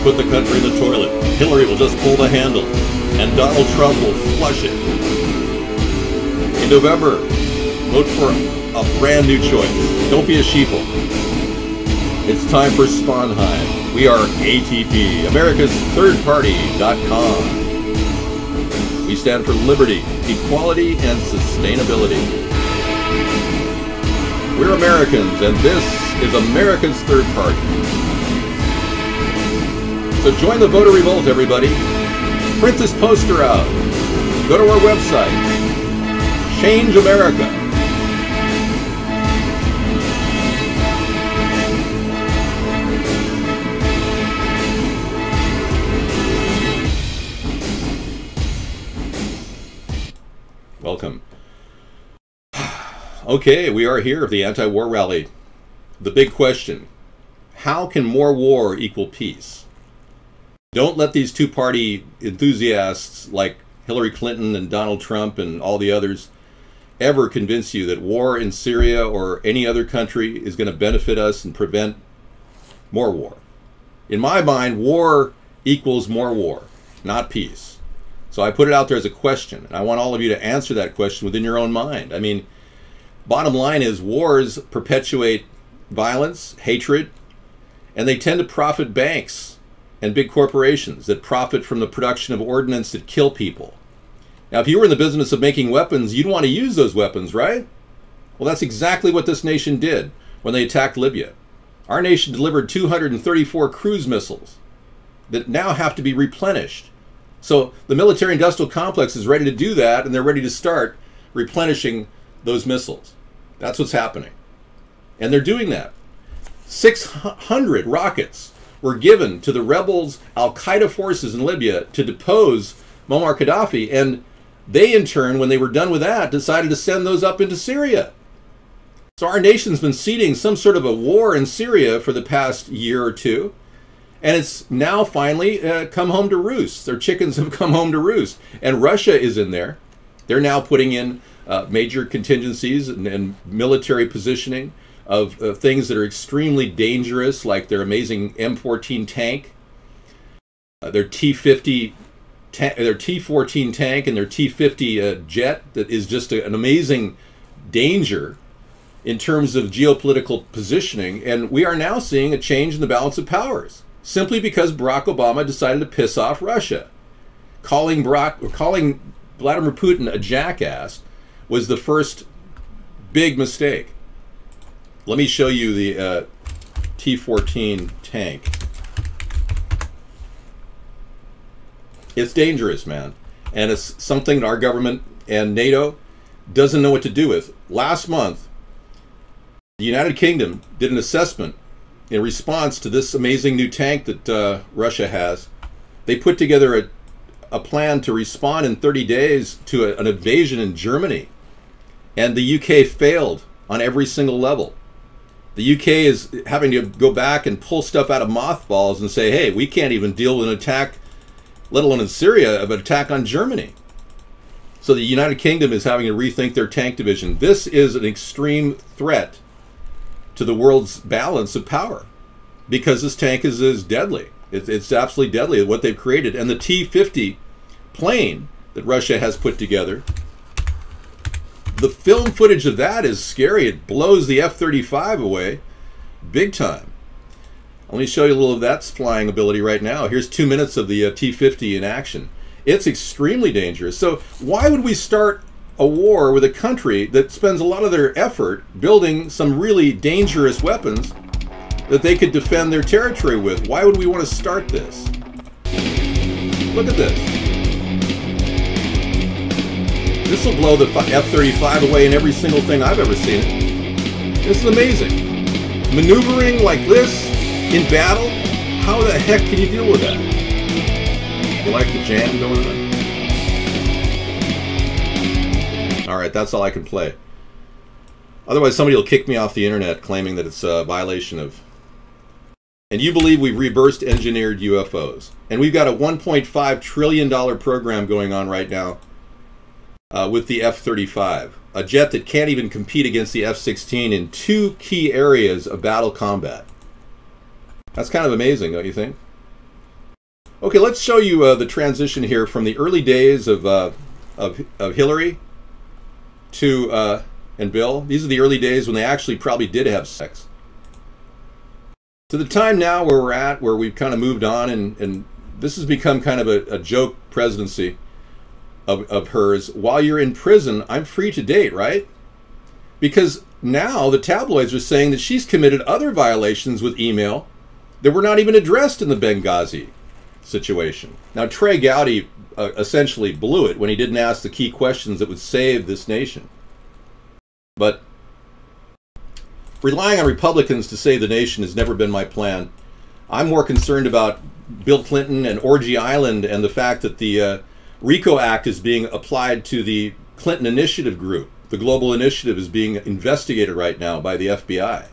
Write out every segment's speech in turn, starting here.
put the country in the toilet. Hillary will just pull the handle, and Donald Trump will flush it. In November, vote for a brand new choice. Don't be a sheeple. It's time for Sponheim. We are ATP, AmericasThirdParty.com. We stand for liberty, equality, and sustainability. We're Americans, and this is America's Third Party. So join the voter revolt, everybody. Print this poster out. Go to our website. Change America. Welcome. Okay, we are here at the anti-war rally. The big question: how can more war equal peace? Don't let these two-party enthusiasts like Hillary Clinton and Donald Trump and all the others ever convince you that war in Syria or any other country is going to benefit us and prevent more war. In my mind, war equals more war, not peace. So I put it out there as a question, and I want all of you to answer that question within your own mind. I mean, bottom line is wars perpetuate violence, hatred, and they tend to profit banks and big corporations that profit from the production of ordnance that kill people. Now, if you were in the business of making weapons, you'd want to use those weapons, right? Well, that's exactly what this nation did when they attacked Libya. Our nation delivered 234 cruise missiles that now have to be replenished. So the military-industrial complex is ready to do that, and they're ready to start replenishing those missiles. That's what's happening. And they're doing that. 600 rockets were given to the rebels, Al-Qaeda forces in Libya to depose Muammar Gaddafi, and they, in turn, when they were done with that, decided to send those up into Syria. So our nation's been seeding some sort of a war in Syria for the past year or two. And it's now finally come home to roost. Their chickens have come home to roost. And Russia is in there. They're now putting in major contingencies and military positioning of things that are extremely dangerous, like their amazing M14 tank, their T-50, their T-14 tank, and their T-50 jet that is just an amazing danger in terms of geopolitical positioning. And we are now seeing a change in the balance of powers, simply because Barack Obama decided to piss off Russia. Calling Vladimir Putin a jackass was the first big mistake. Let me show you the T-14 tank. It's dangerous, man. And it's something our government and NATO doesn't know what to do with. Last month, the United Kingdom did an assessment in response to this amazing new tank that Russia has. They put together a plan to respond in 30 days to an invasion in Germany. And the UK failed on every single level. The UK is having to go back and pull stuff out of mothballs and say, hey, we can't even deal with an attack, let alone in Syria, of an attack on Germany. So the United Kingdom is having to rethink their tank division. This is an extreme threat to the world's balance of power, because this tank is deadly. It's absolutely deadly, what they've created. And the T-50 plane that Russia has put together, the film footage of that is scary. It blows the F-35 away big time. Let me show you a little of that flying ability right now. Here's 2 minutes of the T-50 in action. It's extremely dangerous. So why would we start a war with a country that spends a lot of their effort building some really dangerous weapons that they could defend their territory with? Why would we want to start this? Look at this. This will blow the F-35 away in every single thing I've ever seen it. This is amazing. Maneuvering like this in battle, how the heck can you deal with that? You like the jam going on? Alright, that's all I can play. Otherwise somebody will kick me off the internet claiming that it's a violation of... And you believe we've reverse engineered UFOs. And we've got a $1.5 trillion program going on right now with the F-35. A jet that can't even compete against the F-16 in 2 key areas of battle combat. That's kind of amazing, don't you think? Okay, let's show you the transition here from the early days of Hillary to and Bill. These are the early days when they actually probably did have sex. To the time now where we're at, where we've kind of moved on, and this has become kind of a joke presidency of hers. While you're in prison, I'm free to date, right? Because now the tabloids are saying that she's committed other violations with email that were not even addressed in the Benghazi situation. Now, Trey Gowdy essentially blew it when he didn't ask the key questions that would save this nation. But relying on Republicans to save the nation has never been my plan. I'm more concerned about Bill Clinton and Orgy Island and the fact that the RICO Act is being applied to the Clinton Initiative Group. The Global Initiative is being investigated right now by the FBI.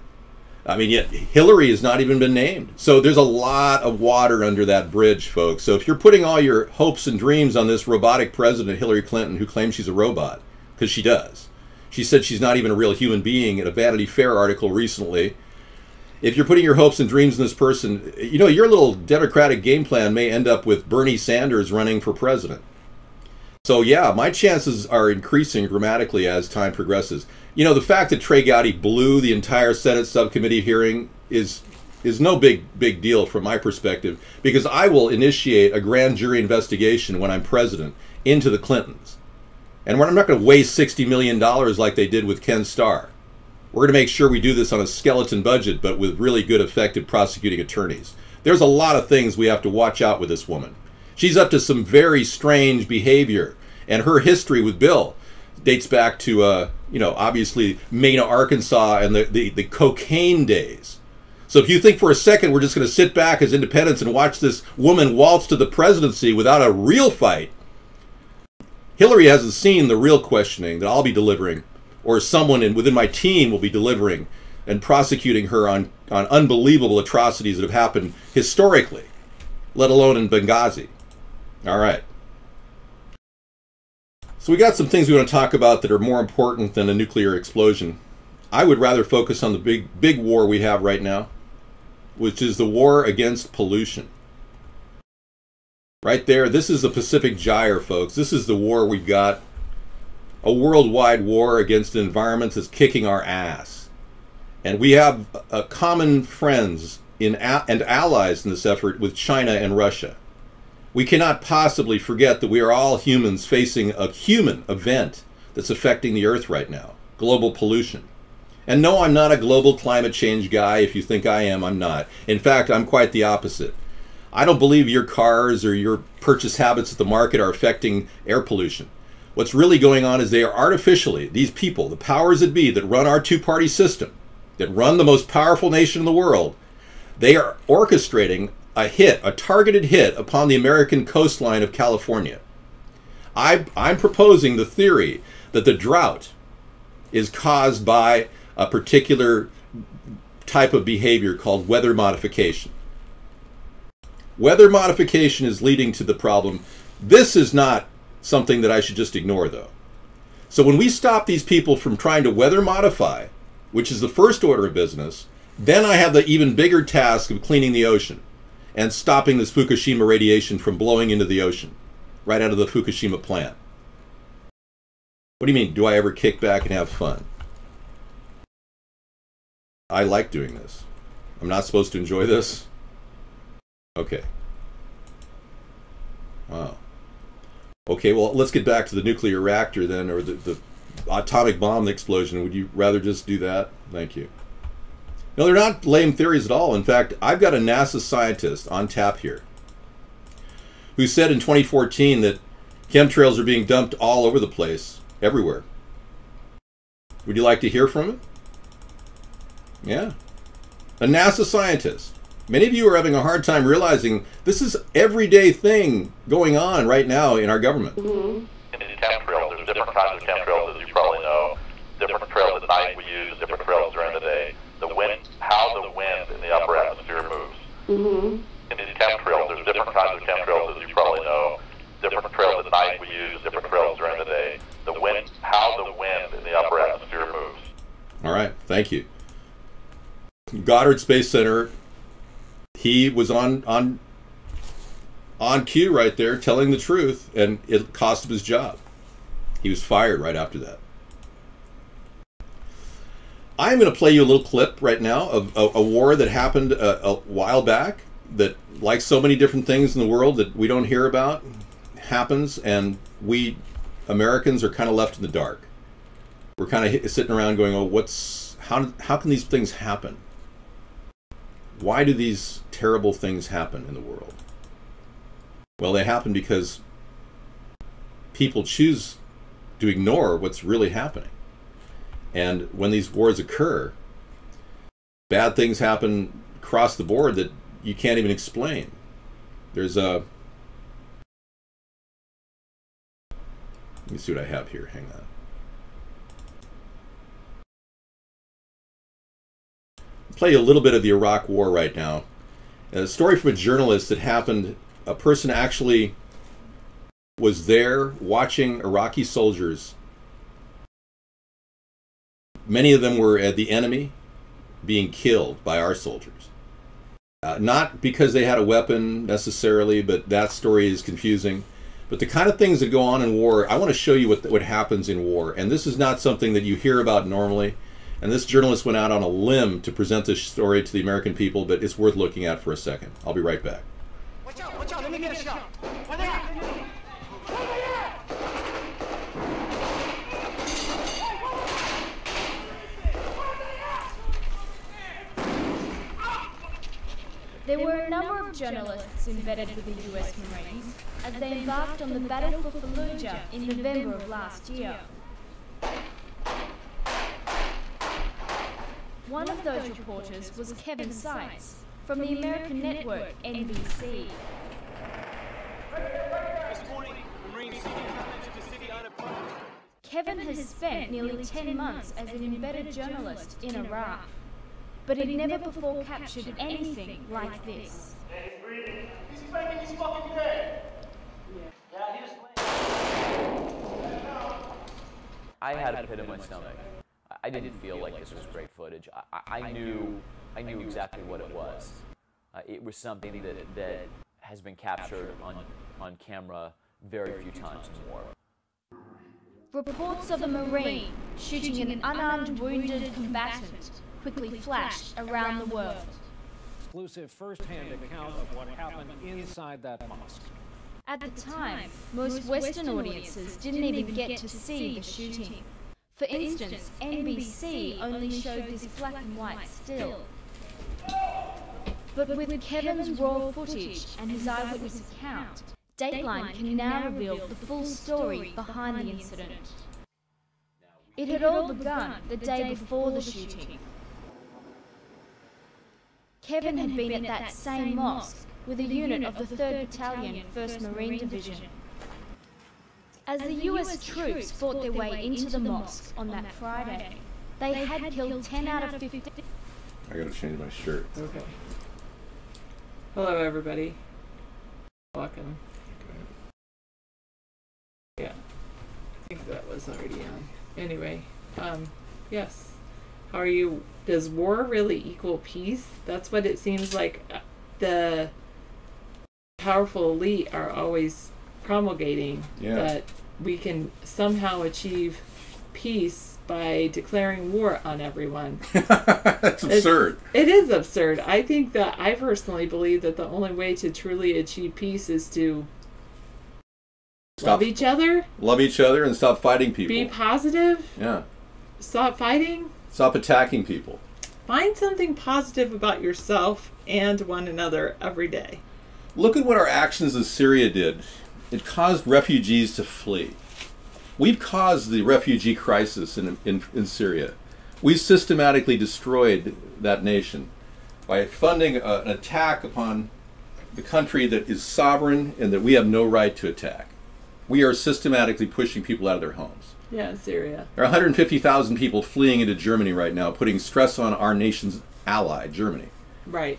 I mean, yet Hillary has not even been named. So there's a lot of water under that bridge, folks. So if you're putting all your hopes and dreams on this robotic president, Hillary Clinton, who claims she's a robot, because she does. She said she's not even a real human being in a Vanity Fair article recently. If you're putting your hopes and dreams in this person, you know, your little Democratic game plan may end up with Bernie Sanders running for president. So yeah, my chances are increasing dramatically as time progresses. You know, the fact that Trey Gowdy blew the entire Senate subcommittee hearing is no big deal from my perspective, because I will initiate a grand jury investigation when I'm president into the Clintons. And I'm not going to waste $60 million like they did with Ken Starr. We're going to make sure we do this on a skeleton budget, but with really good, effective prosecuting attorneys. There's a lot of things we have to watch out with this woman. She's up to some very strange behavior, and her history with Bill dates back to, you know, obviously Mena, Arkansas, and the cocaine days. So if you think for a second we're just going to sit back as independents and watch this woman waltz to the presidency without a real fight, Hillary hasn't seen the real questioning that I'll be delivering, or someone within my team will be delivering and prosecuting her on unbelievable atrocities that have happened historically, let alone in Benghazi. All right. So we got some things we want to talk about that are more important than a nuclear explosion. I would rather focus on the big war we have right now, which is the war against pollution. Right there, this is the Pacific Gyre, folks. This is the war we've got. A worldwide war against an environment that's kicking our ass. And we have common friends and allies in this effort with China and Russia. We cannot possibly forget that we are all humans facing a human event that's affecting the Earth right now. Global pollution. And no, I'm not a global climate change guy. If you think I am, I'm not. In fact, I'm quite the opposite. I don't believe your cars or your purchase habits at the market are affecting air pollution. What's really going on is they are artificially, these people, the powers that be that run our two-party system, that run the most powerful nation in the world, they are orchestrating a hit, a targeted hit upon the American coastline of California. I'm proposing the theory that the drought is caused by a particular type of behavior called weather modification. Weather modification is leading to the problem. This is not something that I should just ignore, though. So when we stop these people from trying to weather modify, which is the first order of business, then I have the even bigger task of cleaning the ocean and stopping this Fukushima radiation from blowing into the ocean, right out of the Fukushima plant. What do you mean, do I ever kick back and have fun? I like doing this. I'm not supposed to enjoy this? Okay. Wow. Okay, well, let's get back to the nuclear reactor then, or the atomic bomb explosion. Would you rather just do that? Thank you. No, they're not lame theories at all. In fact, I've got a NASA scientist on tap here who said in 2014 that chemtrails are being dumped all over the place, everywhere. Would you like to hear from him? Yeah. A NASA scientist. Many of you are having a hard time realizing this is everyday thing going on right now in our government. In chemtrails, there's different kinds of chemtrails, as you probably know. Different trails at night we use, different trails during the day. The wind, how the wind in the upper atmosphere moves. In these chemtrails, there's different kinds of chemtrails, as you probably know. Different trails at night we use, different trails during the day. The wind, how the wind in the upper atmosphere moves. All right, thank you. Goddard Space Center. He was on On cue right there, telling the truth, and it cost him his job. He was fired right after that. I'm going to play you a little clip right now of a war that happened a while back that, like so many different things in the world that we don't hear about, happens, and we Americans are kind of left in the dark. We're kind of sitting around going, oh, how can these things happen? Why do these terrible things happen in the world? Well, they happen because people choose to ignore what's really happening. And when these wars occur, bad things happen across the board that you can't even explain. There's a... Let me see what I have here. Hang on. I'll play you a little bit of the Iraq War right now. A story from a journalist that happened. A person actually was there watching Iraqi soldiers. Many of them were the enemy being killed by our soldiers. Not because they had a weapon necessarily, but that story is confusing. But the kind of things that go on in war, I want to show you what happens in war. And this is not something that you hear about normally. And this journalist went out on a limb to present this story to the American people, but it's worth looking at for a second. I'll be right back. Watch out, let me get a shot. Where they at? There were a number of journalists embedded with the US Marines as they embarked on the Battle for Fallujah in November of last year. One of those reporters was Kevin Seitz from the American network NBC. Kevin has spent nearly 10 months as an embedded journalist in Iraq, but he'd never before captured anything like this. Yeah, he's breathing. He's faking his fucking dead. Yeah, he was playing. I had a pit in my stomach. I didn't feel like this was great footage. I knew exactly what it was. It was something that has been captured on camera very few times in war. Reports of a Marine shooting an unarmed wounded combatant quickly flashed around the world. Exclusive first-hand account of what happened inside that mosque. At the time, most Western audiences didn't even get to see the shooting. For instance, NBC only showed this black and white still. But with Kevin's raw footage and his eyewitness account, Dateline can now reveal the full story behind the incident. It had all begun the day before the shooting. Kevin had been at that same mosque with a unit of the 3rd Battalion, 1st Marine Division. As the US troops fought their way into the mosque on that Friday, they had killed 10 out of 15. I gotta change my shirt. Okay. Hello, everybody. Welcome. Yeah. I think that was already on. Anyway, yes. How are you? Does war really equal peace? That's what it seems like the powerful elite are always promulgating, that we can somehow achieve peace by declaring war on everyone. That's absurd. It is absurd. I think that I personally believe that the only way to truly achieve peace is to love each other. Love each other and stop fighting people. Be positive. Yeah. Stop fighting. Stop attacking people. Find something positive about yourself and one another every day. Look at what our actions in Syria did. It caused refugees to flee. We've caused the refugee crisis in Syria. We've systematically destroyed that nation by funding an attack upon the country that is sovereign and that we have no right to attack. We are systematically pushing people out of their homes. Yeah, Syria. There are 150,000 people fleeing into Germany right now, putting stress on our nation's ally, Germany. Right.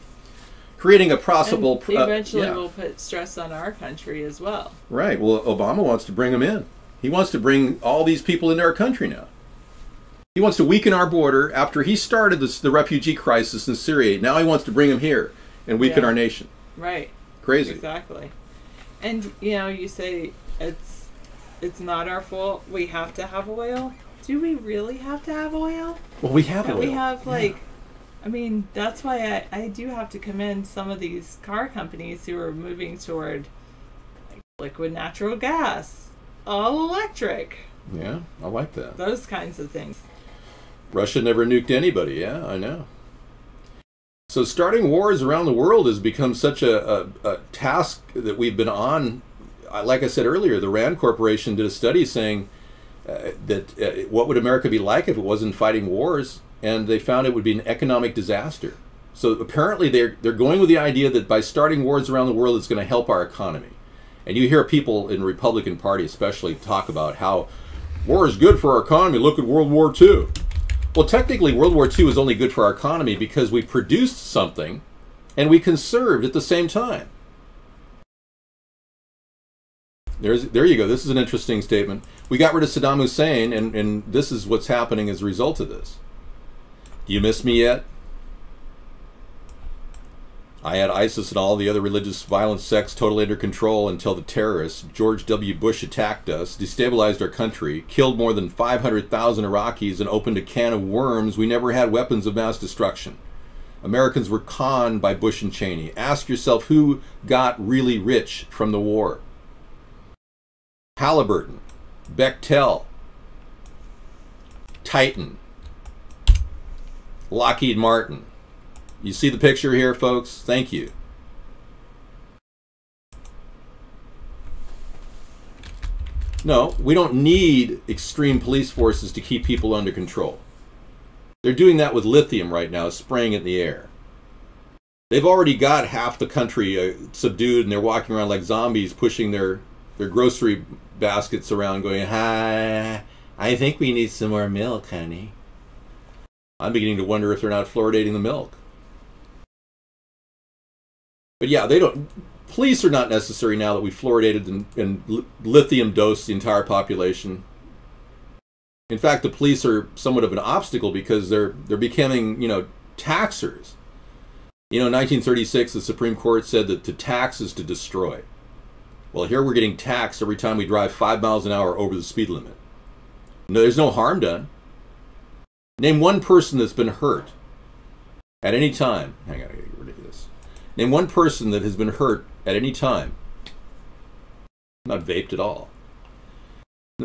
Creating a possible... And eventually we'll put stress on our country as well. Right. Well, Obama wants to bring them in. He wants to bring all these people into our country now. He wants to weaken our border after he started the refugee crisis in Syria. Now he wants to bring them here and weaken our nation. Right. Crazy. Exactly. And you say it's not our fault. We have to have oil. Do we really have to have oil? Well, we have oil. We have I mean, that's why I do have to commend some of these car companies who are moving toward liquid natural gas, all electric. Yeah, I like that. Those kinds of things. Russia never nuked anybody. Yeah, I know. So starting wars around the world has become such a task that we've been on. Like I said earlier, the Rand Corporation did a study saying that what would America be like if it wasn't fighting wars, and they found it would be an economic disaster. So apparently they're going with the idea that by starting wars around the world, it's going to help our economy. And you hear people in the Republican Party especially talk about how war is good for our economy. Look at World War II. Well, technically, World War II is only good for our economy because we produced something and we conserved at the same time. There you go. This is an interesting statement. We got rid of Saddam Hussein, and this is what's happening as a result of this. Do you miss me yet? I had ISIS and all the other religious violence sects totally under control until the terrorists, George W. Bush, attacked us, destabilized our country, killed more than 500,000 Iraqis, and opened a can of worms. We never had weapons of mass destruction. Americans were conned by Bush and Cheney. Ask yourself who got really rich from the war. Halliburton, Bechtel, Titan, Lockheed Martin. You see the picture here, folks? Thank you. No, we don't need extreme police forces to keep people under control. They're doing that with lithium right now, spraying it in the air. They've already got half the country subdued, and they're walking around like zombies, pushing their grocery baskets around going, "Hi, I think we need some more milk, honey." I'm beginning to wonder if they're not fluoridating the milk. But yeah, police are not necessary now that we fluoridated and lithium dosed the entire population. In fact, the police are somewhat of an obstacle because they're becoming, taxers. In 1936, the Supreme Court said that to tax is to destroy. Well, here we're getting taxed every time we drive 5 miles an hour over the speed limit. No, there's no harm done. Name one person that's been hurt at any time. Hang on, I gotta get rid of this. Name one person that has been hurt at any time. Not vaped at all.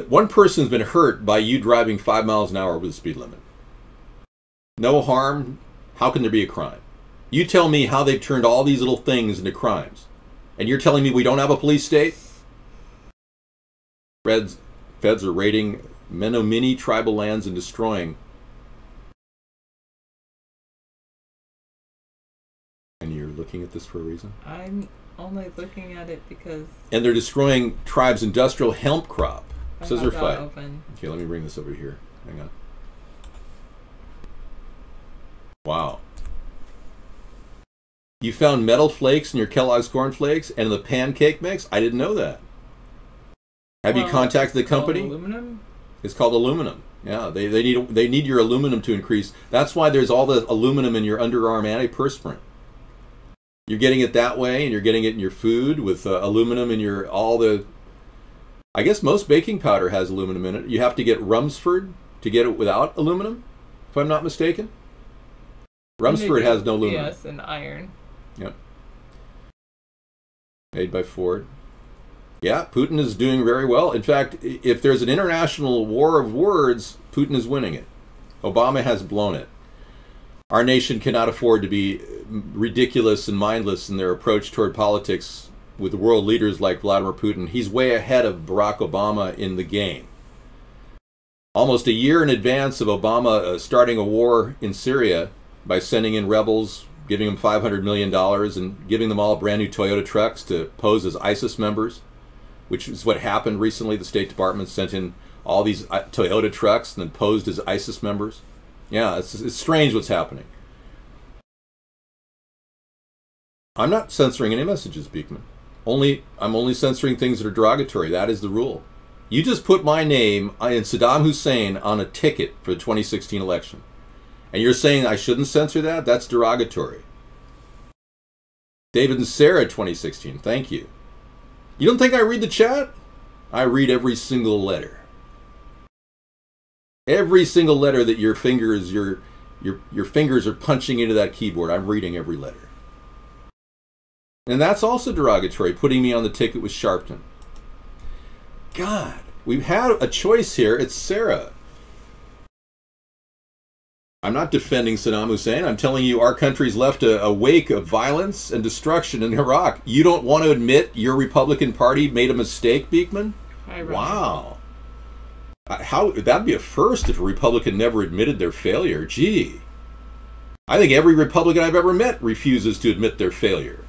One person's been hurt by you driving 5 miles an hour over the speed limit. No harm. How can there be a crime? You tell me how they've turned all these little things into crimes. And you're telling me we don't have a police state? Feds are raiding Menominee tribal lands and destroying. And you're looking at this for a reason? I'm only looking at it because... And they're destroying tribes' industrial hemp crop. Scissor fight. Open. Okay, let me bring this over here. Hang on. Wow. You found metal flakes in your Kellogg's Corn Flakes and in the pancake mix? I didn't know that. Have you contacted the company? Aluminum? It's called aluminum. Yeah, they need your aluminum to increase. That's why there's all the aluminum in your underarm antiperspirant. You're getting it that way, and you're getting it in your food with aluminum in your I guess most baking powder has aluminum in it. You have to get Rumsford to get it without aluminum, if I'm not mistaken. Rumsford has no aluminum. Yes, and iron. Yep. Made by Ford. Yeah, Putin is doing very well. In fact, if there's an international war of words, Putin is winning it. Obama has blown it. Our nation cannot afford to be ridiculous and mindless in their approach toward politics with world leaders like Vladimir Putin. He's way ahead of Barack Obama in the game. Almost a year in advance of Obama starting a war in Syria by sending in rebels, giving them $500 million, and giving them all brand new Toyota trucks to pose as ISIS members, which is what happened recently. The State Department sent in all these Toyota trucks and then posed as ISIS members. Yeah, it's strange what's happening. I'm not censoring any messages, Beekman. I'm only censoring things that are derogatory. That is the rule. You just put my name and Saddam Hussein on a ticket for the 2016 election. And you're saying I shouldn't censor that? That's derogatory. David and Sarah 2016, thank you. You don't think I read the chat? I read every single letter. Every single letter that your fingers are punching into that keyboard, I'm reading every letter. And that's also derogatory, putting me on the ticket with Sharpton. God, we've had a choice here. It's Sarah. I'm not defending Saddam Hussein. I'm telling you our country's left a wake of violence and destruction in Iraq. You don't want to admit your Republican Party made a mistake, Beekman? Wow. That'd be a first if a Republican never admitted their failure. Gee. I think every Republican I've ever met refuses to admit their failure.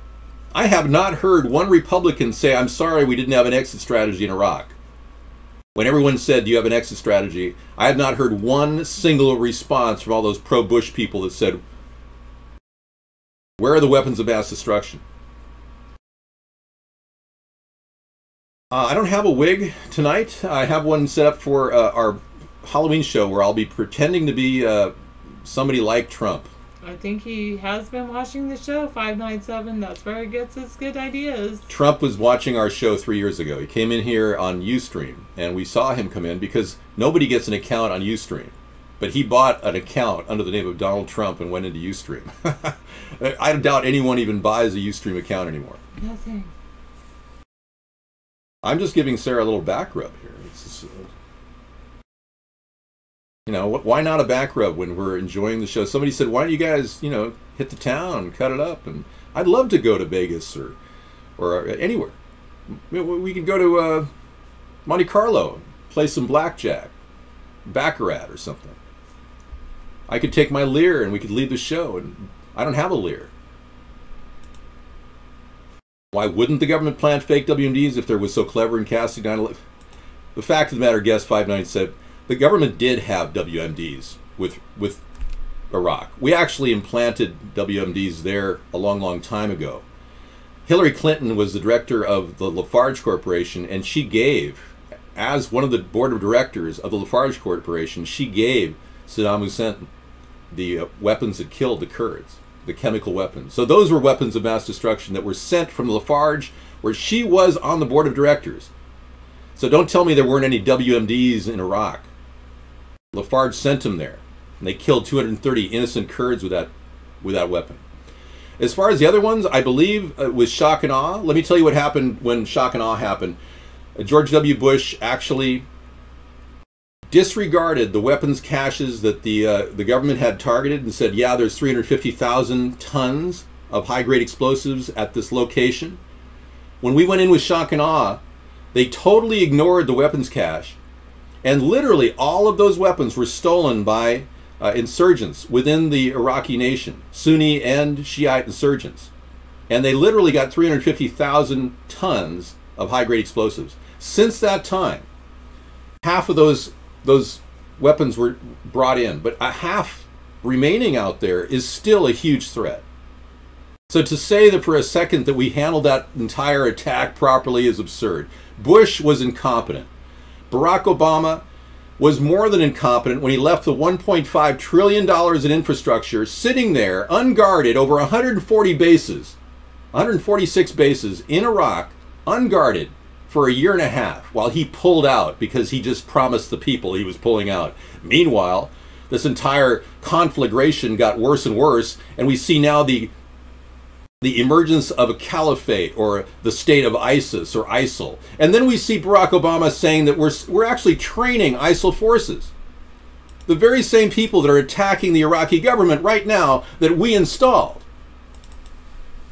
I have not heard one Republican say, I'm sorry we didn't have an exit strategy in Iraq. When everyone said, do you have an exit strategy? I have not heard one single response from all those pro-Bush people that said, where are the weapons of mass destruction? I don't have a wig tonight. I have one set up for our Halloween show where I'll be pretending to be somebody like Trump. I think he has been watching the show, 597. That's where he gets his good ideas. Trump was watching our show 3 years ago. He came in here on Ustream, and we saw him come in because nobody gets an account on Ustream. But he bought an account under the name of Donald Trump and went into Ustream. I doubt anyone even buys a Ustream account anymore. Nothing. I'm just giving Sarah a little back rub here. It's just, you know, why not a back rub when we're enjoying the show? Somebody said, why don't you guys, you know, hit the town, cut it up? And I'd love to go to Vegas or anywhere. We could go to Monte Carlo, play some blackjack, baccarat or something. I could take my Lear and we could leave the show, and I don't have a Lear. Why wouldn't the government plant fake WMDs if they was so clever in casting 9/11? The fact of the matter, guest 59 said, the government did have WMDs with Iraq. We actually implanted WMDs there a long, long time ago. Hillary Clinton was the director of the Lafarge Corporation, and she gave, as one of the board of directors of the Lafarge Corporation, she gave Saddam Hussein the weapons that killed the Kurds, the chemical weapons. So those were weapons of mass destruction that were sent from Lafarge, where she was on the board of directors. So don't tell me there weren't any WMDs in Iraq. Lafarge sent them there, and they killed 230 innocent Kurds with that weapon. As far as the other ones, I believe with shock and awe. Let me tell you what happened when shock and awe happened. George W. Bush actually disregarded the weapons caches that the government had targeted and said, yeah, there's 350,000 tons of high-grade explosives at this location. When we went in with shock and awe, they totally ignored the weapons cache, and literally all of those weapons were stolen by insurgents within the Iraqi nation, Sunni and Shiite insurgents. And they literally got 350,000 tons of high-grade explosives. Since that time, half of those weapons were brought in, but a half remaining out there is still a huge threat. So to say that for a second that we handled that entire attack properly is absurd. Bush was incompetent. Barack Obama was more than incompetent when he left the $1.5 trillion in infrastructure sitting there unguarded over 140 bases, 146 bases in Iraq, unguarded for a year and a half while he pulled out because he just promised the people he was pulling out. Meanwhile, this entire conflagration got worse and worse, and we see now the emergence of a caliphate or the state of ISIS or ISIL. And then we see Barack Obama saying that we're actually training ISIL forces. The very same people that are attacking the Iraqi government right now that we installed.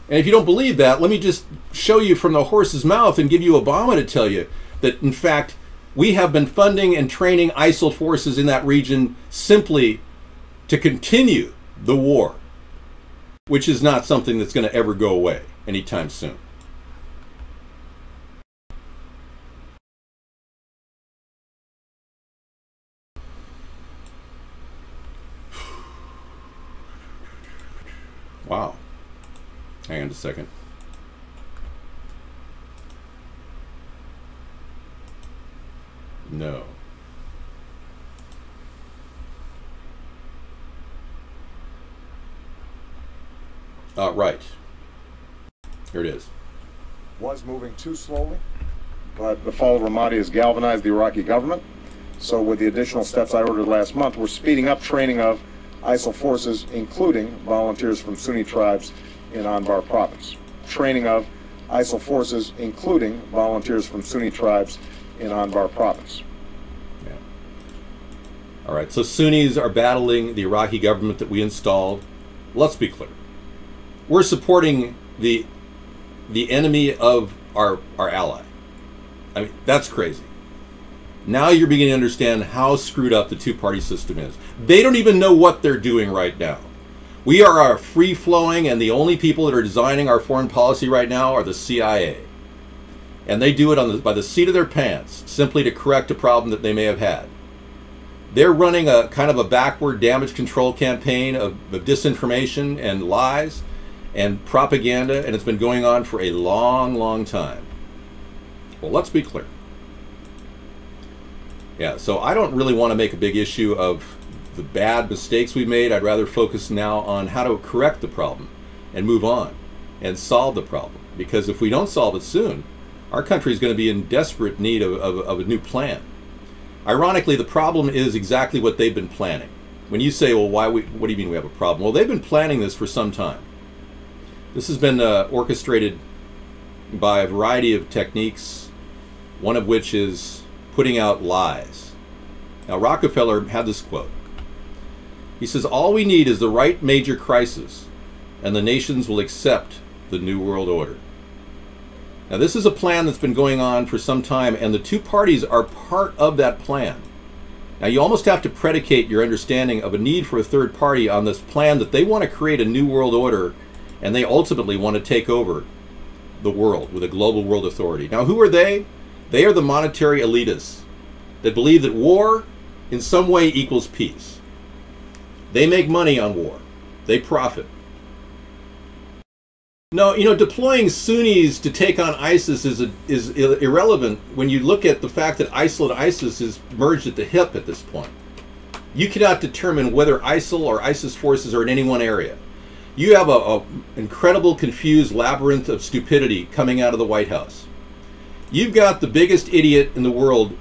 And if you don't believe that, let me just show you from the horse's mouth and give you Obama to tell you that, in fact, we have been funding and training ISIL forces in that region simply to continue the war, which is not something that's going to ever go away anytime soon. Wow. Hang on a second. No. Right. Here it is. was moving too slowly, but the fall of Ramadi has galvanized the Iraqi government. So with the additional steps I ordered last month, we're speeding up training of ISIL forces, including volunteers from Sunni tribes in Anbar province. Training of ISIL forces, including volunteers from Sunni tribes in Anbar province. Yeah. All right, so Sunnis are battling the Iraqi government that we installed. Let's be clear. We're supporting the enemy of our ally. I mean, that's crazy. Now you're beginning to understand how screwed up the two-party system is. They don't even know what they're doing right now. We are free-flowing, and the only people that are designing our foreign policy right now are the CIA. And they do it by the seat of their pants, simply to correct a problem that they may have had. They're running a kind of a backward damage control campaign of disinformation and lies and propaganda, and it's been going on for a long, long time. Well, let's be clear. Yeah, so I don't really want to make a big issue of the bad mistakes we made. I'd rather focus now on how to correct the problem and move on and solve the problem. Because if we don't solve it soon, our country is going to be in desperate need of a new plan. Ironically, the problem is exactly what they've been planning. When you say, well, what do you mean we have a problem? Well, they've been planning this for some time. This has been orchestrated by a variety of techniques, one of which is putting out lies. Now, Rockefeller had this quote. He says, all we need is the right major crisis, and the nations will accept the New World Order. Now, this is a plan that's been going on for some time, and the two parties are part of that plan. Now, you almost have to predicate your understanding of a need for a third party on this plan that they want to create a New World Order, and they ultimately want to take over the world with a global world authority. Now, who are they? They are the monetary elitists that believe that war in some way equals peace. They make money on war. They profit. No, you know, deploying Sunnis to take on ISIS is irrelevant when you look at the fact that ISIL and ISIS is merged at the hip at this point. You cannot determine whether ISIL or ISIS forces are in any one area. You have an incredible, confused labyrinth of stupidity coming out of the White House. You've got the biggest idiot in the world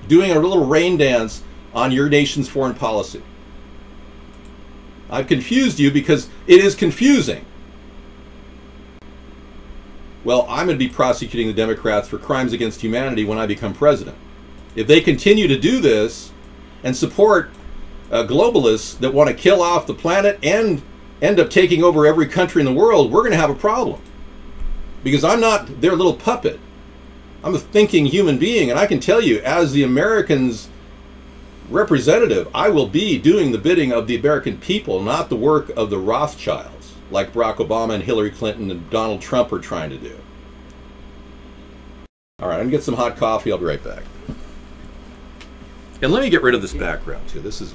doing a little rain dance on your nation's foreign policy. I've confused you because it is confusing. Well, I'm going to be prosecuting the Democrats for crimes against humanity when I become president. If they continue to do this and support globalists that want to kill off the planet and end up taking over every country in the world, we're going to have a problem. Because I'm not their little puppet. I'm a thinking human being, and I can tell you, as the Americans' representative, I will be doing the bidding of the American people, not the work of the Rothschilds, like Barack Obama and Hillary Clinton and Donald Trump are trying to do. All right, I'm going to get some hot coffee. I'll be right back. And let me get rid of this background, too. This is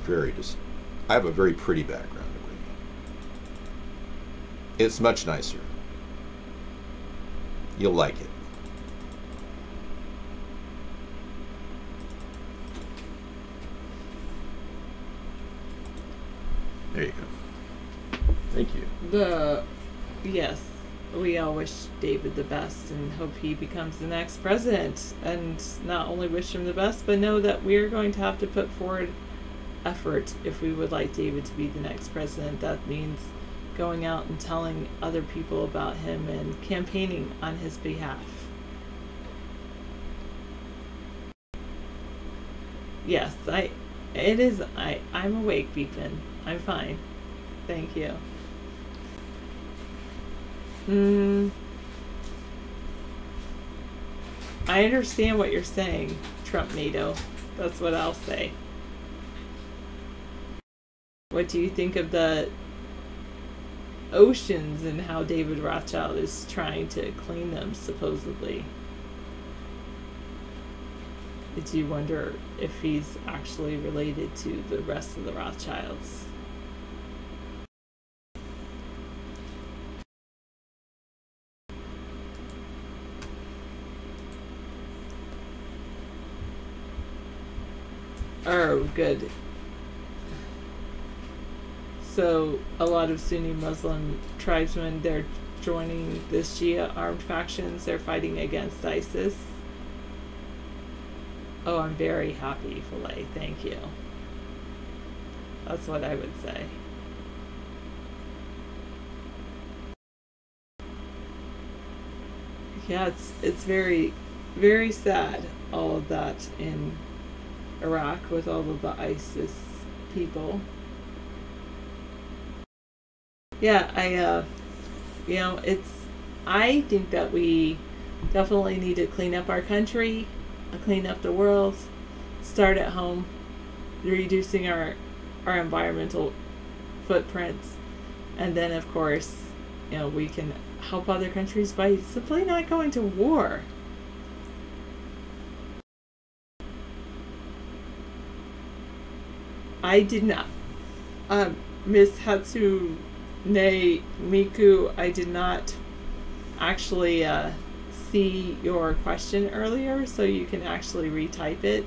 I have a very pretty background. It's much nicer. You'll like it. There you go. Thank you. Yes, we all wish David the best and hope he becomes the next president. And not only wish him the best, but know that we're going to have to put forward effort if we would like David to be the next president. That means going out and telling other people about him and campaigning on his behalf. Yes, I'm awake, Beekman. I'm fine. Thank you. I understand what you're saying, Trump NATO. That's what I'll say. What do you think of the oceans and how David Rothschild is trying to clean them, supposedly? Do you wonder if he's actually related to the rest of the Rothschilds? Oh, good. So a lot of Sunni Muslim tribesmen, they're joining the Shia armed factions. They're fighting against ISIS. Oh, I'm very happy, Filet. Thank you. That's what I would say. Yeah, it's very, very sad, all of that in Iraq with all of the ISIS people. Yeah, you know, I think that we definitely need to clean up our country, clean up the world, start at home, reducing our environmental footprints, and then of course, you know, we can help other countries by simply not going to war. I did not, Miss Hatsune Miku, I did not actually see your question earlier, so you can actually retype it.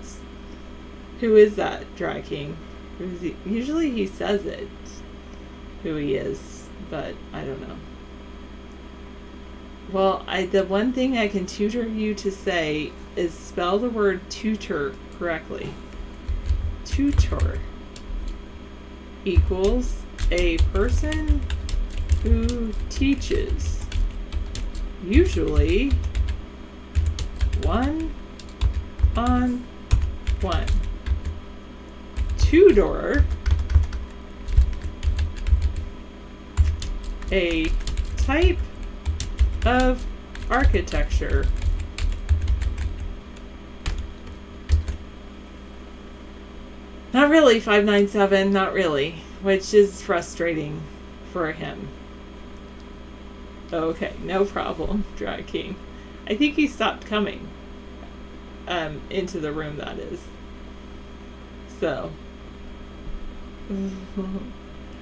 Who is that, Drag King? Who is he? Usually he says it, who he is, but I don't know. Well, the one thing I can tutor you to say is spell the word tutor correctly. Tutor equals a person who teaches, usually one-on-one. Tutor, a type of architecture. Not really, 597, not really, which is frustrating for him. Okay, no problem, Drag King. I think he stopped coming into the room, that is. So.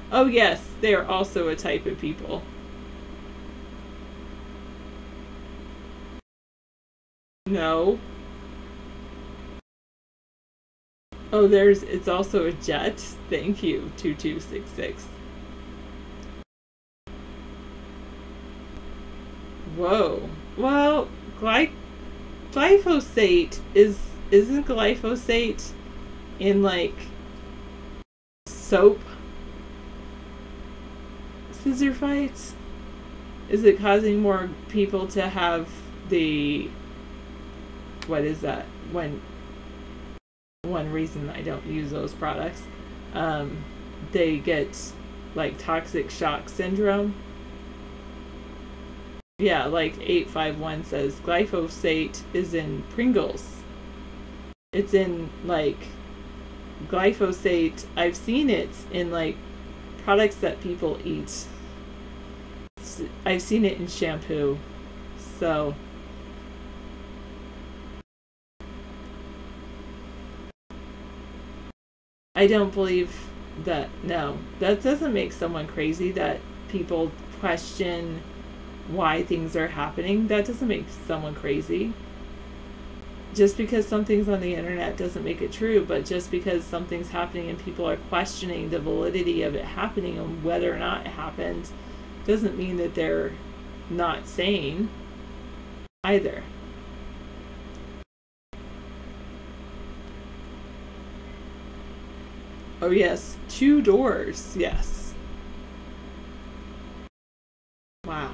Oh yes, they are also a type of people. No. Oh, it's also a jet. Thank you, 2266. Whoa. Well, glyphosate isn't glyphosate in like soap scissor fights? Is it causing more people to have the, what is that? One reason I don't use those products, they get like toxic shock syndrome. Yeah, like 851 says glyphosate is in Pringles. It's in like glyphosate. I've seen it in like products that people eat. I've seen it in shampoo. So I don't believe that. No, that doesn't make someone crazy that people question why things are happening. That doesn't make someone crazy. Just because something's on the internet doesn't make it true, but just because something's happening and people are questioning the validity of it happening and whether or not it happened doesn't mean that they're not sane either. Oh yes, 2 doors, yes. Wow.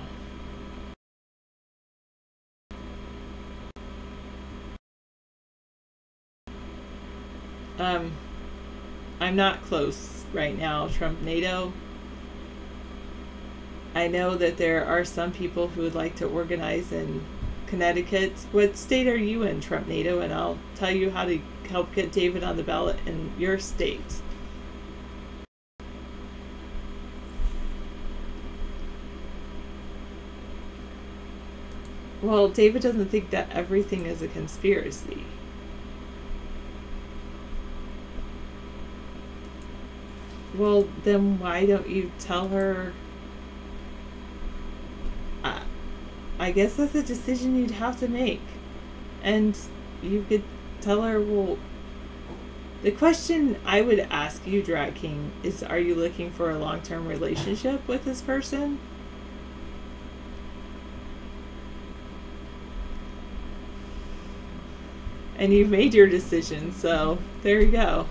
I'm not close right now, Trump NATO. I know that there are some people who would like to organize in Connecticut. What state are you in, Trump NATO? And I'll tell you how to help get David on the ballot in your state. Well, David doesn't think that everything is a conspiracy. Well, then why don't you tell her? I guess that's a decision you'd have to make. And you could tell her, well, the question I would ask you, Drag King, is are you looking for a long-term relationship with this person? And you've made your decision, so there you go.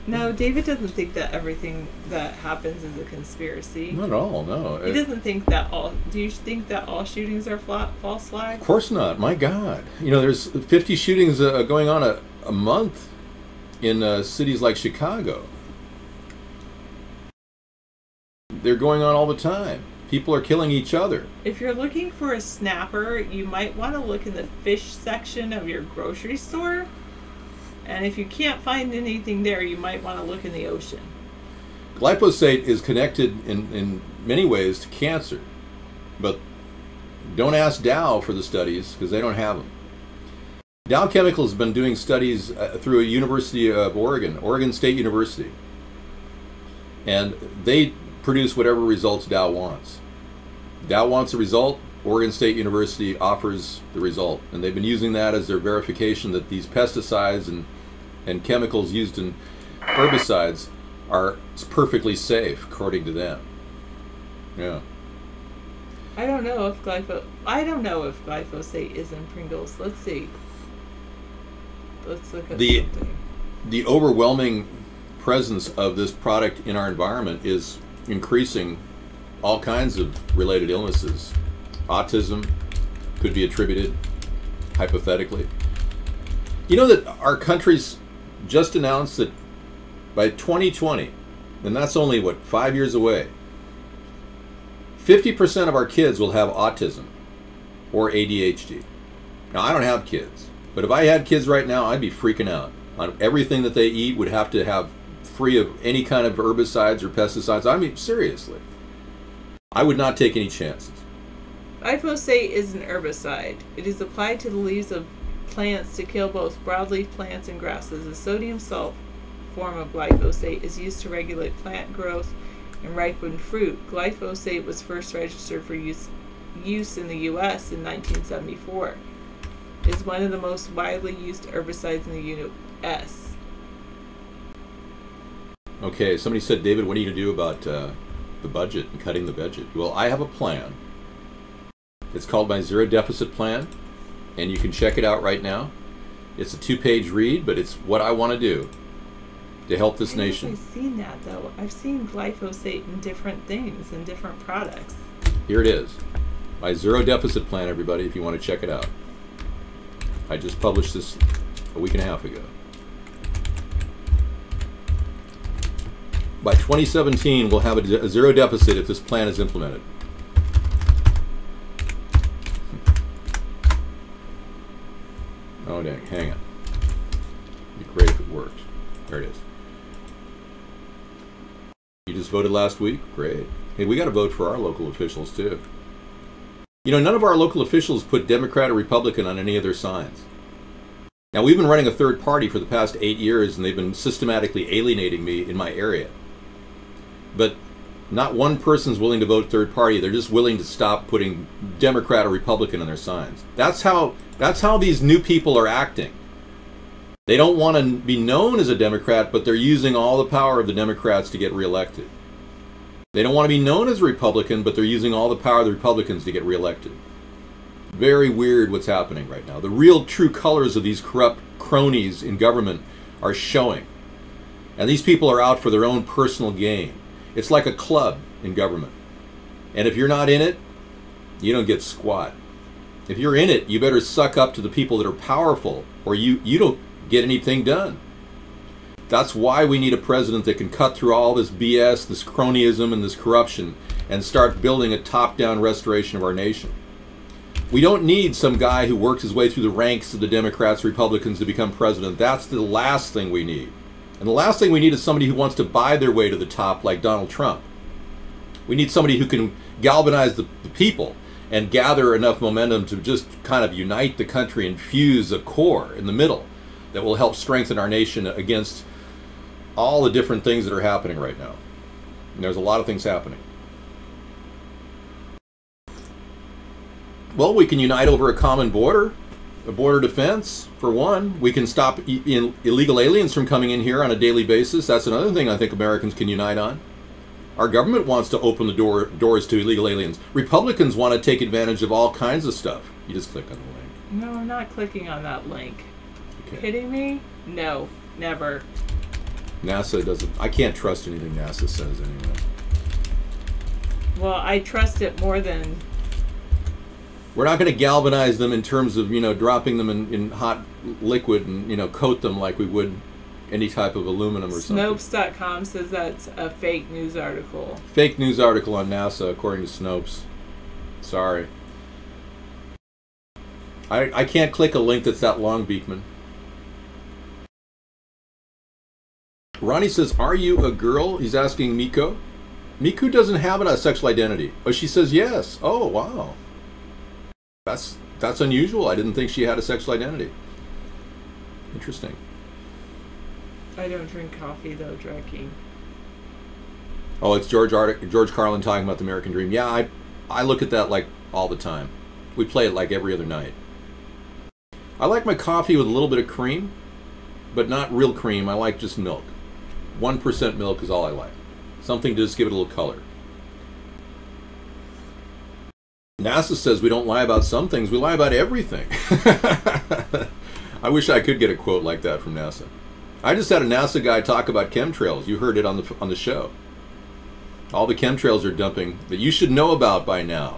No, David doesn't think that everything that happens is a conspiracy. Not at all, no. He doesn't think that all... Do you think that all shootings are false flags? Of course not. My God. You know, there's 50 shootings going on a month in cities like Chicago. They're going on all the time. People are killing each other. If you're looking for a snapper, you might want to look in the fish section of your grocery store. And if you can't find anything there, you might want to look in the ocean. Glyphosate is connected in many ways to cancer. But don't ask Dow for the studies, because they don't have them. Dow Chemical has been doing studies through a University of Oregon State University. And they produce whatever results Dow wants. Dow wants a result, Oregon State University offers the result. And they've been using that as their verification that these pesticides and chemicals used in herbicides are perfectly safe, according to them. Yeah. I don't know if glyphosate is in Pringles. Let's see. Let's look at something. The overwhelming presence of this product in our environment is increasing all kinds of related illnesses. Autism could be attributed, hypothetically. You know that our country's just announced that by 2020, and that's only, what, 5 years away, 50% of our kids will have autism or ADHD. Now, I don't have kids, but if I had kids right now, I'd be freaking out. On everything that they eat would have to have free of any kind of herbicides or pesticides. I mean, seriously. I would not take any chances. Glyphosate is an herbicide. It is applied to the leaves of plants to kill both broadleaf plants and grasses. The sodium salt form of glyphosate is used to regulate plant growth and ripen fruit. Glyphosate was first registered for use in the U.S. in 1974. It is one of the most widely used herbicides in the U.S. Okay, somebody said, David, what are you going to do about the budget and cutting the budget? Well, I have a plan. It's called my Zero Deficit Plan, and you can check it out right now. It's a 2-page read, but it's what I want to do to help this nation. I've seen that, though. I've seen glyphosate in different things, in different products. Here it is. My Zero Deficit Plan, everybody, if you want to check it out. I just published this a week and a half ago. By 2017, we'll have a zero deficit if this plan is implemented. Oh, dang. Hang on. It'd be great if it worked. There it is. You just voted last week? Great. Hey, we got to vote for our local officials, too. You know, none of our local officials put Democrat or Republican on any of their signs. Now, we've been running a third party for the past 8 years, and they've been systematically alienating me in my area. But not one person's willing to vote third party. They're just willing to stop putting Democrat or Republican on their signs. That's how these new people are acting. They don't want to be known as a Democrat, but they're using all the power of the Democrats to get reelected. They don't want to be known as a Republican, but they're using all the power of the Republicans to get reelected. Very weird what's happening right now. The real true colors of these corrupt cronies in government are showing. And these people are out for their own personal gain. It's like a club in government. And if you're not in it, you don't get squat. If you're in it, you better suck up to the people that are powerful, or you don't get anything done. That's why we need a president that can cut through all this BS, this cronyism, and this corruption, and start building a top-down restoration of our nation. We don't need some guy who works his way through the ranks of the Democrats, Republicans to become president. That's the last thing we need. And the last thing we need is somebody who wants to buy their way to the top like Donald Trump. We need somebody who can galvanize the people and gather enough momentum to just kind of unite the country and fuse a core in the middle that will help strengthen our nation against all the different things that are happening right now. And there's a lot of things happening. Well, we can unite over a common border, a border defense, for one. We can stop illegal aliens from coming in here on a daily basis. That's another thing I think Americans can unite on. Our government wants to open the doors to illegal aliens. Republicans want to take advantage of all kinds of stuff. You just click on the link. No, I'm not clicking on that link. Okay. Kidding me? No, never. NASA doesn't. I can't trust anything NASA says anyway. Well, I trust it more than. We're not going to galvanize them in terms of, you know, dropping them in hot liquid and, you know, coat them like we would any type of aluminum or something. Snopes.com says that's a fake news article. Fake news article on NASA, according to Snopes. Sorry. I can't click a link that's that long, Beekman. Ronnie says, are you a girl? He's asking Miko. Miku doesn't have a sexual identity. Oh, she says yes. Oh, wow. That's unusual. I didn't think she had a sexual identity. Interesting. I don't drink coffee, though, Dreki. Oh, it's George Carlin talking about the American Dream. Yeah, I look at that like all the time. We play it like every other night. I like my coffee with a little bit of cream, but not real cream. I like just milk. 1% milk is all I like. Something to just give it a little color. NASA says we don't lie about some things. We lie about everything. I wish I could get a quote like that from NASA. I just had a NASA guy talk about chemtrails. You heard it on the show. All the chemtrails are dumping that you should know about by now.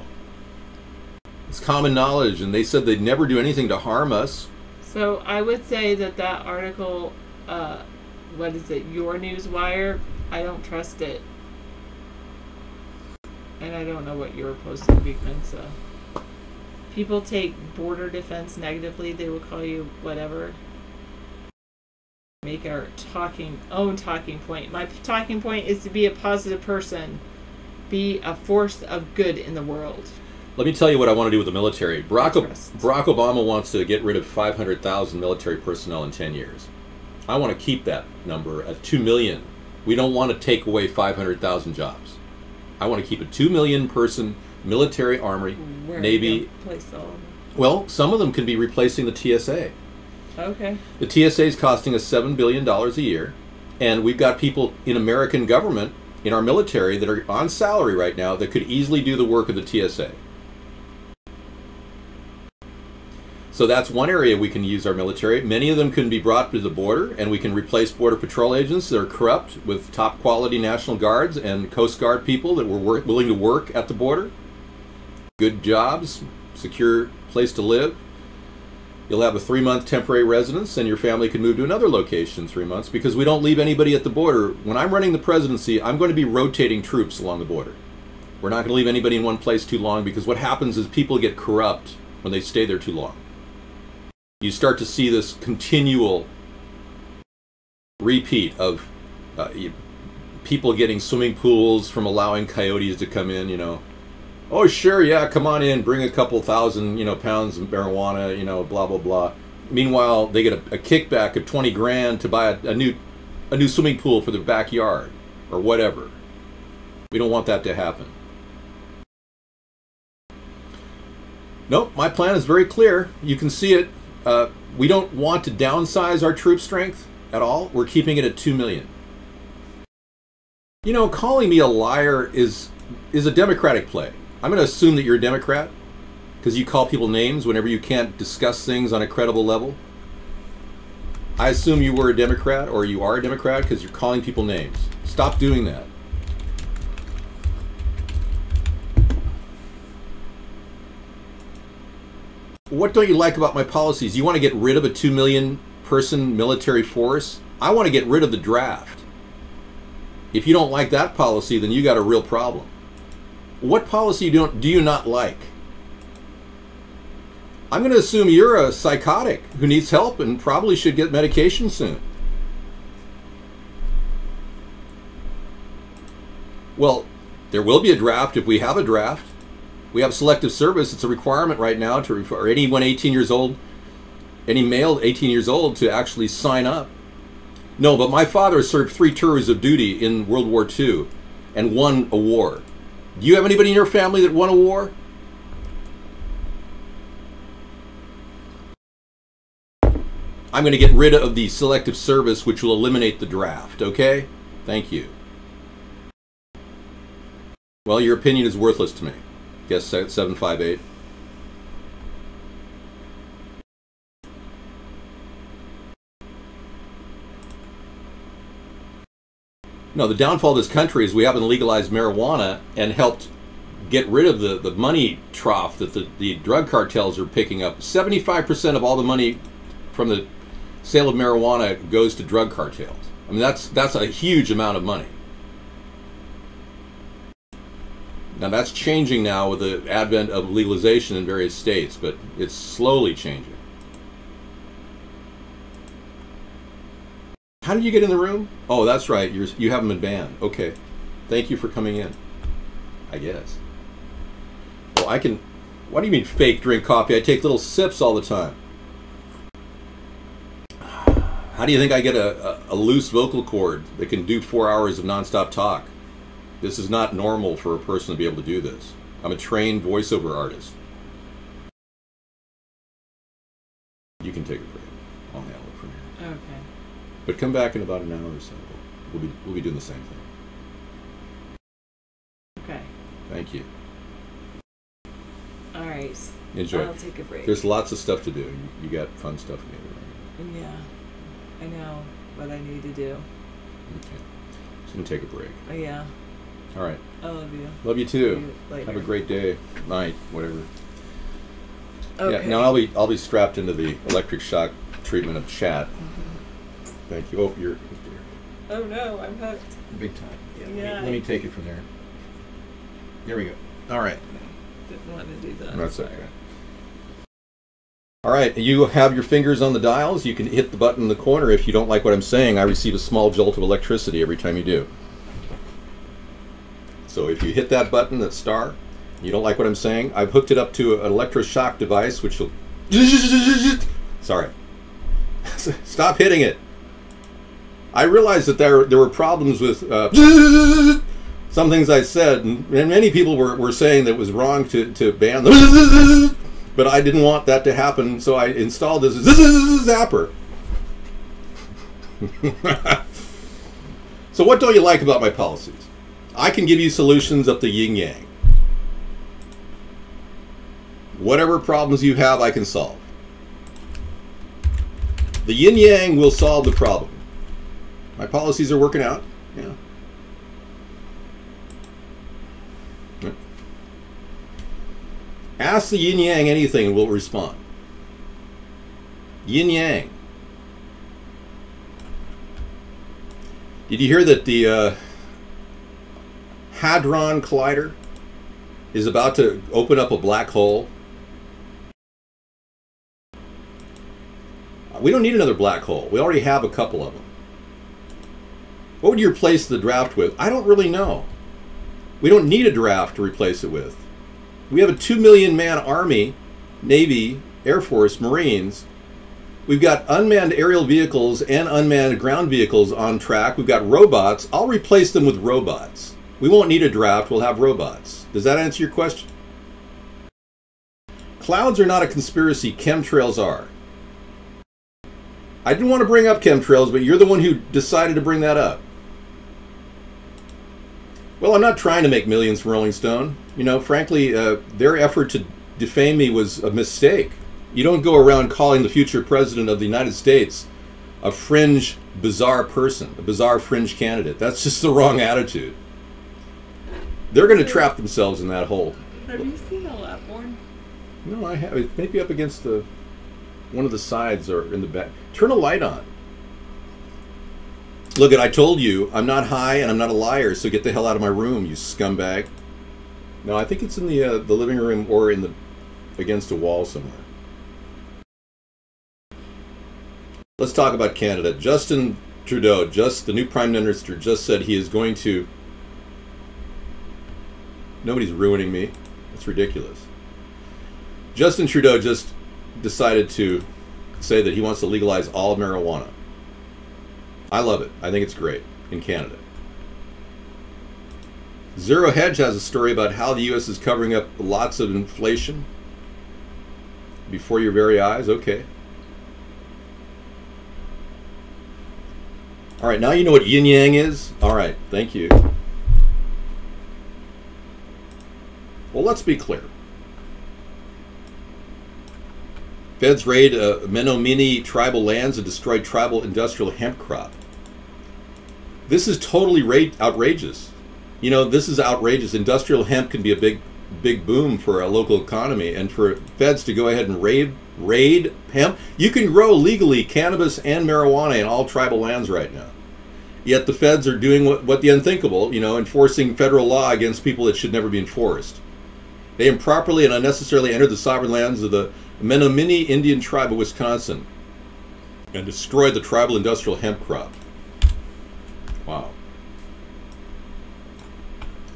It's common knowledge, and they said they'd never do anything to harm us. So I would say that article, what is it, Your Newswire, I don't trust it. And I don't know what you were posting, Beekman, so. People take border defense negatively, they will call you whatever. Make our own talking point. My talking point is to be a positive person. Be a force of good in the world. Let me tell you what I want to do with the military. Barack Obama wants to get rid of 500,000 military personnel in 10 years. I want to keep that number at 2 million. We don't want to take away 500,000 jobs. I want to keep a 2 million person military, army, Navy. Well, some of them can be replacing the TSA. Okay. The TSA is costing us $7 billion a year, and we've got people in American government, in our military, that are on salary right now that could easily do the work of the TSA. So that's one area we can use our military. Many of them can be brought to the border, and we can replace Border Patrol agents that are corrupt with top quality National Guards and Coast Guard people that were willing to work at the border. Good jobs, secure place to live. You'll have a 3-month temporary residence, and your family can move to another location in 3 months, because we don't leave anybody at the border. When I'm running the presidency, I'm going to be rotating troops along the border. We're not going to leave anybody in one place too long, because what happens is people get corrupt when they stay there too long. You start to see this continual repeat of people getting swimming pools from allowing coyotes to come in, you know. Oh, sure, yeah, come on in, bring a couple thousand, pounds of marijuana, blah, blah, blah. Meanwhile, they get a kickback of 20 grand to buy a new swimming pool for their backyard or whatever. We don't want that to happen. Nope, my plan is very clear. You can see it. We don't want to downsize our troop strength at all. We're keeping it at 2 million. Calling me a liar is a Democratic play. I'm going to assume that you're a Democrat because you call people names whenever you can't discuss things on a credible level. I assume you were a Democrat, or you are a Democrat, because you're calling people names. Stop doing that. What don't you like about my policies? You want to get rid of a 2 million person military force? I want to get rid of the draft. If you don't like that policy, then you got a real problem. What policy do you not like? I'm going to assume you're a psychotic who needs help and probably should get medication soon. Well, there will be a draft if we have a draft. We have selective service. It's a requirement right now for anyone 18 years old, any male 18 years old, to actually sign up. No, but my father served 3 tours of duty in World War II and won a war. Do you have anybody in your family that won a war? I'm going to get rid of the selective service, which will eliminate the draft, okay? Thank you. Well, your opinion is worthless to me. Guess 758. No, the downfall of this country is we haven't legalized marijuana and helped get rid of the money trough that the drug cartels are picking up. 75% of all the money from the sale of marijuana goes to drug cartels. I mean, that's a huge amount of money. Now that's changing now with the advent of legalization in various states, but it's slowly changing. How did you get in the room? Oh, that's right. You haven't been banned. Okay. Thank you for coming in. I guess. Well, I can... What do you mean fake drink coffee? I take little sips all the time. How do you think I get a loose vocal cord that can do 4 hours of nonstop talk? This is not normal for a person to be able to do this. I'm a trained voiceover artist. You can take a break. I'll handle it from here. Okay. But come back in about an hour or so. We'll be doing the same thing. Okay. Thank you. All right. Enjoy. I'll take a break. There's lots of stuff to do. You got fun stuff to do. Yeah. I know what I need to do. Okay. Just gonna take a break. Oh yeah. All right. I love you. Love you too. See you later. Have a great day, night, whatever. Okay. Yeah. Now I'll be strapped into the electric shock treatment of chat. Thank you. Oh, you're. Oh no, I'm hooked. Big time. Yeah. Let me take it from there. Here we go. All right. Didn't want to do that. That's okay. All right. You have your fingers on the dials. You can hit the button in the corner if you don't like what I'm saying. I receive a small jolt of electricity every time you do. So if you hit that button, that star, you don't like what I'm saying, I've hooked it up to an electroshock device, which will... Sorry. Stop hitting it. I realized that there were problems with some things I said, and many people were saying that it was wrong to ban them, but I didn't want that to happen, so I installed this zapper. So what don't you like about my policies? I can give you solutions up the yin-yang. Whatever problems you have, I can solve. The yin-yang will solve the problem. My policies are working out. Yeah. Ask the yin-yang anything and we'll respond. Yin-yang. Did you hear that the Hadron Collider is about to open up a black hole? We don't need another black hole. We already have a couple of them. What would you replace the draft with? I don't really know. We don't need a draft to replace it with. We have a 2 million man army, Navy, Air Force, Marines. We've got unmanned aerial vehicles and unmanned ground vehicles on track. We've got robots. I'll replace them with robots. We won't need a draft. We'll have robots. Does that answer your question? Clouds are not a conspiracy. Chemtrails are. I didn't want to bring up chemtrails, but you're the one who decided to bring that up. Well, I'm not trying to make millions from Rolling Stone. You know, frankly, their effort to defame me was a mistake. You don't go around calling the future president of the United States a fringe, bizarre person, a bizarre fringe candidate. That's just the wrong attitude. They're going to trap themselves in that hole. Have you seen a lap horn? No, I have. It may be up against one of the sides or in the back. Turn a light on. Look, I told you, I'm not high and I'm not a liar, so get the hell out of my room, you scumbag. No, I think it's in the living room or in against a wall somewhere. Let's talk about Canada. Justin Trudeau, the new Prime Minister, just said he is going to... Nobody's ruining me. It's ridiculous. Justin Trudeau just decided to say that he wants to legalize all marijuana. I love it. I think it's great in Canada. Zero Hedge has a story about how the U.S. is covering up lots of inflation before your very eyes. Okay. All right, now you know what yin-yang is? All right, thank you. Well, let's be clear. Feds raid Menominee tribal lands and destroyed tribal industrial hemp crop. This is totally outrageous. You know, this is outrageous. Industrial hemp can be a big boom for a local economy, and for feds to go ahead and raid hemp. You can grow legally cannabis and marijuana in all tribal lands right now. Yet the feds are doing what the unthinkable, you know, enforcing federal law against people that should never be enforced. They improperly and unnecessarily entered the sovereign lands of the Menominee Indian tribe of Wisconsin and destroyed the tribal industrial hemp crop. Wow.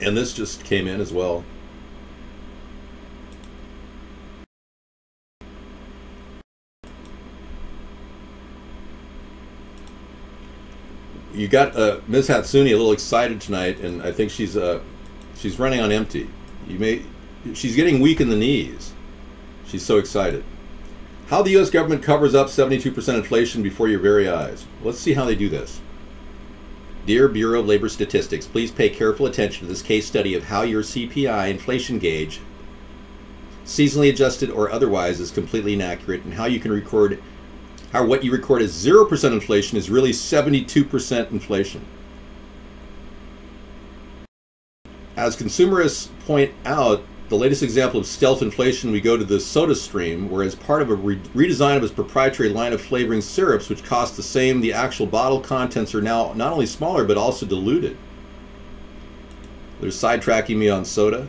And this just came in as well. You got Ms. Hatsuni a little excited tonight, and I think she's running on empty. She's getting weak in the knees. She's so excited. How the U.S. government covers up 72% inflation before your very eyes. Let's see how they do this. Dear Bureau of Labor Statistics, please pay careful attention to this case study of how your CPI inflation gauge, seasonally adjusted or otherwise, is completely inaccurate, and how you can record how what you record as 0% inflation is really 72% inflation. As consumerists point out, the latest example of stealth inflation, we go to the SodaStream, where as part of a redesign of its proprietary line of flavoring syrups, which cost the same, the actual bottle contents are now not only smaller, but also diluted. They're sidetracking me on soda.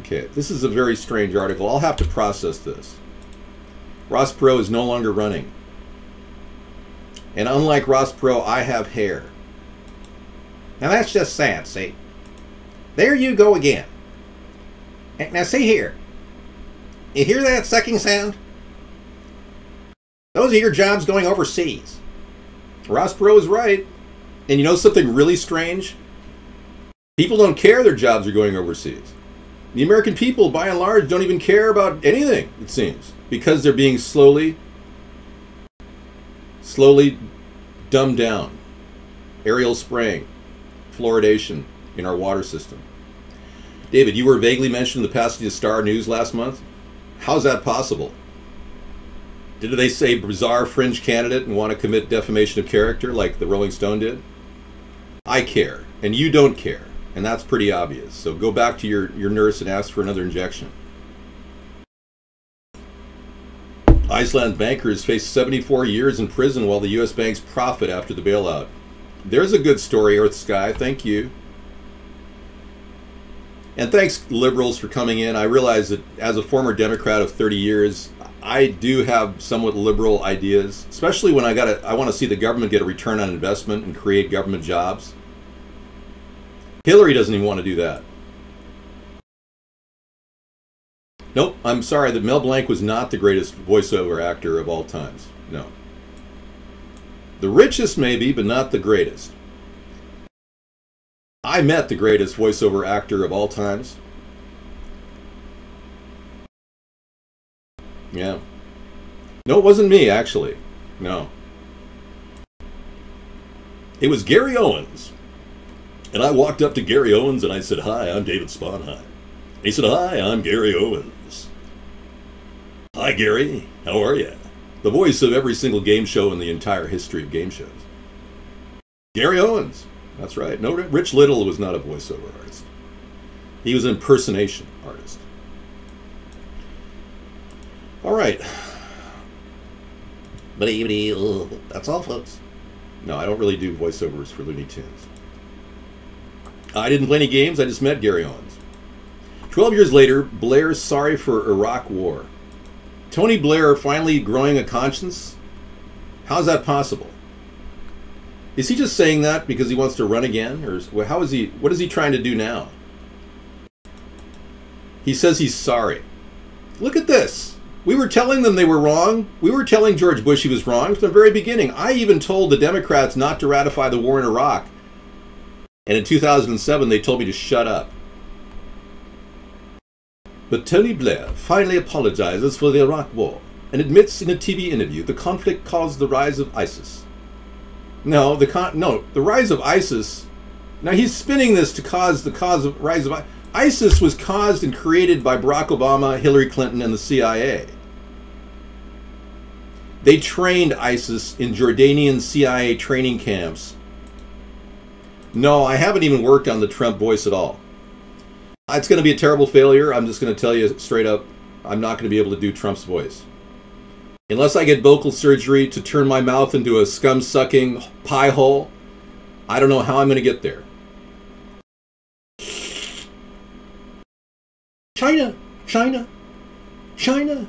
Okay, this is a very strange article. I'll have to process this. Ross Perot is no longer running. And unlike Ross Perot, I have hair. Now that's just sad, see? There you go again. Now see here. You hear that sucking sound? Those are your jobs going overseas. Ross Perot is right. And you know something really strange? People don't care their jobs are going overseas. The American people, by and large, don't even care about anything, it seems, because they're being slowly dumbed down. Aerial spraying, fluoridation in our water system. David, you were vaguely mentioned in the Pasadena Star News last month. How's that possible? Did they say bizarre fringe candidate and want to commit defamation of character like the Rolling Stone did? I care, and you don't care, and that's pretty obvious. So go back to your nurse and ask for another injection. Iceland bankers face 74 years in prison while the U.S. banks profit after the bailout. There's a good story, Earth Sky. Thank you. And thanks, liberals, for coming in. I realize that as a former Democrat of 30 years, I do have somewhat liberal ideas, especially when I want to see the government get a return on investment and create government jobs. Hillary doesn't even want to do that. Nope, I'm sorry that Mel Blanc was not the greatest voiceover actor of all times. No. The richest maybe, but not the greatest. I met the greatest voiceover actor of all times. Yeah. No, it wasn't me, actually. No. It was Gary Owens. And I walked up to Gary Owens and I said, "Hi, I'm David Sponheim." He said, "Hi, I'm Gary Owens." "Hi, Gary. How are you?" The voice of every single game show in the entire history of game shows. Gary Owens. That's right. No, Rich Little was not a voiceover artist. He was an impersonation artist. All right. That's all, folks. No, I don't really do voiceovers for Looney Tunes. I didn't play any games. I just met Gary Owens. 12 years later, Blair's sorry for Iraq War. Tony Blair finally growing a conscience? How's that possible? Is he just saying that because he wants to run again? Or what is he trying to do now? He says he's sorry. Look at this. We were telling them they were wrong. We were telling George Bush he was wrong from the very beginning. I even told the Democrats not to ratify the war in Iraq. And in 2007, they told me to shut up. But Tony Blair finally apologizes for the Iraq war and admits in a TV interview the conflict caused the rise of ISIS. No, the rise of ISIS. Now he's spinning this to cause the rise of ISIS was caused and created by Barack Obama, Hillary Clinton, and the CIA. They trained ISIS in Jordanian CIA training camps. No, I haven't even worked on the Trump voice at all. It's going to be a terrible failure. I'm just going to tell you straight up, I'm not going to be able to do Trump's voice. Unless I get vocal surgery to turn my mouth into a scum-sucking pie hole, I don't know how I'm going to get there. China, China, China,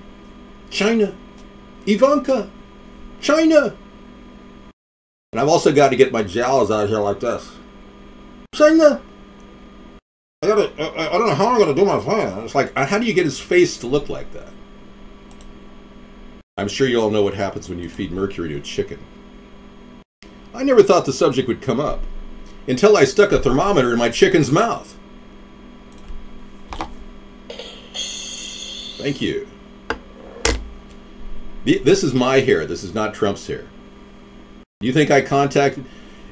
China, Ivanka, China. And I've also got to get my jowls out here like this. China. I don't know how I'm going to do my face. It's like, how do you get his face to look like that? I'm sure you all know what happens when you feed mercury to a chicken. I never thought the subject would come up until I stuck a thermometer in my chicken's mouth. Thank you. This is my hair. This is not Trump's hair. Do you think I contacted...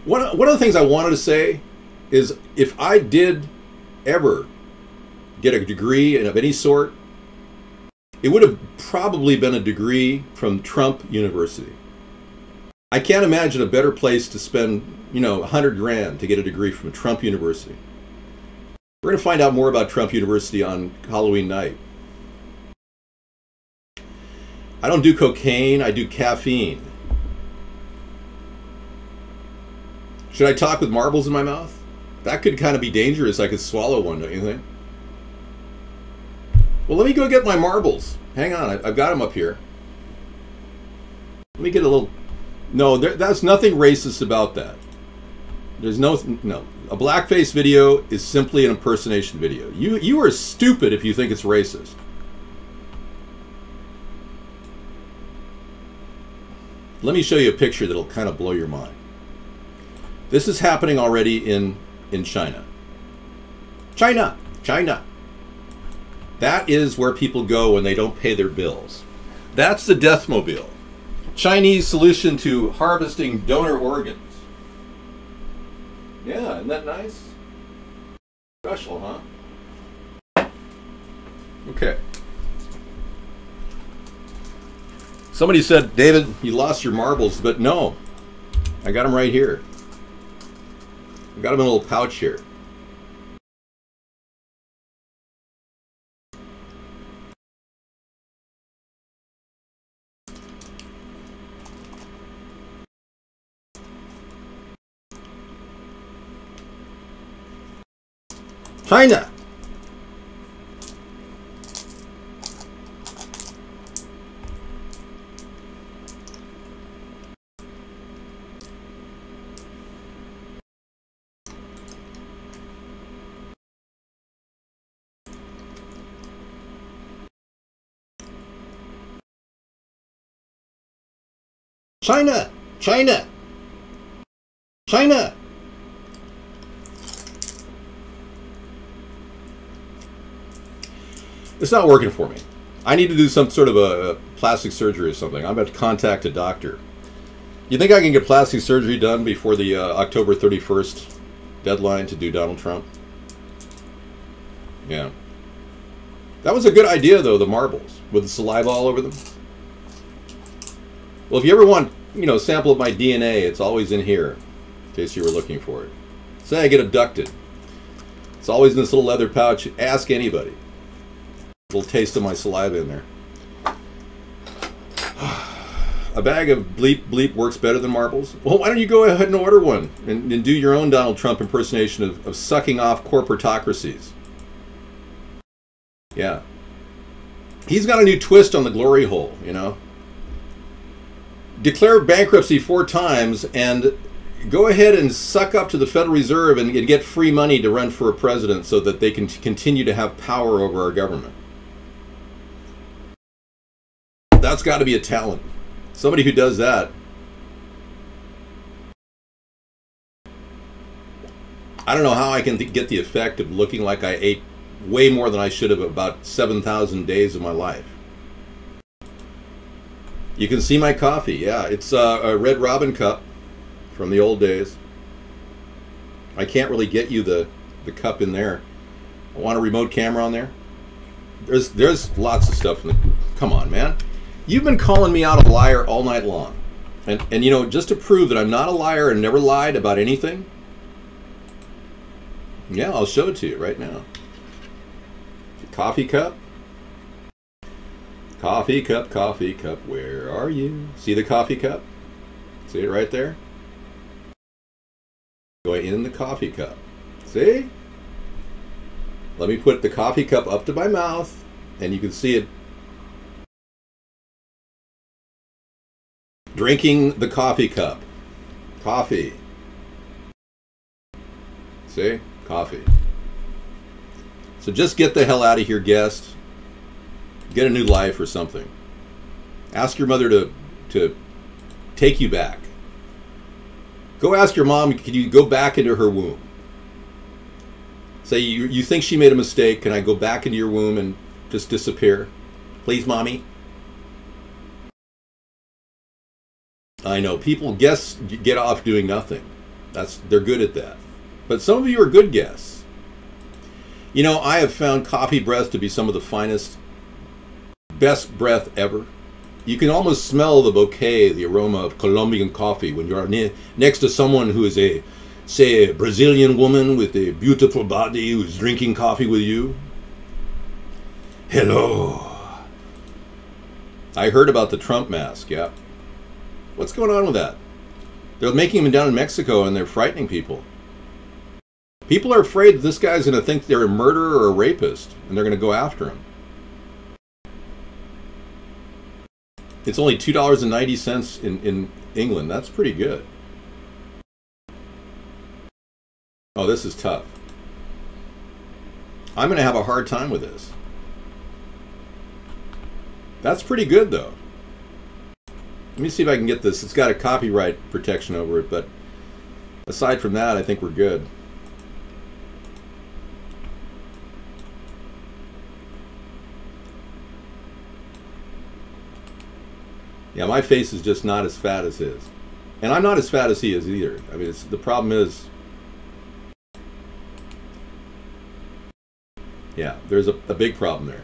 One of the things I wanted to say is if I did ever get a degree of any sort, it would have probably been a degree from Trump University. I can't imagine a better place to spend, $100 grand to get a degree from Trump University. We're going to find out more about Trump University on Halloween night. I don't do cocaine, I do caffeine. Should I talk with marbles in my mouth? That could kind of be dangerous. I could swallow one, don't you think? Well, let me go get my marbles. Hang on, I've got them up here. Let me get a little... No, that's nothing racist about that. There's no... A blackface video is simply an impersonation video. You are stupid if you think it's racist. Let me show you a picture that'll kind of blow your mind. This is happening already in China. China! China! That is where people go when they don't pay their bills. That's the Deathmobile. Chinese solution to harvesting donor organs. Yeah, isn't that nice? Special, huh? Okay. Somebody said, David, you lost your marbles, but no. I got them right here. I got them in a little pouch here. China! China! China! China! It's not working for me. I need to do some sort of a plastic surgery or something. I'm about to contact a doctor. You think I can get plastic surgery done before the October 31st deadline to do Donald Trump? Yeah. That was a good idea, though, the marbles, with the saliva all over them. Well, if you ever want, a sample of my DNA, it's always in here, in case you were looking for it. Say I get abducted. It's always in this little leather pouch. Ask anybody. A little taste of my saliva in there. A bag of bleep bleep works better than marbles? Well, why don't you go ahead and order one and do your own Donald Trump impersonation of sucking off corporatocracies. Yeah. He's got a new twist on the glory hole, Declare bankruptcy 4 times and go ahead and suck up to the Federal Reserve and get free money to run for a president so that they can continue to have power over our government. That's got to be a talent. Somebody who does that. I don't know how I can get the effect of looking like I ate way more than I should have about 7,000 days of my life. You can see my coffee. Yeah, it's a Red Robin cup from the old days. I can't really get you the cup in there. I want a remote camera on there. There's lots of stuff. Come on, man. You've been calling me out a liar all night long. And you know, just to prove that I'm not a liar and never lied about anything, yeah, I'll show it to you right now. Coffee cup. Coffee cup, coffee cup, where are you? See the coffee cup? See it right there? Go in the coffee cup. See? Let me put the coffee cup up to my mouth, and you can see it drinking the coffee cup. Coffee. See? Coffee. So just get the hell out of here, guest. Get a new life or something. Ask your mother to take you back. Go ask your mom, can you go back into her womb? Say, you think she made a mistake, can I go back into your womb and just disappear? Please, mommy? I know, people guess get off doing nothing. They're good at that. But some of you are good guests. You know, I have found coffee breath to be some of the finest, best breath ever. You can almost smell the bouquet, the aroma of Colombian coffee when you're next to someone who is say a Brazilian woman with a beautiful body who's drinking coffee with you. Hello. I heard about the Trump mask, yeah. What's going on with that? They're making them down in Mexico and they're frightening people. People are afraid that this guy's going to think they're a murderer or a rapist and they're going to go after him. It's only $2.90 in England. That's pretty good. Oh, this is tough. I'm going to have a hard time with this. That's pretty good, though. Let me see if I can get this. It's got a copyright protection over it, but aside from that, I think we're good. Yeah, my face is just not as fat as his. And I'm not as fat as he is either. I mean, the problem is... Yeah, there's a big problem there.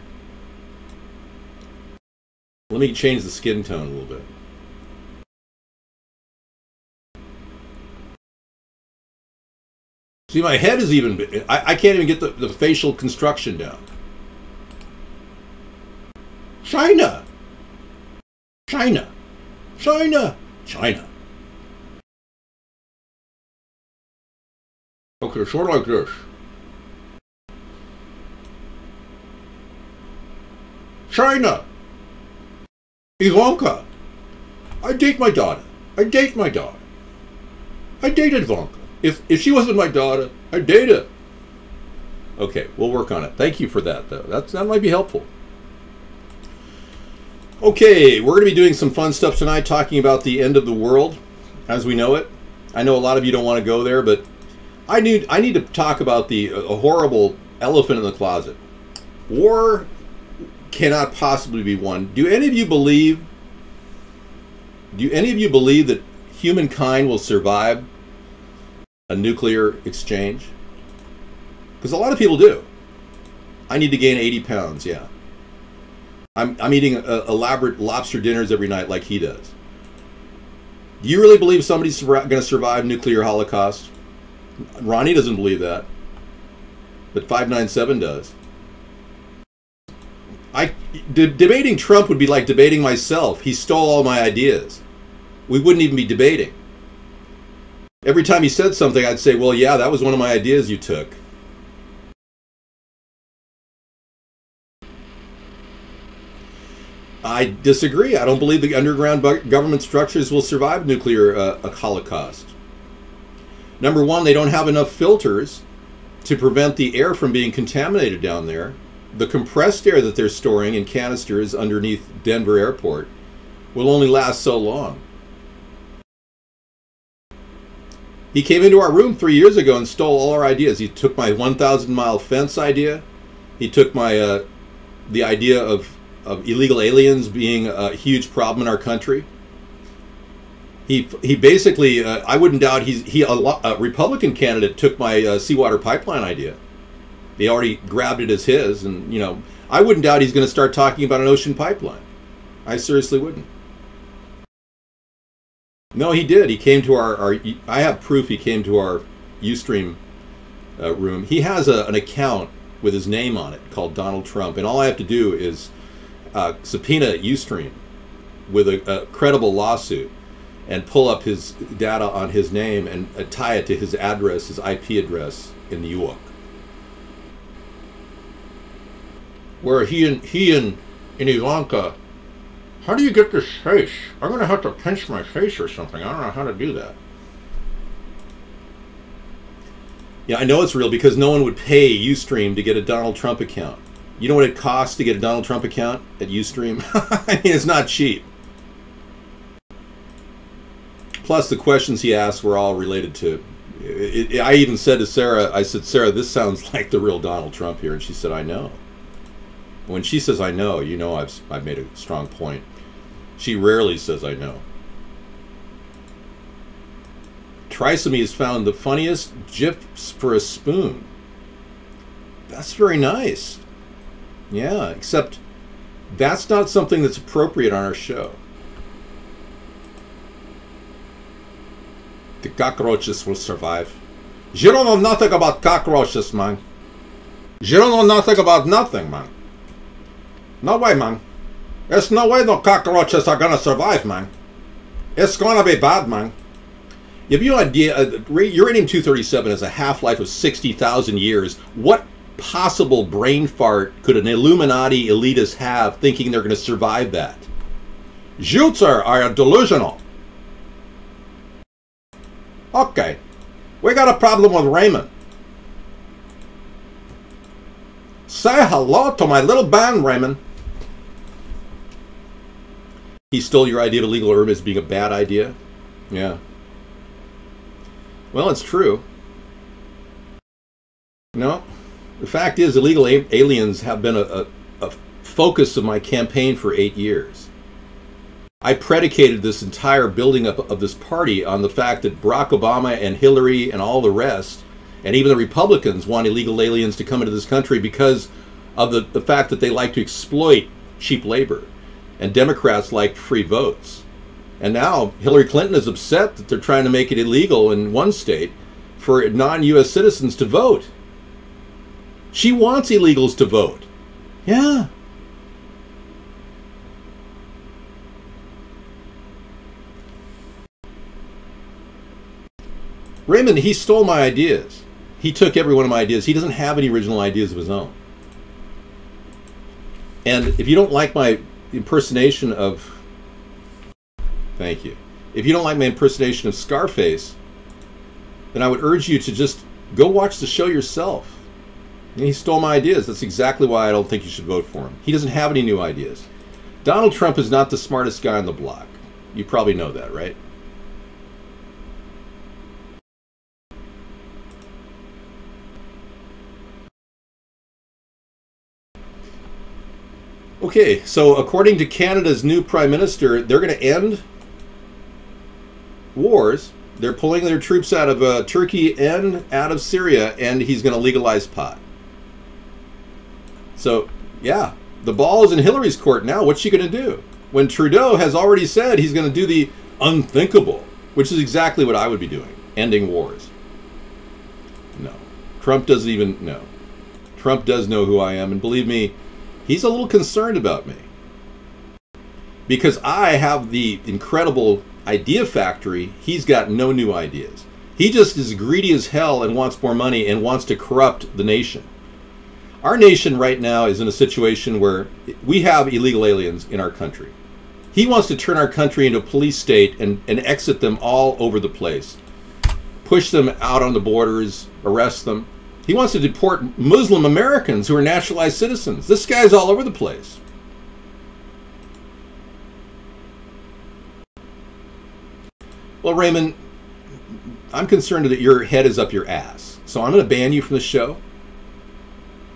Let me change the skin tone a little bit. See, my head is even... I can't even get the facial construction down. China! China! China! China! Okay, sort of like this. China! Ivanka! I date my daughter. I date my daughter. I dated Ivanka. If she wasn't my daughter, I'd date her. Okay, we'll work on it. Thank you for that, though. That might be helpful. Okay, we're going to be doing some fun stuff tonight, talking about the end of the world as we know it. I know a lot of you don't want to go there, but I need to talk about the horrible elephant in the closet. War cannot possibly be won. Do any of you believe that humankind will survive a nuclear exchange? Because a lot of people do. I need to gain 80 pounds, yeah. I'm eating elaborate lobster dinners every night like he does. Do you really believe somebody's going to survive nuclear holocaust? Ronnie doesn't believe that. But 597 does. Debating Trump would be like debating myself. He stole all my ideas. We wouldn't even be debating. Every time he said something, I'd say, well, yeah, that was one of my ideas you took. I disagree. I don't believe the underground government structures will survive nuclear holocaust. Number one, they don't have enough filters to prevent the air from being contaminated down there. The compressed air that they're storing in canisters underneath Denver Airport will only last so long. He came into our room 3 years ago and stole all our ideas. He took my 1,000-mile fence idea. He took my the idea of illegal aliens being a huge problem in our country. He basically, I wouldn't doubt a Republican candidate took my seawater pipeline idea. They already grabbed it as his, and you know, I wouldn't doubt he's going to start talking about an ocean pipeline. I seriously wouldn't. No, he did. He came to our I have proof he came to our Ustream room. He has an account with his name on it called Donald Trump, and all I have to do is subpoena Ustream with a credible lawsuit and pull up his data on his name and tie it to his address, his IP address in New York. Where he and Ivanka, how do you get this face? I'm going to have to pinch my face or something. I don't know how to do that. Yeah, I know it's real because no one would pay Ustream to get a Donald Trump account. You know what it costs to get a Donald Trump account at Ustream? I mean, it's not cheap. Plus, the questions he asked were all related to... I even said to Sarah, I said, Sarah, this sounds like the real Donald Trump here. And she said, I know. When she says I know, you know I've made a strong point. She rarely says I know. Trisomy has found the funniest gifs for a spoon. That's very nice. Yeah, except that's not something that's appropriate on our show. The cockroaches will survive. You don't know nothing about cockroaches, man. You don't know nothing about nothing, man. No way, man. There's no way no cockroaches are gonna survive, man. It's gonna be bad, man. Have you no idea, uranium-237 has a half-life of 60,000 years. What possible brain fart could an Illuminati elitist have thinking they're going to survive that? You, sir, are delusional. Okay, we got a problem with Raymond. Say hello to my little band, Raymond. He stole your idea of illegal urban as being a bad idea? Yeah. Well, it's true. No. The fact is, illegal aliens have been a focus of my campaign for 8 years. I predicated this entire building up of this party on the fact that Barack Obama and Hillary and all the rest, and even the Republicans, want illegal aliens to come into this country because of the fact that they like to exploit cheap labor. And Democrats like free votes. And now Hillary Clinton is upset that they're trying to make it illegal in one state for non-U.S. citizens to vote. She wants illegals to vote. Yeah. Raymond, he stole my ideas. He took every one of my ideas. He doesn't have any original ideas of his own. And if you don't like my impersonation of... Thank you. If you don't like my impersonation of Scarface, then I would urge you to just go watch the show yourself. And he stole my ideas. That's exactly why I don't think you should vote for him. He doesn't have any new ideas. Donald Trump is not the smartest guy on the block. You probably know that, right? Okay, so according to Canada's new Prime Minister, they're going to end wars. They're pulling their troops out of Turkey and out of Syria, and he's going to legalize pot. So, yeah, the ball is in Hillary's court now. What's she going to do? When Trudeau has already said he's going to do the unthinkable, which is exactly what I would be doing, ending wars. No. Trump doesn't even know. Trump does know who I am, and believe me, he's a little concerned about me. Because I have the incredible idea factory, he's got no new ideas. He just is greedy as hell and wants more money and wants to corrupt the nation. Our nation right now is in a situation where we have illegal aliens in our country. He wants to turn our country into a police state and exit them all over the place. Push them out on the borders, arrest them. He wants to deport Muslim Americans who are naturalized citizens. This guy's all over the place. Well, Raymond, I'm concerned that your head is up your ass. So I'm going to ban you from the show.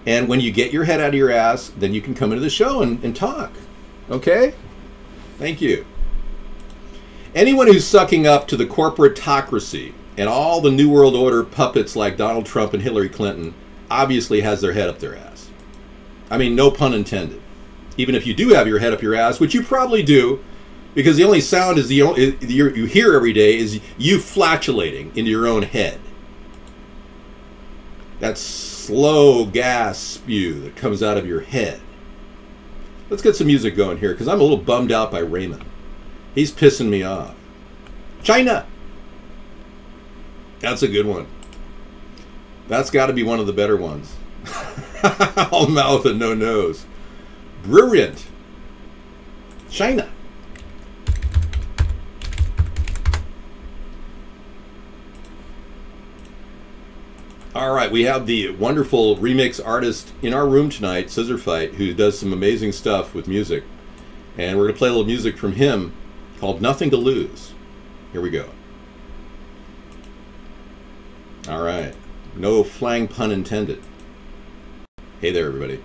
And when you get your head out of your ass, then you can come into the show and talk. Okay? Thank you. Anyone who's sucking up to the corporatocracy and all the New World Order puppets like Donald Trump and Hillary Clinton obviously has their head up their ass. I mean, no pun intended. even if you do have your head up your ass, which you probably do, because the only sound is you hear every day is you flatulating into your own head. That slow gas spew that comes out of your head. Let's get some music going here, because I'm a little bummed out by Raymond. He's pissing me off. China! That's a good one. That's got to be one of the better ones. All mouth and no nose. Brilliant. China. All right, we have the wonderful remix artist in our room tonight, Scissor Fight, who does some amazing stuff with music. And we're going to play a little music from him called Nothing to Lose. Here we go. All right. No flang pun intended. Hey there, everybody.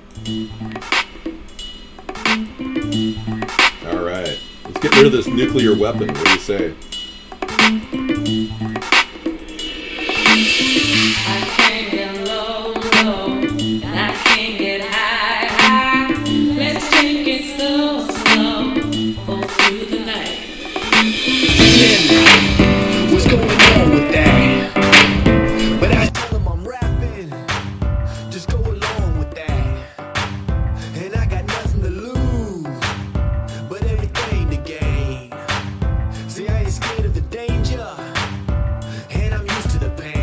All right. Let's get rid of this nuclear weapon. What do you say? I can't get low, low, and I can't get high, high. Let's take it slow, slow, all through the night. Yeah, what's going on with that? But I tell them I'm rapping, just go along with that. And I got nothing to lose, but everything to gain. See, I ain't scared of the danger, and I'm used to the pain.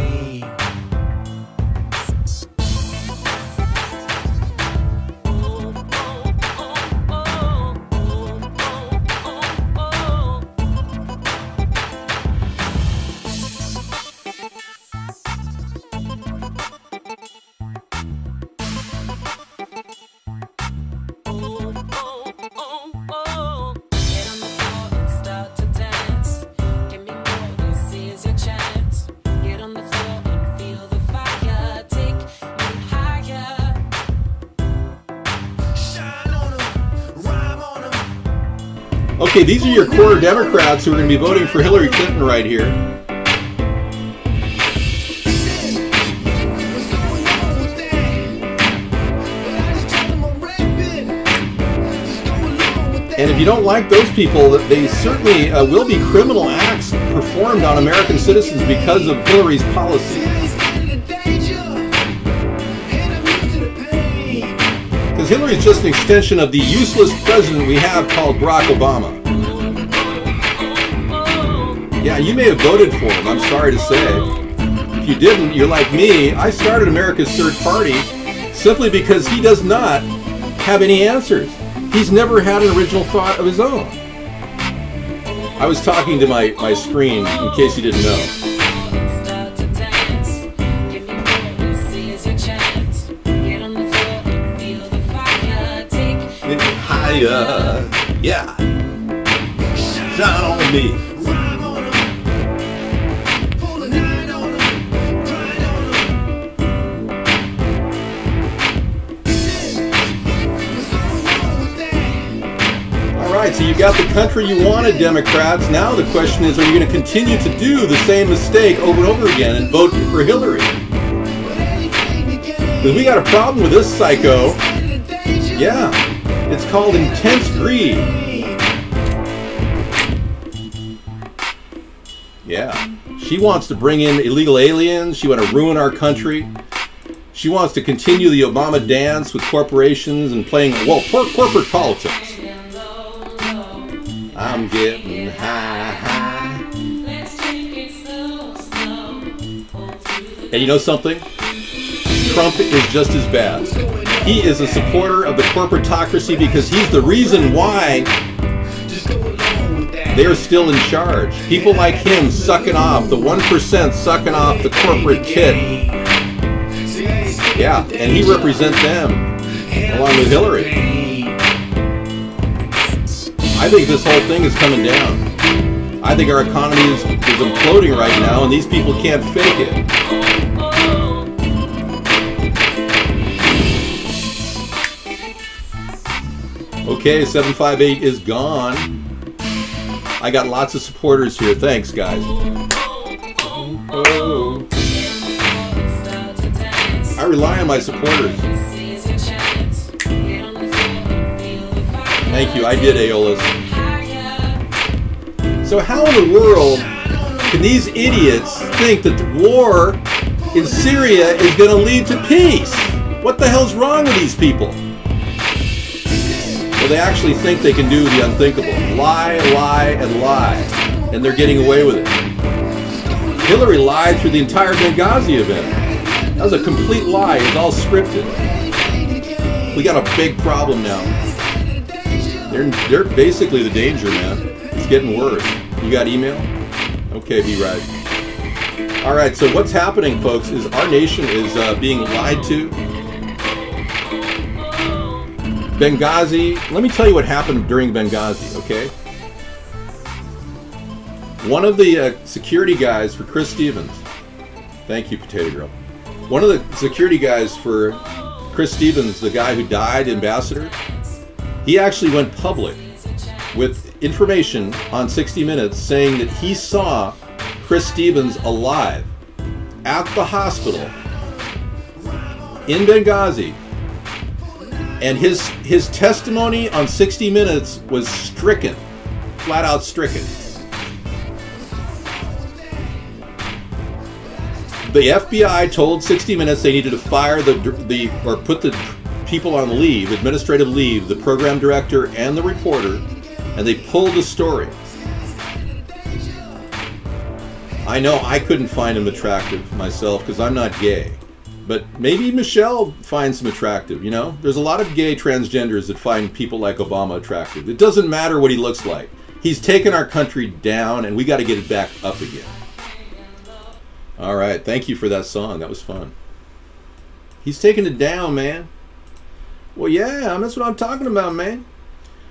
Okay, these are your core Democrats who are going to be voting for Hillary Clinton right here. And if you don't like those people, they certainly will be criminal acts performed on American citizens because of Hillary's policies. Because Hillary is just an extension of the useless president we have called Barack Obama. Yeah, you may have voted for him, I'm sorry to say. If you didn't, you're like me. I started America's Third Party simply because he does not have any answers. He's never had an original thought of his own. I was talking to my screen, in case you didn't know. Higher, yeah. Shine on me. Alright, so you got the country you wanted, Democrats. Now the question is, are you going to continue to do the same mistake over and over again and vote for Hillary? Because we got a problem with this psycho. Yeah. It's called intense greed. Yeah. She wants to bring in illegal aliens. She wants to ruin our country. She wants to continue the Obama dance with corporations and playing, well, corporate politics. I'm getting high. And you know something? Trump is just as bad. He is a supporter of the corporatocracy because he's the reason why they're still in charge. People like him sucking off, the 1% sucking off the corporate tit. Yeah, and he represents them along with Hillary. I think this whole thing is coming down. I think our economy is imploding right now and these people can't fake it. Okay, 758 is gone. I got lots of supporters here. Thanks, guys. Oh. I rely on my supporters. Thank you, I did, Aeolus. So how in the world can these idiots think that the war in Syria is going to lead to peace? What the hell's wrong with these people? Well, they actually think they can do the unthinkable. Lie, lie, and lie. And they're getting away with it. Hillary lied through the entire Benghazi event. That was a complete lie. It's all scripted. We got a big problem now. They're basically the danger, man. It's getting worse. You got email? Okay, B-Ride. All right, so what's happening, folks, is our nation is being lied to. Benghazi, let me tell you what happened during Benghazi, okay? One of the security guys for Chris Stevens, thank you, Potato Girl. One of the security guys for Chris Stevens, the guy who died, ambassador, he actually went public with information on 60 Minutes saying that he saw Chris Stevens alive at the hospital in Benghazi. And his testimony on 60 Minutes was stricken, flat out stricken. The FBI told 60 Minutes they needed to fire or put the people on leave, administrative leave, the program director and the reporter, and they pulled the story. I know I couldn't find him attractive myself because I'm not gay. But maybe Michelle finds him attractive, you know? There's a lot of gay transgenders that find people like Obama attractive. It doesn't matter what he looks like. He's taken our country down, and we got to get it back up again. All right, thank you for that song. That was fun. He's taking it down, man. Well, yeah, that's what I'm talking about, man.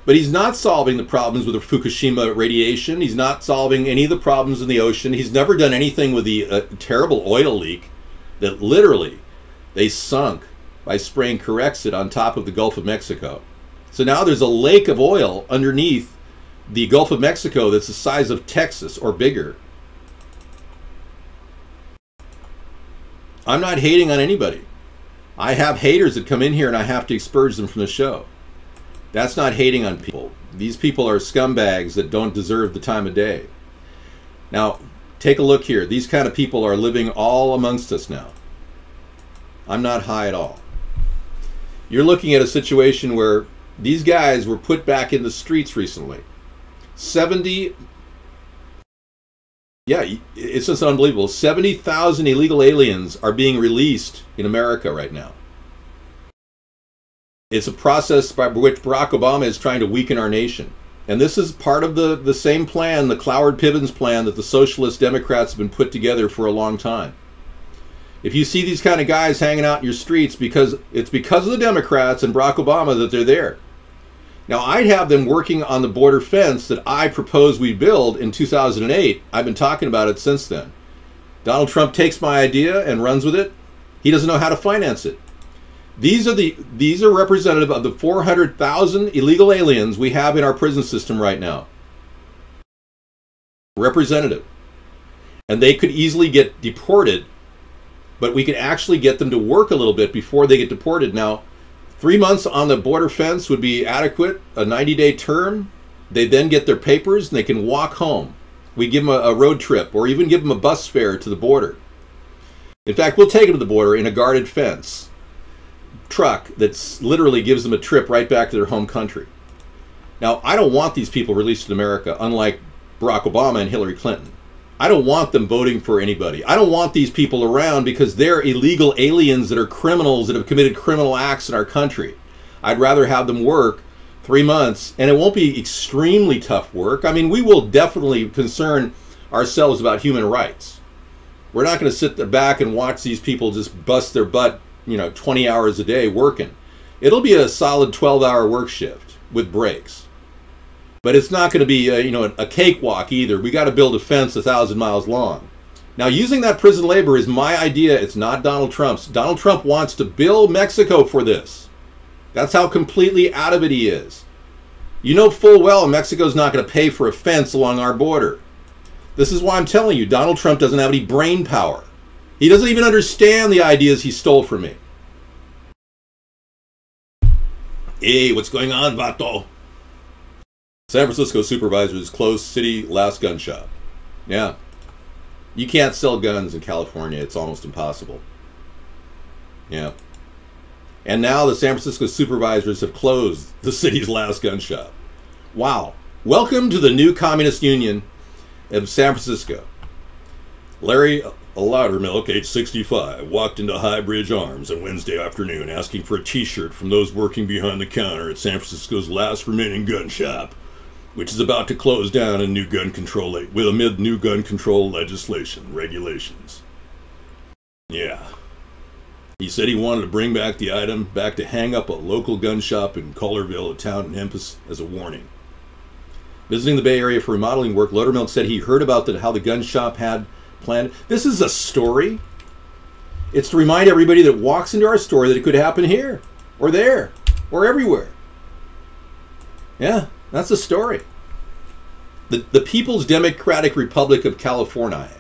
But he's not solving the problems with the Fukushima radiation. He's not solving any of the problems in the ocean. He's never done anything with the terrible oil leak that literally they sunk by spraying Corexit on top of the Gulf of Mexico. So now there's a lake of oil underneath the Gulf of Mexico that's the size of Texas or bigger. I'm not hating on anybody. I have haters that come in here and I have to expurge them from the show. That's not hating on people. These people are scumbags that don't deserve the time of day. Now, take a look here. These kind of people are living all amongst us now. I'm not high at all. You're looking at a situation where these guys were put back in the streets recently. 70, yeah, it's just unbelievable. 70,000 illegal aliens are being released in America right now. It's a process by which Barack Obama is trying to weaken our nation. And this is part of the same plan, the Cloward-Pivens plan that the Socialist Democrats have been put together for a long time. If you see these kind of guys hanging out in your streets, it's because of the Democrats and Barack Obama that they're there. Now, I'd have them working on the border fence that I proposed we build in 2008. I've been talking about it since then. Donald Trump takes my idea and runs with it. He doesn't know how to finance it. These are representative of the 400,000 illegal aliens we have in our prison system right now. Representative. And they could easily get deported, but we could actually get them to work a little bit before they get deported. Now, 3 months on the border fence would be adequate, a 90-day term. They then get their papers and they can walk home. We give them a road trip or even give them a bus fare to the border. In fact, we'll take them to the border in a guarded fence truck that literally gives them a trip right back to their home country. Now, I don't want these people released in America, unlike Barack Obama and Hillary Clinton. I don't want them voting for anybody. I don't want these people around because they're illegal aliens that are criminals that have committed criminal acts in our country. I'd rather have them work 3 months, and it won't be extremely tough work. I mean, we will definitely concern ourselves about human rights. We're not going to sit back and watch these people just bust their butt, 20 hours a day working. It'll be a solid 12-hour work shift with breaks. But it's not going to be, a cakewalk either. We got to build a fence 1,000 miles long. Now, using that prison labor is my idea. It's not Donald Trump's. Donald Trump wants to bill Mexico for this. That's how completely out of it he is. You know full well Mexico's not going to pay for a fence along our border. This is why I'm telling you, Donald Trump doesn't have any brain power. He doesn't even understand the ideas he stole from me. Hey, what's going on, Vato? San Francisco supervisors closed city last gun shop. Yeah. You can't sell guns in California. It's almost impossible. Yeah. And now the San Francisco supervisors have closed the city's last gun shop. Wow. Welcome to the new Communist Union of San Francisco. Larry Loudermilk, age 65, walked into High Bridge Arms on Wednesday afternoon asking for a t-shirt from those working behind the counter at San Francisco's last remaining gun shop, which is about to close down amid new gun control legislation, regulations. Yeah. He said he wanted to bring back the item back to hang up a local gun shop in Cullerville, a town in Memphis, as a warning. Visiting the Bay Area for remodeling work, Loudermilk said he heard about how the gun shop had planned. This is a story. It's to remind everybody that walks into our store that it could happen here, or there, or everywhere. Yeah, that's a story. The People's Democratic Republic of California.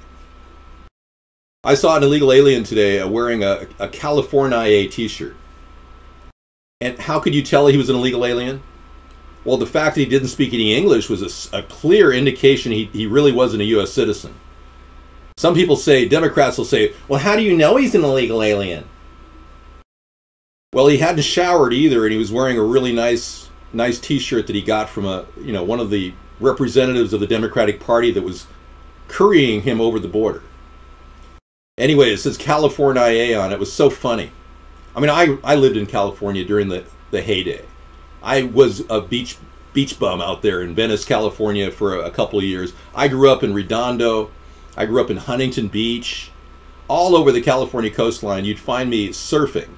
I saw an illegal alien today wearing a California t-shirt. And how could you tell he was an illegal alien? Well, the fact that he didn't speak any English was a clear indication he really wasn't a U.S. citizen. Some people say, Democrats will say, well, how do you know he's an illegal alien? Well, he hadn't showered either, and he was wearing a really nice t-shirt that he got from one of the representatives of the Democratic Party that was currying him over the border. Anyway, it says California on it. It was so funny. I mean, I lived in California during the heyday. I was a beach bum out there in Venice, California for a couple of years. I grew up in Redondo. I grew up in Huntington Beach. All over the California coastline, you'd find me surfing.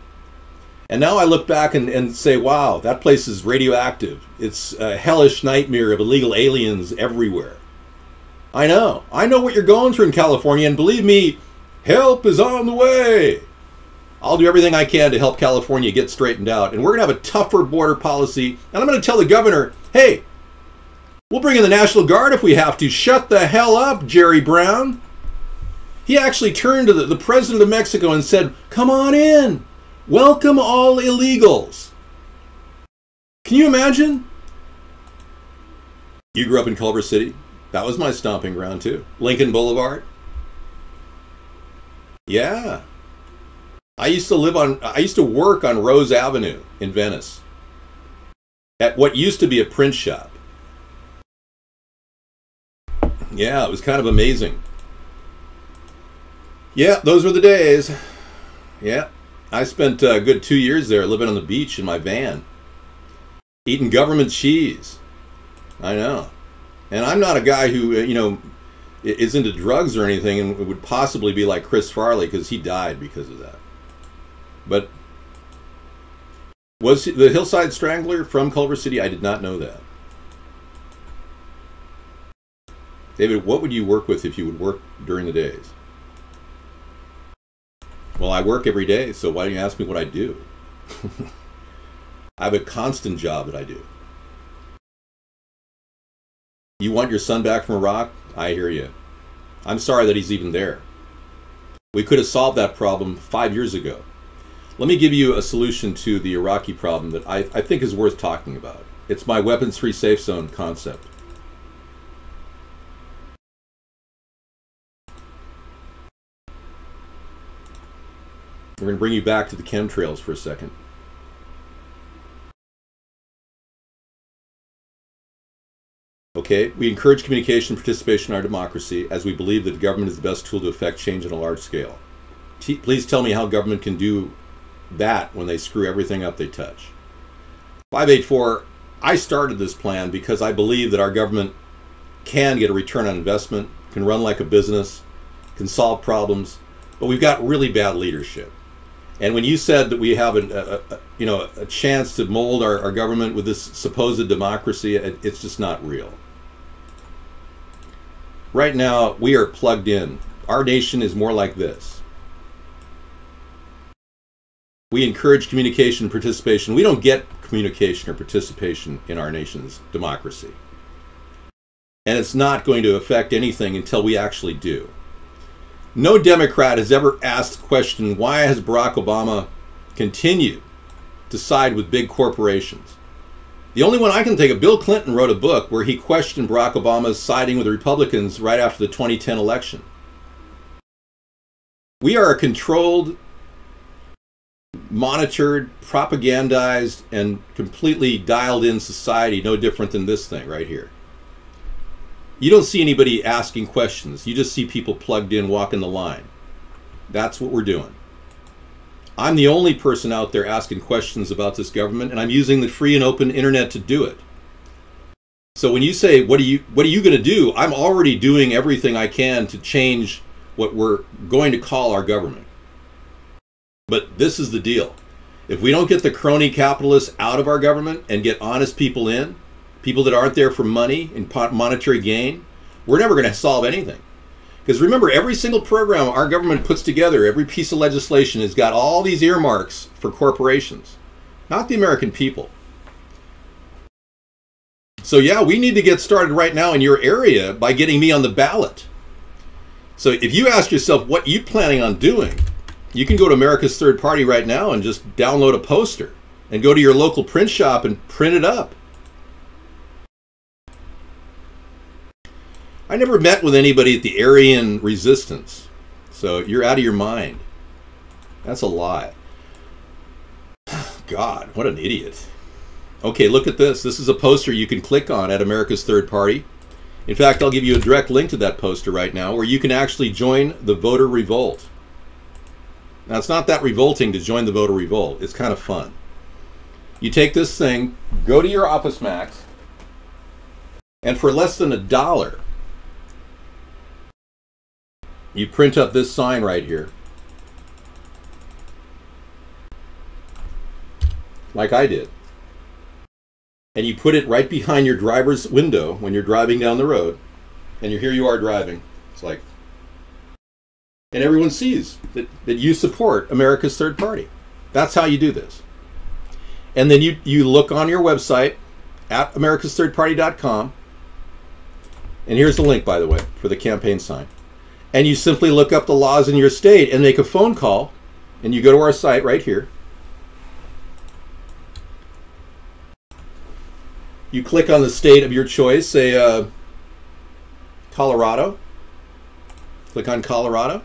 And now I look back and say, wow, that place is radioactive. It's a hellish nightmare of illegal aliens everywhere. I know what you're going through in California, and believe me, help is on the way. I'll do everything I can to help California get straightened out. And we're going to have a tougher border policy. And I'm going to tell the governor, hey, we'll bring in the National Guard if we have to. Shut the hell up, Jerry Brown. He actually turned to the president of Mexico and said, come on in. Welcome all illegals. Can you imagine? You grew up in Culver City. That was my stomping ground too. Lincoln Boulevard. Yeah. I used to work on Rose Avenue in Venice at what used to be a print shop. Yeah, it was kind of amazing. Yeah, those were the days. Yeah, I spent a good 2 years there living on the beach in my van, eating government cheese. I know. And I'm not a guy who, is into drugs or anything and would possibly be like Chris Farley because he died because of that. But was the Hillside Strangler from Culver City? I did not know that. David, what would you work with if you would work during the days? Well, I work every day, so why don't you ask me what I do? I have a constant job that I do. You want your son back from Iraq? I hear you. I'm sorry that he's even there. We could have solved that problem 5 years ago. Let me give you a solution to the Iraqi problem that I think is worth talking about. It's my weapons-free safe zone concept. We're going to bring you back to the chemtrails for a second. Okay, we encourage communication and participation in our democracy as we believe that the government is the best tool to affect change on a large scale. Please tell me how government can do that when they screw everything up they touch. 584, I started this plan because I believe that our government can get a return on investment, can run like a business, can solve problems, but we've got really bad leadership. And when you said that we have a chance to mold our government with this supposed democracy, it's just not real. Right now, we are plugged in. Our nation is more like this. We encourage communication and participation. We don't get communication or participation in our nation's democracy. And it's not going to affect anything until we actually do. No Democrat has ever asked the question, why has Barack Obama continued to side with big corporations? The only one I can think of, Bill Clinton wrote a book where he questioned Barack Obama's siding with the Republicans right after the 2010 election. We are a controlled, monitored, propagandized, and completely dialed in society, no different than this thing right here. You don't see anybody asking questions. You just see people plugged in, walking the line. That's what we're doing. I'm the only person out there asking questions about this government, and I'm using the free and open internet to do it. So when you say, what are you going to do? I'm already doing everything I can to change what we're going to call our government. But this is the deal. If we don't get the crony capitalists out of our government and get honest people in, people that aren't there for money and monetary gain, we're never going to solve anything. Because remember, every single program our government puts together, every piece of legislation has got all these earmarks for corporations, not the American people. So yeah, we need to get started right now in your area by getting me on the ballot. So if you ask yourself what you're planning on doing, you can go to America's Third Party right now and just download a poster and go to your local print shop and print it up. I never met with anybody at the Aryan Resistance, so you're out of your mind. That's a lie. God, what an idiot. Okay, look at this. This is a poster you can click on at America's Third Party. In fact, I'll give you a direct link to that poster right now where you can actually join the voter revolt. Now, it's not that revolting to join the voter revolt. It's kind of fun. You take this thing, go to your Office Max, and for less than $1, you print up this sign right here, like I did, and you put it right behind your driver's window when you're driving down the road, and here you are driving. It's like, and everyone sees that you support America's Third Party. That's how you do this. And then you look on your website at AmericasThirdParty.com, and here's the link, by the way, for the campaign sign. And you simply look up the laws in your state and make a phone call, and you go to our site right here. You click on the state of your choice, say Colorado. Click on Colorado.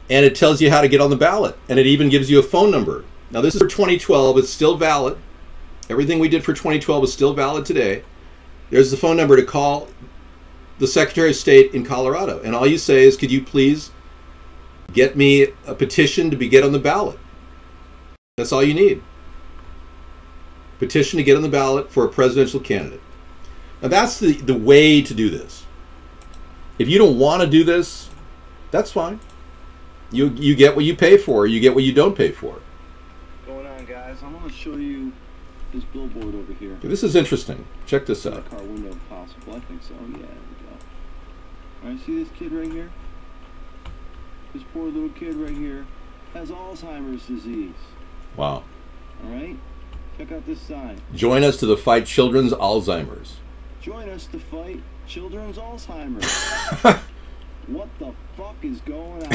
And it tells you how to get on the ballot. And it even gives you a phone number. Now this is for 2012, it's still valid. Everything we did for 2012 is still valid today. There's the phone number to call the Secretary of State in Colorado. And all you say is, could you please get me a petition to get on the ballot? That's all you need. Petition to get on the ballot for a presidential candidate. Now that's the way to do this. If you don't want to do this, that's fine. You get what you pay for. You get what you don't pay for. What's going on, guys? I want to show you this billboard over here. This is interesting. Check this out. Car window if possible. I think so. Yeah, there we go. All right, see this kid right here? This poor little kid right here has Alzheimer's disease. Wow. All right? Check out this sign. Join us to the fight children's Alzheimer's. Join us to fight children's Alzheimer's. What the fuck is going on?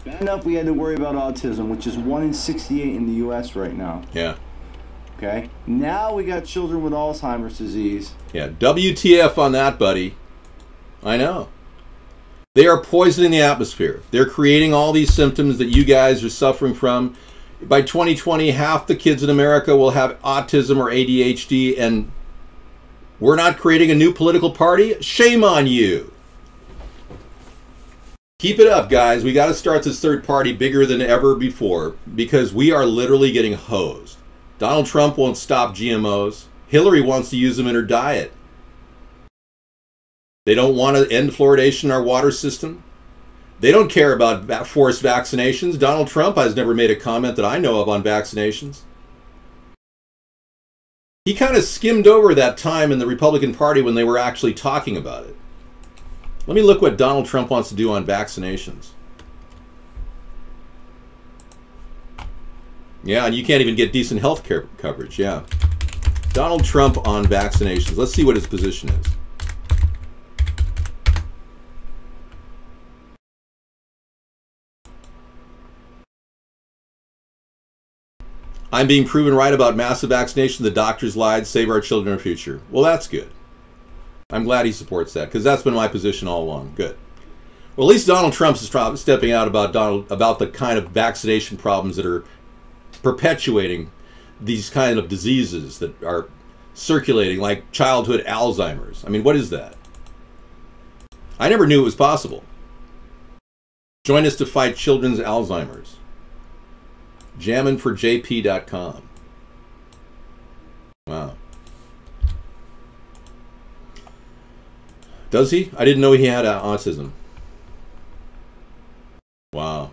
Bad enough we had to worry about autism, which is 1 in 68 in the U.S. right now. Yeah. Okay? Now we got children with Alzheimer's disease. Yeah, WTF on that, buddy. I know. They are poisoning the atmosphere. They're creating all these symptoms that you guys are suffering from. By 2020, half the kids in America will have autism or ADHD, and we're not creating a new political party? Shame on you. Keep it up, guys. We got to start this third party bigger than ever before because we are literally getting hosed. Donald Trump won't stop GMOs. Hillary wants to use them in her diet. They don't want to end fluoridation in our water system. They don't care about forced vaccinations. Donald Trump has never made a comment that I know of on vaccinations. He kind of skimmed over that time in the Republican Party when they were actually talking about it. Let me look what Donald Trump wants to do on vaccinations. Yeah, and you can't even get decent health care coverage. Yeah. Donald Trump on vaccinations. Let's see what his position is. I'm being proven right about massive vaccination. The doctors lied. Save our children and our future. Well, that's good. I'm glad he supports that, because that's been my position all along. Good. Well, at least Donald Trump's stepping out about the kind of vaccination problems that are perpetuating these kind of diseases that are circulating, like childhood Alzheimer's. I mean, what is that? I never knew it was possible. Join us to fight children's Alzheimer's. JamminForJP.com. Wow. Does he? I didn't know he had autism. Wow.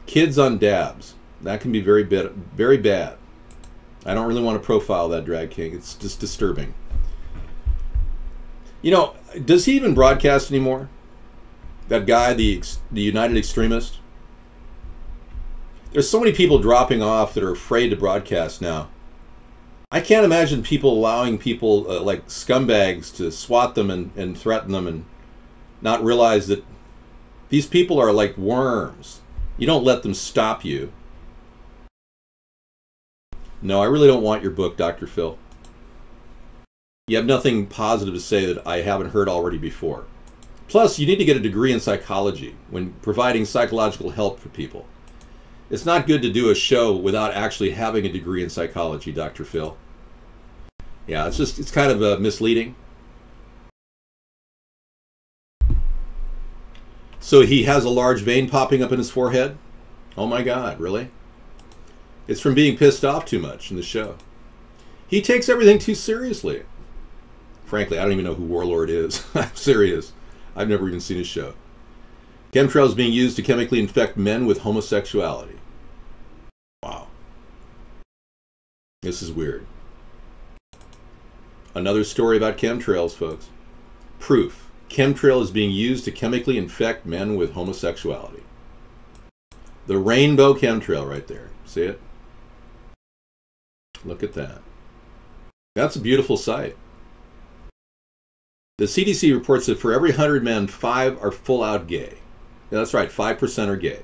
Kids on dabs. That can be very bad. Very bad. I don't really want to profile that drag king. It's just disturbing. You know, does he even broadcast anymore? That guy, the United Extremist? There's so many people dropping off that are afraid to broadcast now. I can't imagine people allowing people like scumbags to swat them and threaten them and not realize that these people are like worms. You don't let them stop you. No, I really don't want your book, Dr. Phil. You have nothing positive to say that I haven't heard already before. Plus, you need to get a degree in psychology when providing psychological help for people. It's not good to do a show without actually having a degree in psychology, Dr. Phil. Yeah, it's kind of misleading. So he has a large vein popping up in his forehead? Oh my God, really? It's from being pissed off too much in the show. He takes everything too seriously. Frankly, I don't even know who Warlord is. I'm serious. I've never even seen his show. Chemtrails being used to chemically infect men with homosexuality. Wow. This is weird. Another story about chemtrails, folks. Proof. Chemtrail is being used to chemically infect men with homosexuality. The rainbow chemtrail right there. See it? Look at that. That's a beautiful sight. The CDC reports that for every 100 men, 5 are full-out gay. Yeah, that's right, 5% are gay.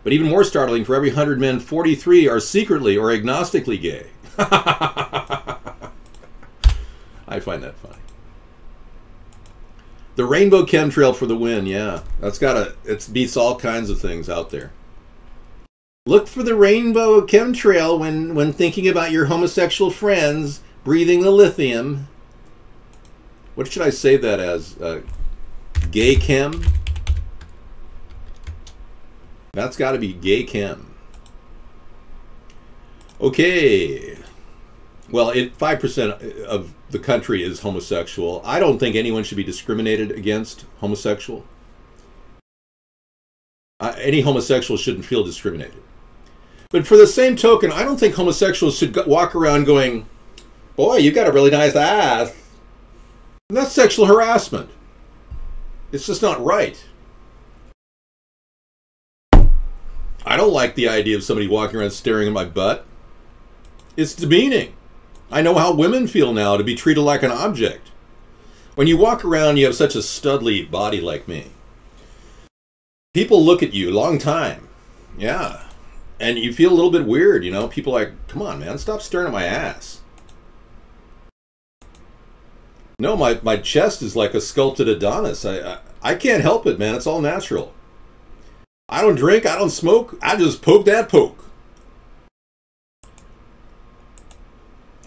But even more startling, for every 100 men, 43 are secretly or agnostically gay. I find that funny. The rainbow chemtrail for the win, yeah. It beats all kinds of things out there. Look for the rainbow chemtrail when thinking about your homosexual friends breathing the lithium. What should I say that as? Gay chem? That's got to be gay chem. Okay. Well, 5% of the country is homosexual. I don't think anyone should be discriminated against homosexual. Any homosexual shouldn't feel discriminated. But for the same token, I don't think homosexuals should walk around going, boy, you got a really nice ass. And that's sexual harassment. It's just not right. I don't like the idea of somebody walking around staring at my butt. It's demeaning. I know how women feel now to be treated like an object. When you walk around, you have such a studly body like me. People look at you a long time. Yeah. And you feel a little bit weird, you know. People are like, come on, man, stop staring at my ass. No, my chest is like a sculpted Adonis. I can't help it, man. It's all natural. I don't drink, I don't smoke, I just poke that poke.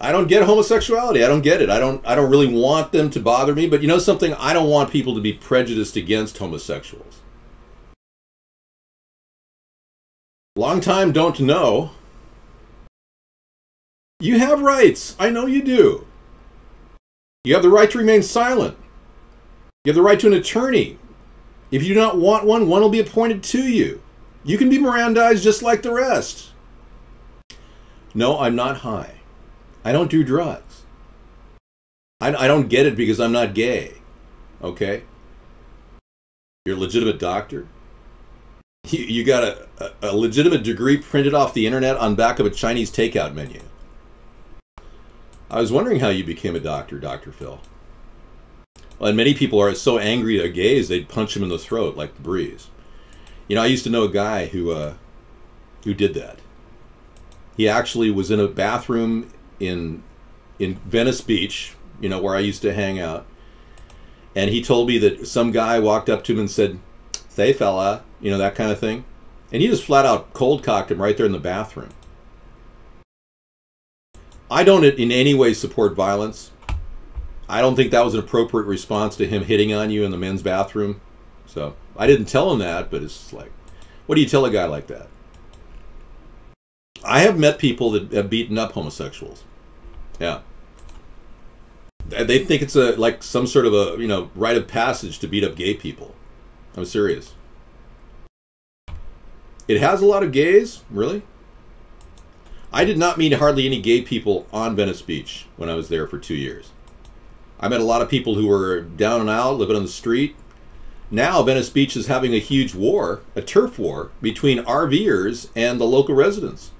I don't get homosexuality. I don't get it. I don't really want them to bother me, but you know something? I don't want people to be prejudiced against homosexuals. Long time don't know. You have rights. I know you do. You have the right to remain silent. You have the right to an attorney. If you do not want one, one will be appointed to you. You can be Mirandized just like the rest. No, I'm not high. I don't do drugs. I don't get it because I'm not gay. Okay? You're a legitimate doctor. You got a legitimate degree printed off the internet on back of a Chinese takeout menu. I was wondering how you became a doctor, Dr. Phil. Well, and many people are so angry at gays, they'd punch him in the throat like the breeze. You know, I used to know a guy who did that. He actually was in a bathroom in Venice Beach, you know, where I used to hang out. And he told me that some guy walked up to him and said, "Say fella," you know, that kind of thing. And he just flat out cold cocked him right there in the bathroom. I don't in any way support violence. I don't think that was an appropriate response to him hitting on you in the men's bathroom. So I didn't tell him that, but it's like, what do you tell a guy like that? I have met people that have beaten up homosexuals. Yeah. They think it's like some sort of a, you know, rite of passage to beat up gay people. I'm serious. It has a lot of gays, really? I did not meet hardly any gay people on Venice Beach when I was there for 2 years. I met a lot of people who were down and out, living on the street. Now Venice Beach is having a huge war, a turf war, between RVers and the local residents.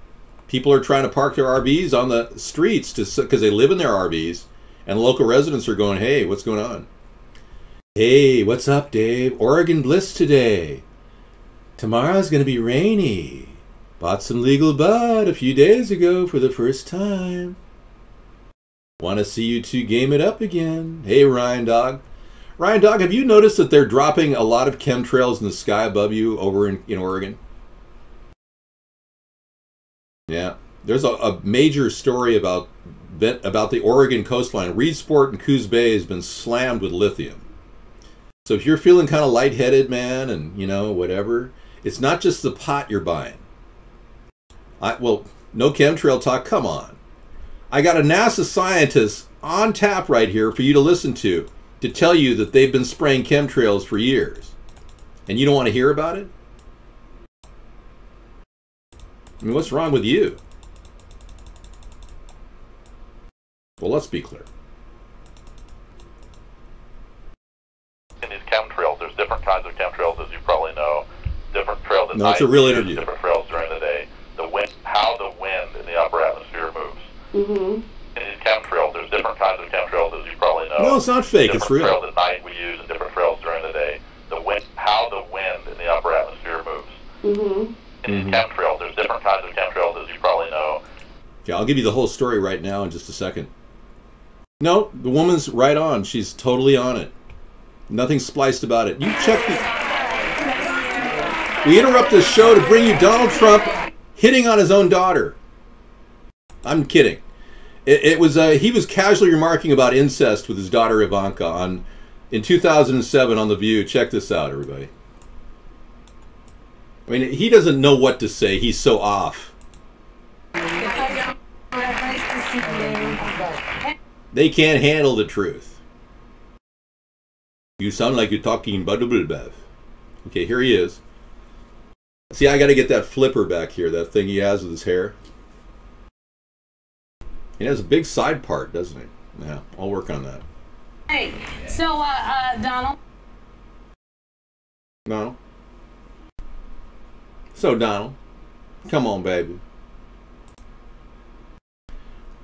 People are trying to park their RVs on the streets because they live in their RVs, and local residents are going, "Hey, what's going on? Hey, what's up, Dave? Oregon bliss today. Tomorrow's going to be rainy. Bought some legal bud a few days ago for the first time. Want to see you two game it up again. Hey, Ryan Dog. Ryan Dog, have you noticed that they're dropping a lot of chemtrails in the sky above you over in Oregon? Yeah. There's a major story about the Oregon coastline. Reedsport and Coos Bay has been slammed with lithium. So if you're feeling kind of lightheaded, man, and, you know, whatever, it's not just the pot you're buying. Well, no chemtrail talk, come on. I got a NASA scientist on tap right here for you to listen to tell you that they've been spraying chemtrails for years. And you don't want to hear about it? I mean, what's wrong with you? Well, let's be clear. In these chemtrails, there's different kinds of chemtrails, as you probably know. Different trails at No, night. it's a real interview. Different trails during the day. The wind, how the wind in the upper atmosphere moves. Mm-hmm. In these chemtrails, there's different kinds of chemtrails, as you probably know. No, it's not fake. It's real. Different trails at night we use, and different trails during the day. The wind, how the wind in the upper atmosphere moves. Mm-hmm. In these chemtrails, there's different kinds of chemtrails, as you probably know. Yeah, I'll give you the whole story right now in just a second. No, the woman's right on. She's totally on it. Nothing spliced about it. You check the... We interrupt this show to bring you Donald Trump hitting on his own daughter. I'm kidding. He was casually remarking about incest with his daughter Ivanka in 2007 on The View. Check this out, everybody. I mean, he doesn't know what to say. He's so off. They can't handle the truth. You sound like you're talking Bev. Okay, here he is. See, I got to get that flipper back here, that thing he has with his hair. He has a big side part, doesn't he? Yeah, I'll work on that. Hey, so, Donald. No. So, Donald, come on, baby.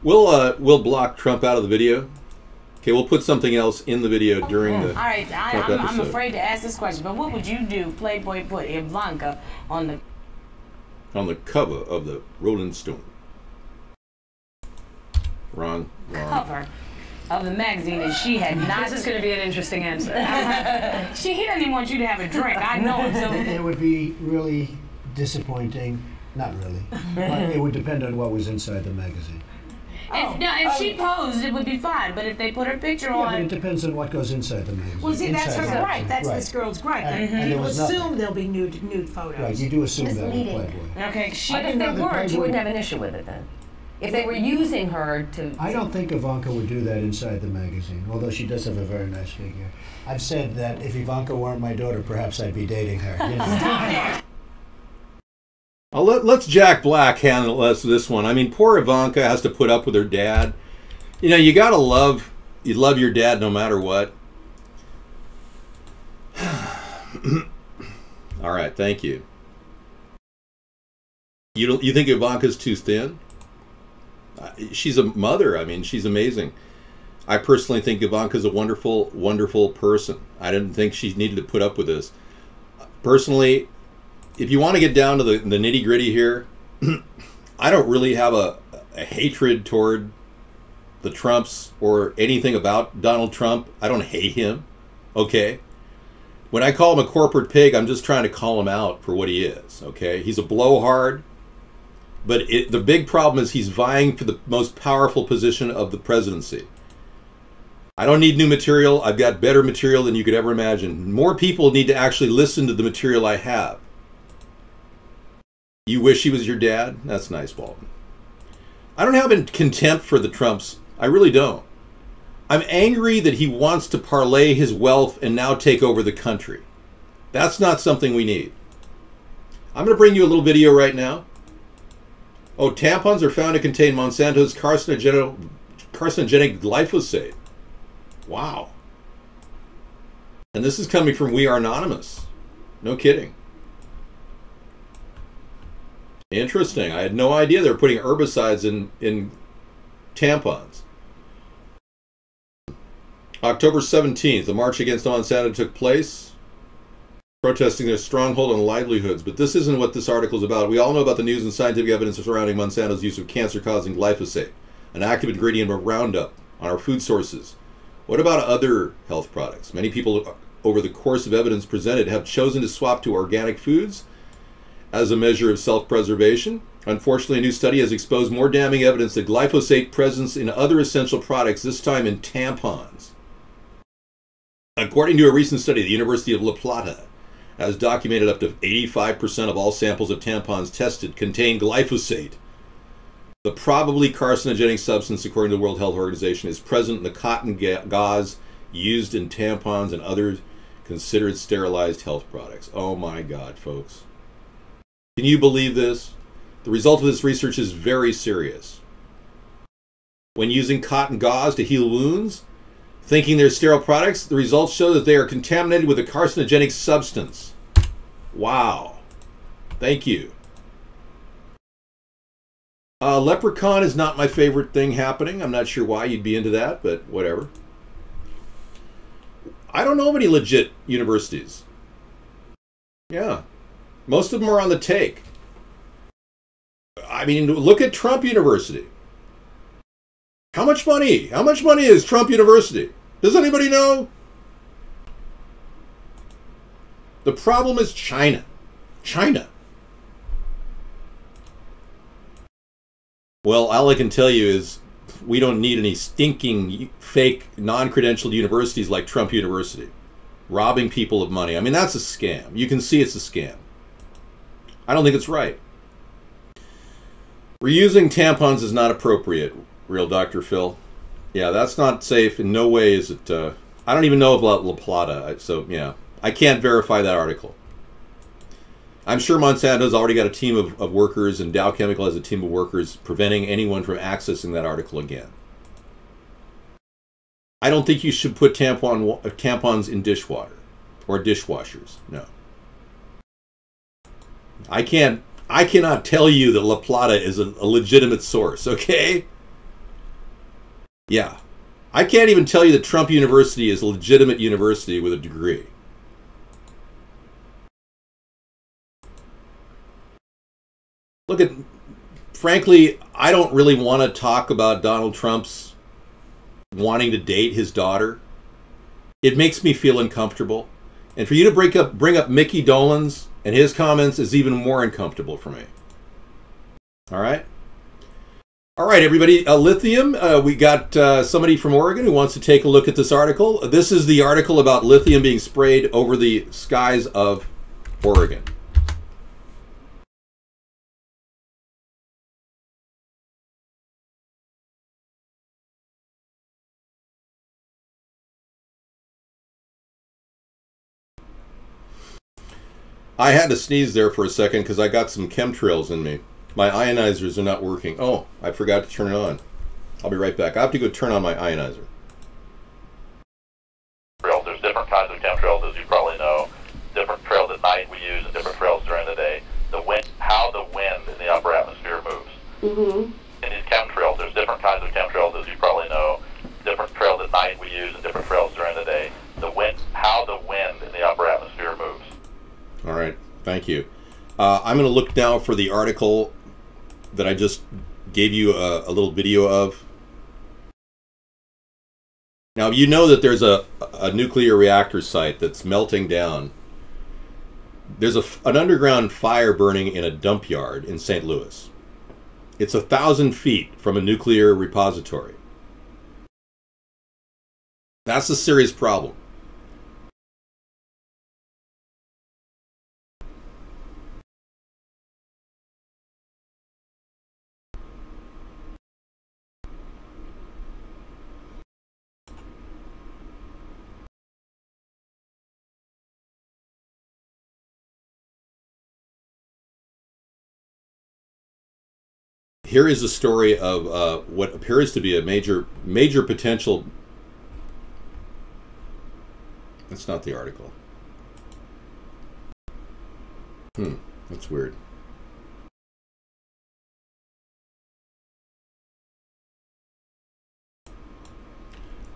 We'll block Trump out of the video. Okay, we'll put something else in the video during the All right, Trump I'm episode. afraid to ask this question, but what would you do? Playboy put Ivanka on the cover of the Rolling Stone. Wrong. cover of the magazine, and she had not. This is going to be an interesting answer. He doesn't even want you to have a drink. I know it. So It would be really disappointing. Not really. But it would depend on what was inside the magazine. If she posed, it would be fine. But if they put her picture Yeah, on, but it depends on what goes inside the magazine. Well, see, that's her Inside the- gripe. That's right. this girl's gripe. And People there was nothing. assume there'll be nude photos. Right, you do assume that with Misleading. Playboy. okay, she. But if there the weren't, Playboy- you wouldn't have an issue with it then. If they were using her to... I don't think Ivanka would do that inside the magazine, although she does have a very nice figure. I've said that if Ivanka weren't my daughter, perhaps I'd be dating her. You know? Let's Jack Black handle this one. I mean, poor Ivanka has to put up with her dad. You know, you gotta love your dad no matter what. All right, thank you. You think Ivanka's too thin? She's a mother. I mean, she's amazing. I personally think Ivanka's a wonderful, wonderful person. I didn't think she needed to put up with this. Personally, if you want to get down to the nitty-gritty here, I don't really have a hatred toward the Trumps or anything about Donald Trump. I don't hate him, okay? When I call him a corporate pig, I'm just trying to call him out for what he is, okay? He's a blowhard, but the big problem is he's vying for the most powerful position of the presidency. I don't need new material. I've got better material than you could ever imagine. More people need to actually listen to the material I have. You wish he was your dad? That's nice, Walton. I don't have any contempt for the Trumps. I really don't. I'm angry that he wants to parlay his wealth and now take over the country. That's not something we need. I'm going to bring you a little video right now. Oh, tampons are found to contain Monsanto's carcinogenic glyphosate. Wow. And this is coming from We Are Anonymous. No kidding. Interesting. I had no idea they were putting herbicides in tampons. October 17th, the march against Monsanto took place, protesting their stronghold on livelihoods. But this isn't what this article is about. We all know about the news and scientific evidence surrounding Monsanto's use of cancer-causing glyphosate, an active ingredient of Roundup, on our food sources. What about other health products? Many people, over the course of evidence presented, have chosen to swap to organic foods as a measure of self-preservation. Unfortunately, a new study has exposed more damning evidence that glyphosate presence in other essential products, this time in tampons. According to a recent study, the University of La Plata has documented up to 85% of all samples of tampons tested contain glyphosate. The probably carcinogenic substance, according to the World Health Organization, is present in the cotton gauze used in tampons and other considered sterilized health products. Oh my God, folks. Can you believe this? The result of this research is very serious. When using cotton gauze to heal wounds, thinking they're sterile products, the results show that they are contaminated with a carcinogenic substance. Wow. Thank you. Leprechaun is not my favorite thing happening. I'm not sure why you'd be into that, but whatever. I don't know of any legit universities. Yeah. Most of them are on the take. I mean, look at Trump University. How much money? How much money is Trump University? Does anybody know? The problem is China. China. Well, all I can tell you is we don't need any stinking, fake, non-credentialed universities like Trump University. Robbing people of money. I mean, that's a scam. You can see it's a scam. I don't think it's right. Reusing tampons is not appropriate, real Dr. Phil. Yeah, that's not safe. In no way is it... I don't even know about La Plata, so yeah. I can't verify that article. I'm sure Monsanto's already got a team of workers, and Dow Chemical has a team of workers preventing anyone from accessing that article again. I don't think you should put tampons in dishwater or dishwashers. No. I cannot tell you that La Plata is a legitimate source, okay? Yeah. I can't even tell you that Trump University is a legitimate university with a degree. Look at, frankly, I don't really want to talk about Donald Trump's wanting to date his daughter. It makes me feel uncomfortable. And for you to bring up Mickey Dolenz and his comments is even more uncomfortable for me. All right? All right, everybody. Lithium, we got somebody from Oregon who wants to take a look at this article. This is the article about lithium being sprayed over the skies of Oregon. I had to sneeze there for a second because I got some chemtrails in me. My ionizers are not working. Oh, I forgot to turn it on. I'll be right back. I have to go turn on my ionizer. There's different kinds of chemtrails, as you probably know. Different trails at night we use and different trails during the day. The wind, how the wind in the upper atmosphere moves. In these chemtrails, there's different kinds of chemtrails, as you probably know. Different trails at night we use and different trails during the day. The wind, how the wind in the upper atmosphere moves. All right, thank you. I'm going to look now for the article that I just gave you a little video of. Now, you know that there's a nuclear reactor site that's melting down. There's an underground fire burning in a dump yard in St. Louis. It's 1,000 feet from a nuclear repository. That's a serious problem. Here is a story of what appears to be a major potential. That's not the article. That's weird.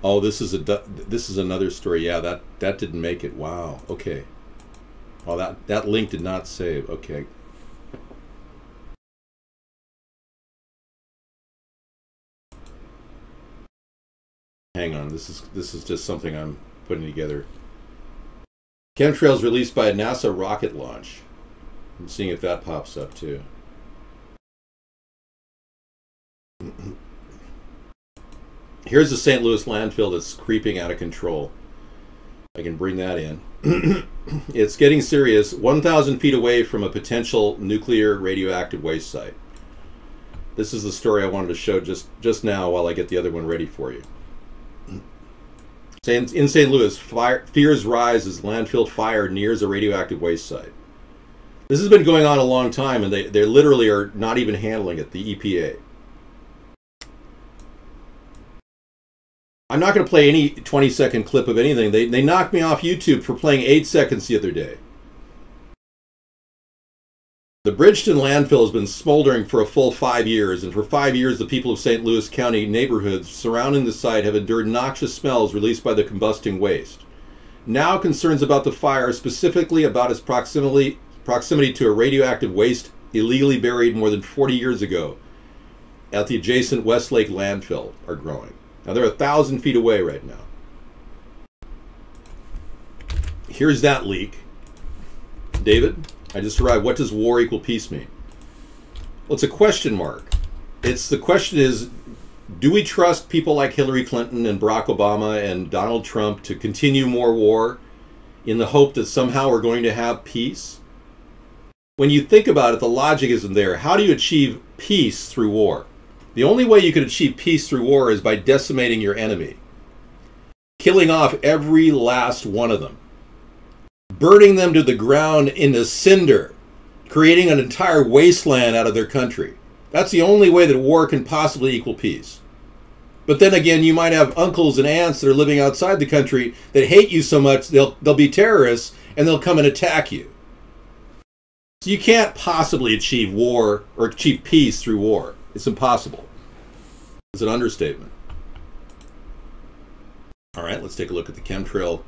Oh, this is another story. Yeah, that didn't make it. Wow. Okay. Well, that link did not save. Okay. Hang on. This is just something I'm putting together. Chemtrails released by a NASA rocket launch. I'm seeing if that pops up too. Here's the St. Louis landfill that's creeping out of control. I can bring that in. It's getting serious. 1,000 feet away from a potential nuclear radioactive waste site. This is the story I wanted to show just now while I get the other one ready for you. In St. Louis, fears rise as landfill fire nears a radioactive waste site. This has been going on a long time, and they literally are not even handling it, the EPA. I'm not going to play any 20-second clip of anything. They knocked me off YouTube for playing 8 seconds the other day. The Bridgeton landfill has been smoldering for a full 5 years, and for 5 years the people of St. Louis County neighborhoods surrounding the site have endured noxious smells released by the combusting waste. Now concerns about the fire, specifically about its proximity to a radioactive waste illegally buried more than 40 years ago at the adjacent Westlake landfill, are growing. Now they're 1,000 feet away right now. Here's that leak. David, I just arrived. What does war equal peace mean? Well, it's a question mark. The question is, do we trust people like Hillary Clinton and Barack Obama and Donald Trump to continue more war in the hope that somehow we're going to have peace? When you think about it, the logic isn't there. How do you achieve peace through war? The only way you can achieve peace through war is by decimating your enemy, killing off every last one of them, burning them to the ground in a cinder, creating an entire wasteland out of their country. That's the only way that war can possibly equal peace. But then again, you might have uncles and aunts that are living outside the country that hate you so much they'll be terrorists and they'll come and attack you. So you can't possibly achieve war or achieve peace through war. It's impossible. It's an understatement. All right, let's take a look at the chemtrail.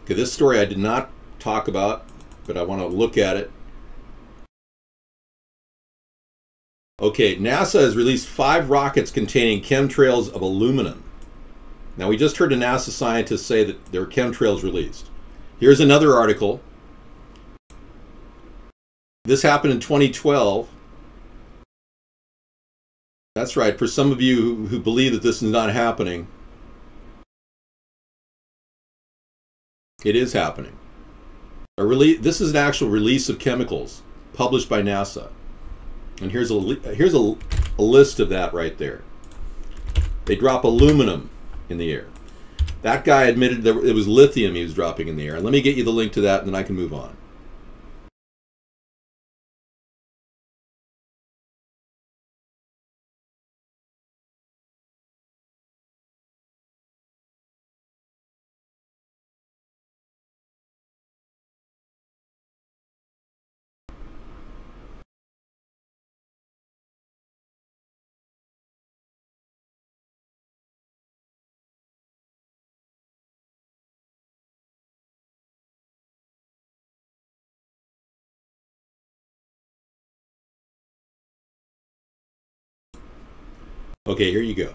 Okay, this story I did not talk about, but I want to look at it. Okay, NASA has released 5 rockets containing chemtrails of aluminum. Now, we just heard a NASA scientist say that there are chemtrails released. Here's another article. This happened in 2012. That's right, for some of you who believe that this is not happening, it is happening. This is an actual release of chemicals published by NASA. And here's a list of that right there. They drop aluminum in the air. That guy admitted that it was lithium he was dropping in the air. And let me get you the link to that, and then I can move on. Okay, here you go.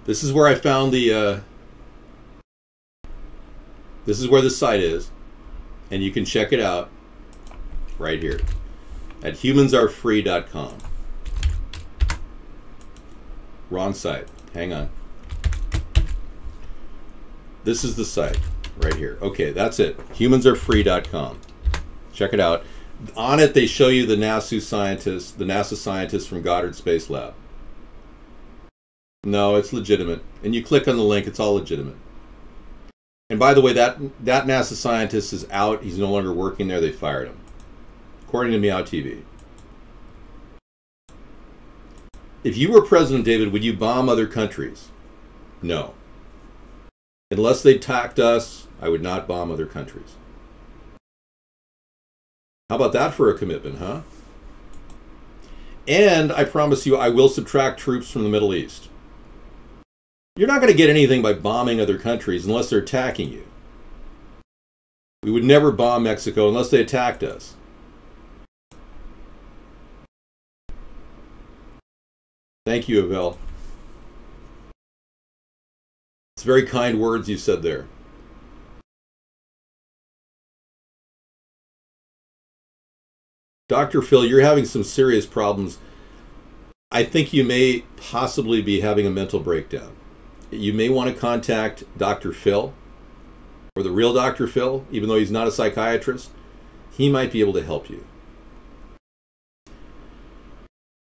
This is where I found the, this is where the site is, and you can check it out right here at humansarefree.com. Wrong site. Hang on. This is the site right here. Okay, that's it. Humansarefree.com. Check it out. On it, they show you the NASA scientists from Goddard Space Lab. No, it's legitimate. And you click on the link, it's all legitimate. And by the way, that NASA scientist is out. He's no longer working there. They fired him, according to Meow TV. If you were President, David, would you bomb other countries? No. Unless they attacked us, I would not bomb other countries. How about that for a commitment, huh? And I promise you, I will subtract troops from the Middle East. You're not going to get anything by bombing other countries unless they're attacking you. We would never bomb Mexico unless they attacked us. Thank you, Abel. It's very kind words you said there. Dr. Phil, you're having some serious problems. I think you may possibly be having a mental breakdown. You may want to contact Dr. Phil, or the real Dr. Phil, even though he's not a psychiatrist. He might be able to help you.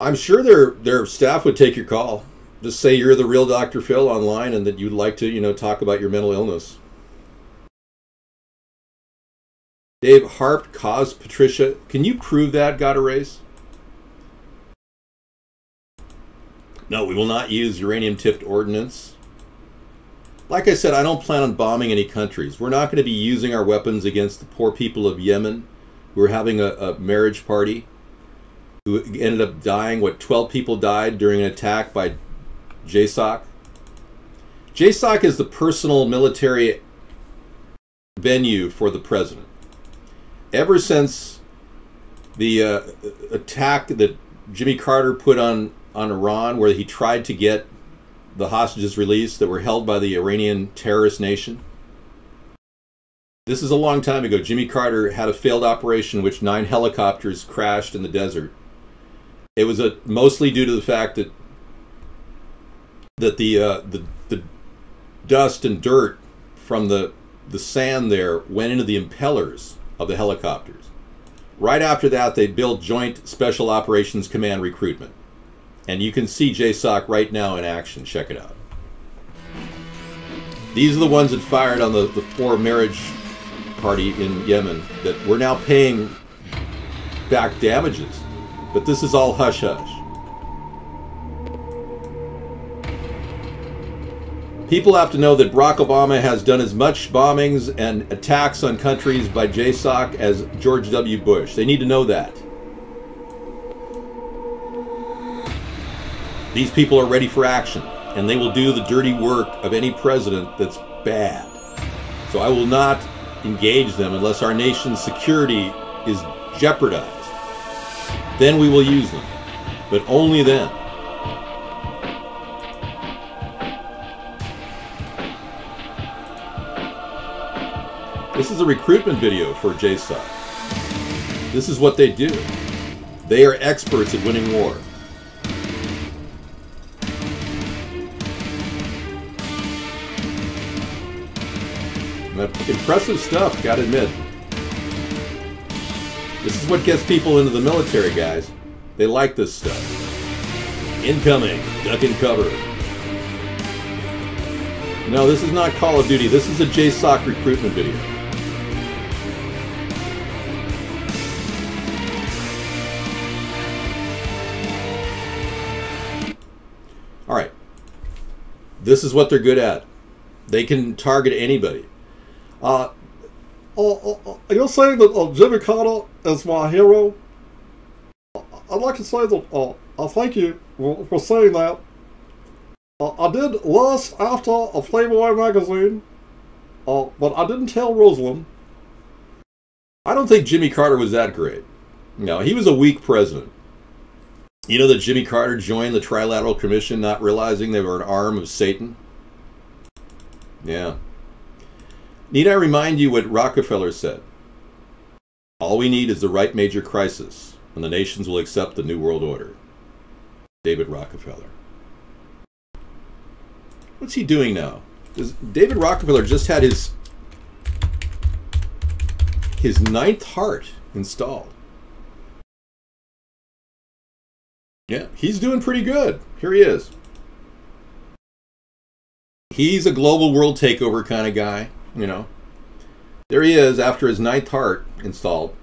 I'm sure their staff would take your call. Just say you're the real Dr. Phil online and that you'd like to, talk about your mental illness. Dave, HARP caused Patricia. Can you prove that got erased? No, we will not use uranium-tipped ordnance. Like I said, I don't plan on bombing any countries. We're not going to be using our weapons against the poor people of Yemen who are having a marriage party, who ended up dying. 12 people died during an attack by JSOC. JSOC is the personal military venue for the president. Ever since the attack that Jimmy Carter put on Iran, where he tried to get the hostages released that were held by the Iranian terrorist nation. This is a long time ago. Jimmy Carter had a failed operation in which 9 helicopters crashed in the desert. It was mostly due to the fact that the dust and dirt from the sand there went into the impellers of the helicopters. Right after that, they built Joint Special Operations Command recruitment. And you can see JSOC right now in action. Check it out. These are the ones that fired on the poor marriage party in Yemen that we're now paying back damages. But this is all hush-hush. People have to know that Barack Obama has done as much bombings and attacks on countries by JSOC as George W. Bush. They need to know that. These people are ready for action, and they will do the dirty work of any president that's bad. So I will not engage them unless our nation's security is jeopardized. Then we will use them, but only then. This is a recruitment video for JSOC. This is what they do. They are experts at winning war. Impressive stuff, gotta admit. This is what gets people into the military, guys. They like this stuff. Incoming, duck and cover. No, this is not Call of Duty. This is a JSOC recruitment video. All right. This is what they're good at. They can target anybody. You're saying that Jimmy Carter is my hero? I'd like to say that I thank you for saying that. I did lust after a Playboy magazine, but I didn't tell Rosalind. I don't think Jimmy Carter was that great. No, he was a weak president. You know that Jimmy Carter joined the Trilateral Commission not realizing they were an arm of Satan? Yeah. Need I remind you what Rockefeller said? All we need is the right major crisis, and the nations will accept the New World Order. David Rockefeller. What's he doing now? David Rockefeller just had his 9th heart installed. Yeah, he's doing pretty good. Here he is. He's a global world takeover kind of guy, you know. There he is after his 9th heart installed.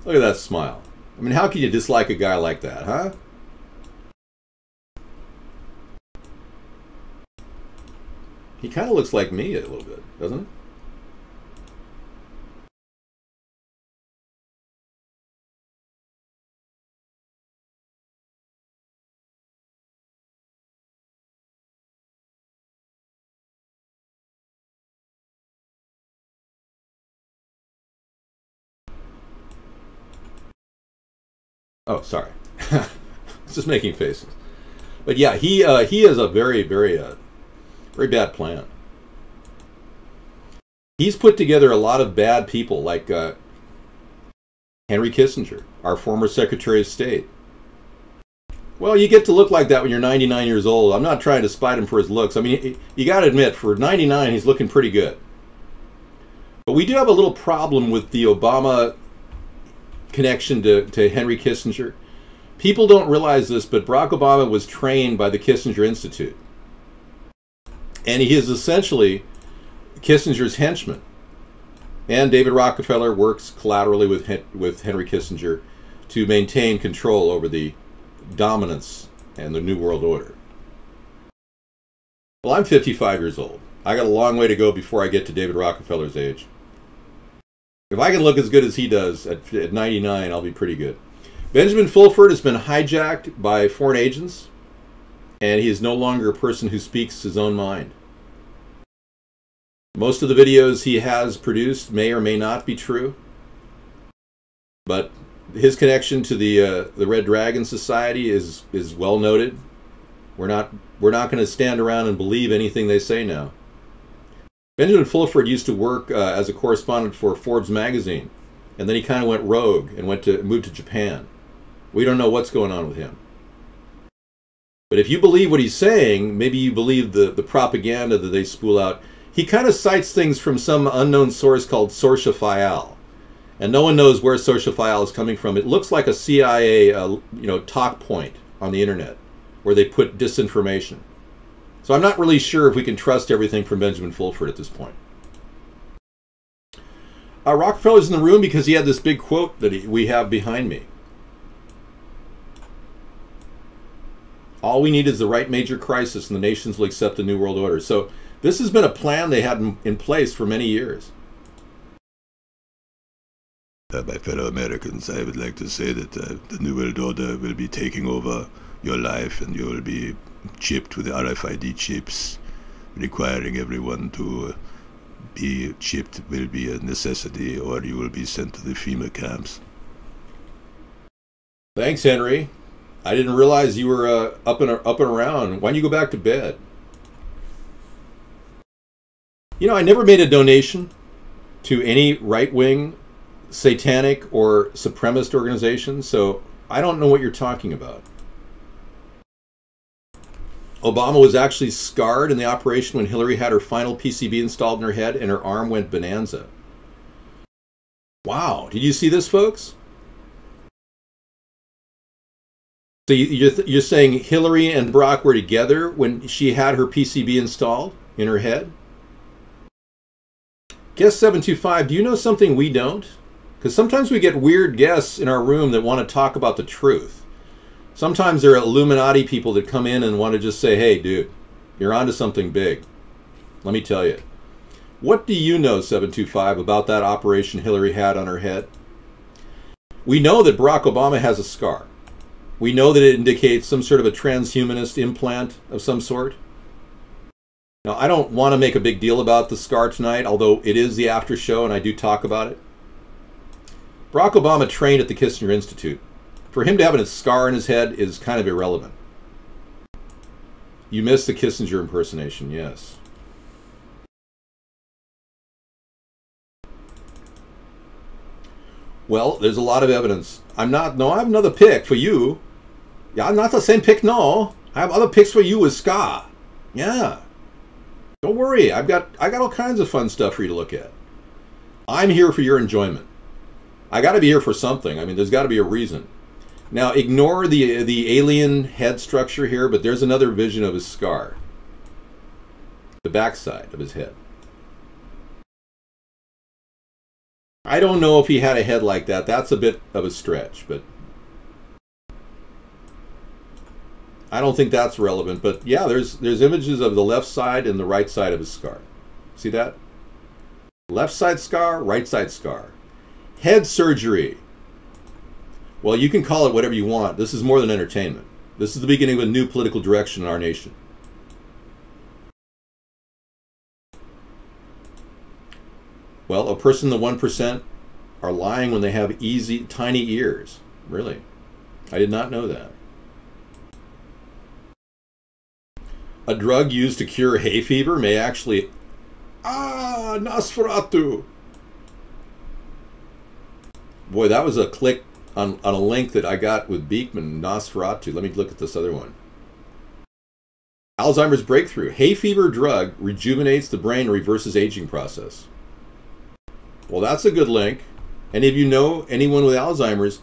Look at that smile. I mean, how can you dislike a guy like that, huh? He kind of looks like me a little bit, doesn't he? Oh, sorry. Just making faces. But yeah, he has a very, very bad plan. He's put together a lot of bad people, like Henry Kissinger, our former Secretary of State. Well, you get to look like that when you're 99 years old. I'm not trying to spite him for his looks. I mean, you got to admit, for 99, he's looking pretty good. But we do have a little problem with the Obama connection to Henry Kissinger. People don't realize this, but Barack Obama was trained by the Kissinger Institute. And he is essentially Kissinger's henchman. And David Rockefeller works collaterally with Henry Kissinger to maintain control over the dominance and the New World Order. Well, I'm 55 years old. I got a long way to go before I get to David Rockefeller's age. If I can look as good as he does at 99, I'll be pretty good. Benjamin Fulford has been hijacked by foreign agents, and he is no longer a person who speaks his own mind. Most of the videos he has produced may or may not be true, but his connection to the Red Dragon Society is well noted. We're not going to stand around and believe anything they say now. Benjamin Fulford used to work as a correspondent for Forbes magazine, and then he kind of went rogue and moved to Japan. We don't know what's going on with him. But if you believe what he's saying, maybe you believe the propaganda that they spool out. He kind of cites things from some unknown source called Source File, and no one knows where Source File is coming from. It looks like a CIA, talk point on the internet where they put disinformation. So I'm not really sure if we can trust everything from Benjamin Fulford at this point. Rockefeller's in the room because he had this big quote that we have behind me. All we need is the right major crisis and the nations will accept the New World Order. So this has been a plan they had in place for many years. My fellow Americans, I would like to say that the New World Order will be taking over your life, and you will be chipped with the RFID chips. Requiring everyone to be chipped will be a necessity, or you will be sent to the FEMA camps. Thanks, Henry. I didn't realize you were up and around. Why don't you go back to bed? You know, I never made a donation to any right-wing, satanic, or supremacist organization, so I don't know what you're talking about. Obama was actually scarred in the operation when Hillary had her final PCB installed in her head and her arm went bonanza. Wow, did you see this, folks? So you're saying Hillary and Barack were together when she had her PCB installed in her head? Guest 725, do you know something we don't? Because sometimes we get weird guests in our room that want to talk about the truth. Sometimes there are Illuminati people that come in and want to just say, hey, dude, you're onto something big. Let me tell you. What do you know, 725, about that operation Hillary had on her head? We know that Barack Obama has a scar. We know that it indicates some sort of a transhumanist implant of some sort. Now, I don't want to make a big deal about the scar tonight, although it is the after show and I do talk about it. Barack Obama trained at the Kissinger Institute For him to have a scar in his head is kind of irrelevant. You missed the Kissinger impersonation, yes. Well, there's a lot of evidence. I have another pick for you. Yeah, not the same pick, no. I have other picks for you with Ska. Yeah. Don't worry, I got all kinds of fun stuff for you to look at. I'm here for your enjoyment. I got to be here for something. I mean, there's got to be a reason. Now, ignore the alien head structure here, but there's another vision of his scar. The backside of his head. I don't know if he had a head like that. That's a bit of a stretch, but I don't think that's relevant. But yeah, there's images of the left side and the right side of his scar. See that? Left side scar, right side scar. Head surgery. Well, you can call it whatever you want. This is more than entertainment. This is the beginning of a new political direction in our nation. Well, a person in the 1% are lying when they have tiny ears. Really? I did not know that. A drug used to cure hay fever may actually... Ah, Nosferatu! Boy, that was a click on a link that I got with Beekman, Nosferatu. Let me look at this other one. Alzheimer's breakthrough. Hay fever drug rejuvenates the brain and reverses aging process. Well, that's a good link. Any of you know anyone with Alzheimer's?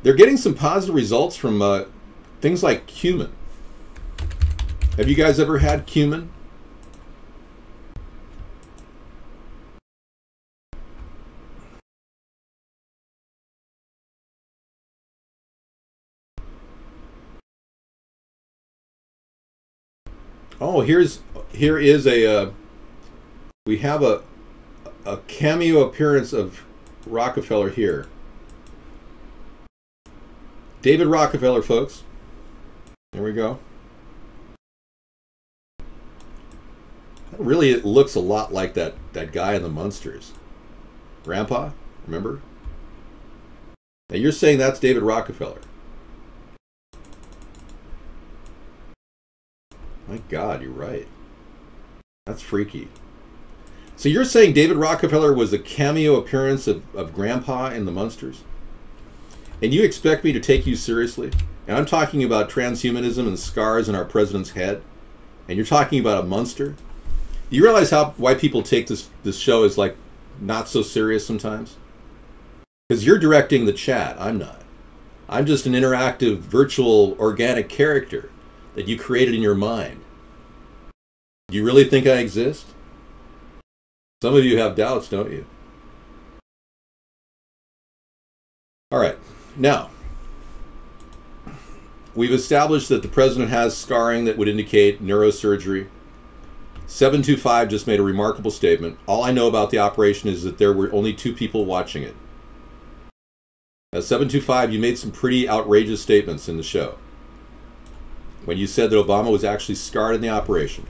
They're getting some positive results from things like cumin. Have you guys ever had cumin? Oh, here is a we have a cameo appearance of Rockefeller here. David Rockefeller, folks. There we go. Really, it looks a lot like that guy in the Munsters. Grandpa, remember? Now you're saying that's David Rockefeller. My God, you're right. That's freaky. So you're saying David Rockefeller was a cameo appearance of Grandpa in the Munsters? And you expect me to take you seriously? And I'm talking about transhumanism and scars in our president's head? And you're talking about a Munster? Do you realize why people take this show as like not so serious sometimes? Because you're directing the chat, I'm not. I'm just an interactive, virtual, organic character that you created in your mind. Do you really think I exist? Some of you have doubts, don't you? All right, now, we've established that the president has scarring that would indicate neurosurgery. 725 just made a remarkable statement. All I know about the operation is that there were only 2 people watching it. Now, 725, you made some pretty outrageous statements in the show when you said that Obama was actually scarred in the operation.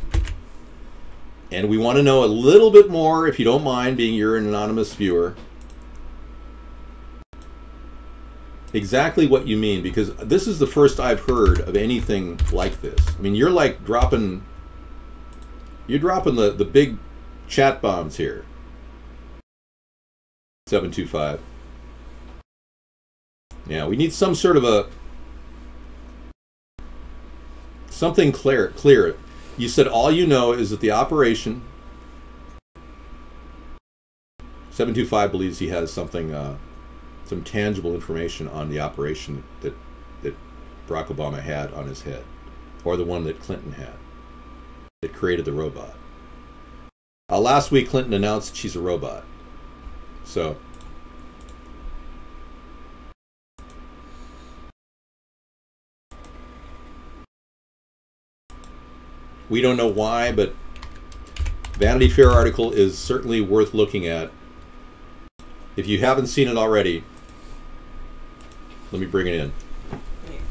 And we want to know a little bit more, if you don't mind, being you're an anonymous viewer, exactly what you mean, because this is the first I've heard of anything like this. I mean, you're like dropping the big chat bombs here. 725. Yeah, we need some sort of something clear. You said all you know is that the operation... 725 believes he has something, some tangible information on the operation that Barack Obama had on his head, or the one that Clinton had, that created the robot. Last week, Clinton announced she's a robot. So... we don't know why, but Vanity Fair article is certainly worth looking at. If you haven't seen it already, let me bring it in. Thanks.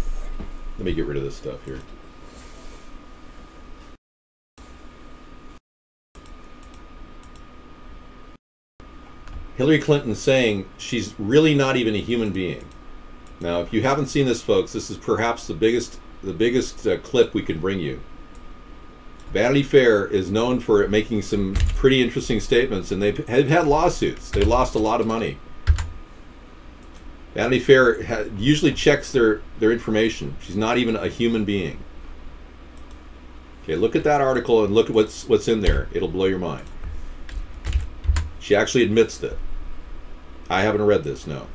Let me get rid of this stuff here. Hillary Clinton saying she's really not even a human being. Now, if you haven't seen this, folks, this is perhaps the biggest clip we can bring you. Vanity Fair is known for making some pretty interesting statements, and they've had lawsuits. They lost a lot of money. Vanity Fair usually checks their information. She's not even a human being. Okay, look at that article and look at what's in there. It'll blow your mind. She actually admits that. I haven't read this, no.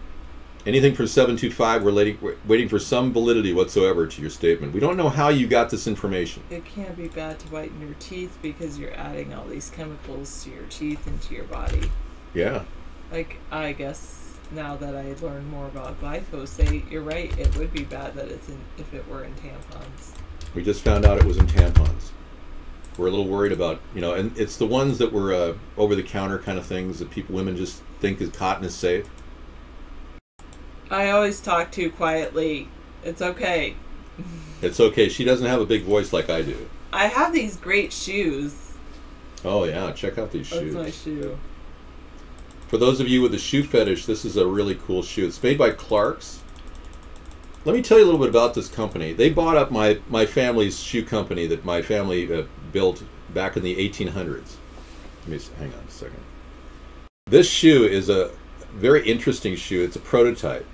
Anything from 725, we're waiting for some validity whatsoever to your statement. We don't know how you got this information. It can't be bad to whiten your teeth because you're adding all these chemicals to your teeth and to your body. Yeah. Like, I guess now that I learned more about glyphosate, you're right, it would be bad that it's if it were in tampons. We just found out it was in tampons. We're a little worried about, and it's the ones that were over-the-counter kind of things that women just think cotton is safe. I always talk too quietly. It's okay. It's okay. She doesn't have a big voice like I do. I have these great shoes. Oh, yeah. Check out these shoes. That's my shoe. For those of you with a shoe fetish, this is a really cool shoe. It's made by Clark's. Let me tell you a little bit about this company. They bought up my family's shoe company that my family built back in the 1800s. Hang on a second. This shoe is a very interesting shoe. It's a prototype.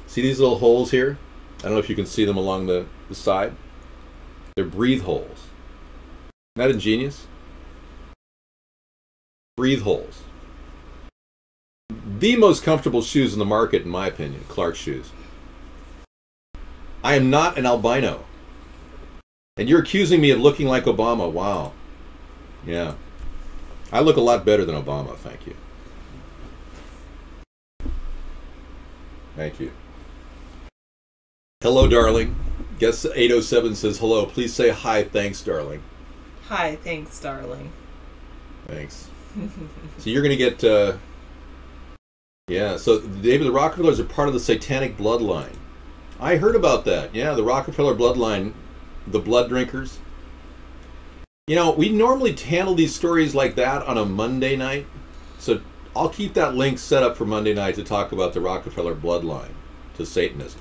See these little holes here? I don't know if you can see them along the side. They're breathe holes. Isn't that ingenious? Breathe holes. The most comfortable shoes in the market, in my opinion, Clark's shoes. I am not an albino. And you're accusing me of looking like Obama. Wow. Yeah. I look a lot better than Obama, thank you. Thank you. Hello, darling. Guest 807 says hello. Please say hi. Thanks, darling. Hi, thanks, darling. Thanks. So you're going to get... yeah, so David, the Rockefellers are part of the satanic bloodline. I heard about that. Yeah, the Rockefeller bloodline, the blood drinkers. We normally handle these stories like that on a Monday night. So I'll keep that link set up for Monday night to talk about the Rockefeller bloodline to Satanism.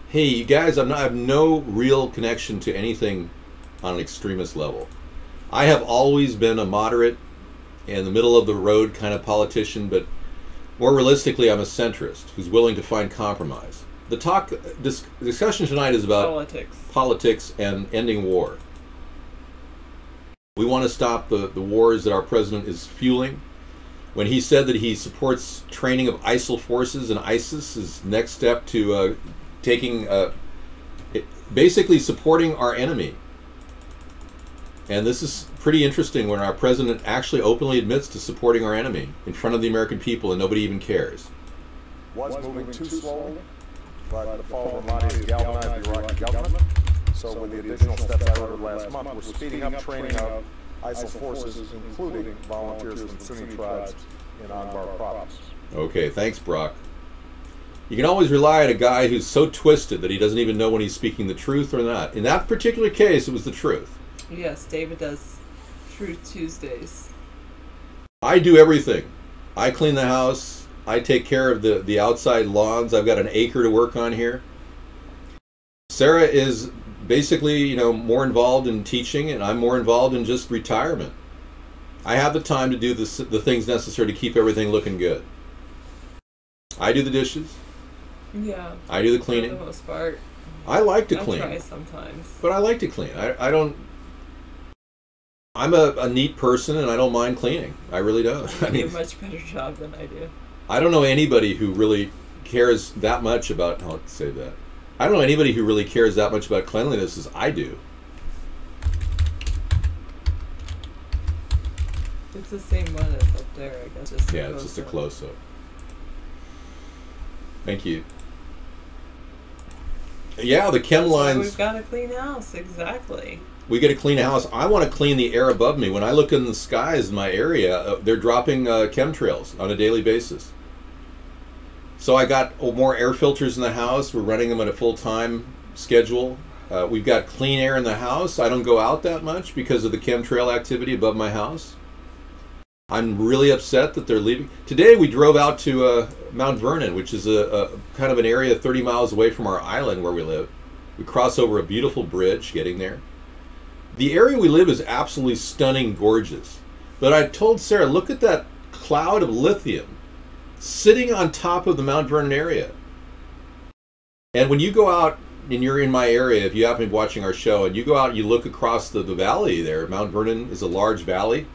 Hey, you guys, I have no real connection to anything on an extremist level. I have always been a moderate and the middle of the road kind of politician, but more realistically, I'm a centrist who's willing to find compromise. The discussion tonight is about politics and ending war. We want to stop the wars that our president is fueling. When he said that he supports training of ISIL forces and ISIS, his next step to basically supporting our enemy. And this is pretty interesting when our president actually openly admits to supporting our enemy in front of the American people and nobody even cares. Was moving too slowly, but the fall of Ramadi has galvanized the Iraqi government. So with the additional steps I ordered last month, we're speeding up training of ISIL forces, including volunteers from Sunni tribes in Anbar province. Okay, thanks, Brock. You can always rely on a guy who's so twisted that he doesn't even know when he's speaking the truth or not. In that particular case, it was the truth. Yes, David does Truth Tuesdays. I do everything. I clean the house. I take care of the outside lawns. I've got an acre to work on here. Sarah is basically, more involved in teaching, and I'm more involved in just retirement. I have the time to do the things necessary to keep everything looking good. I do the dishes. Yeah. I do the cleaning. For the most part. I like to clean. I try sometimes. But I like to clean. I don't... I'm a neat person, and I don't mind cleaning. I really don't. You do a much better job than I do. I don't know anybody who really cares that much about... I'll say that. I don't know anybody who really cares that much about cleanliness as I do. It's the same one as up there, I guess. Yeah, it's just a close-up. Thank you. Yeah, the chem lines... We've got a clean house, exactly. We get a clean house. I want to clean the air above me. When I look in the skies in my area, they're dropping chemtrails on a daily basis. So I got more air filters in the house. We're running them at a full-time schedule. We've got clean air in the house. I don't go out that much because of the chemtrail activity above my house. I'm really upset that they're leaving. Today we drove out to Mount Vernon, which is a kind of an area 30 miles away from our island where we live. We cross over a beautiful bridge getting there. The area we live is absolutely stunning, gorgeous. But I told Sarah, look at that cloud of lithium sitting on top of the Mount Vernon area. And when you go out, and you're in my area, if you happen to be watching our show, and you go out and you look across the valley there, Mount Vernon is a large valley,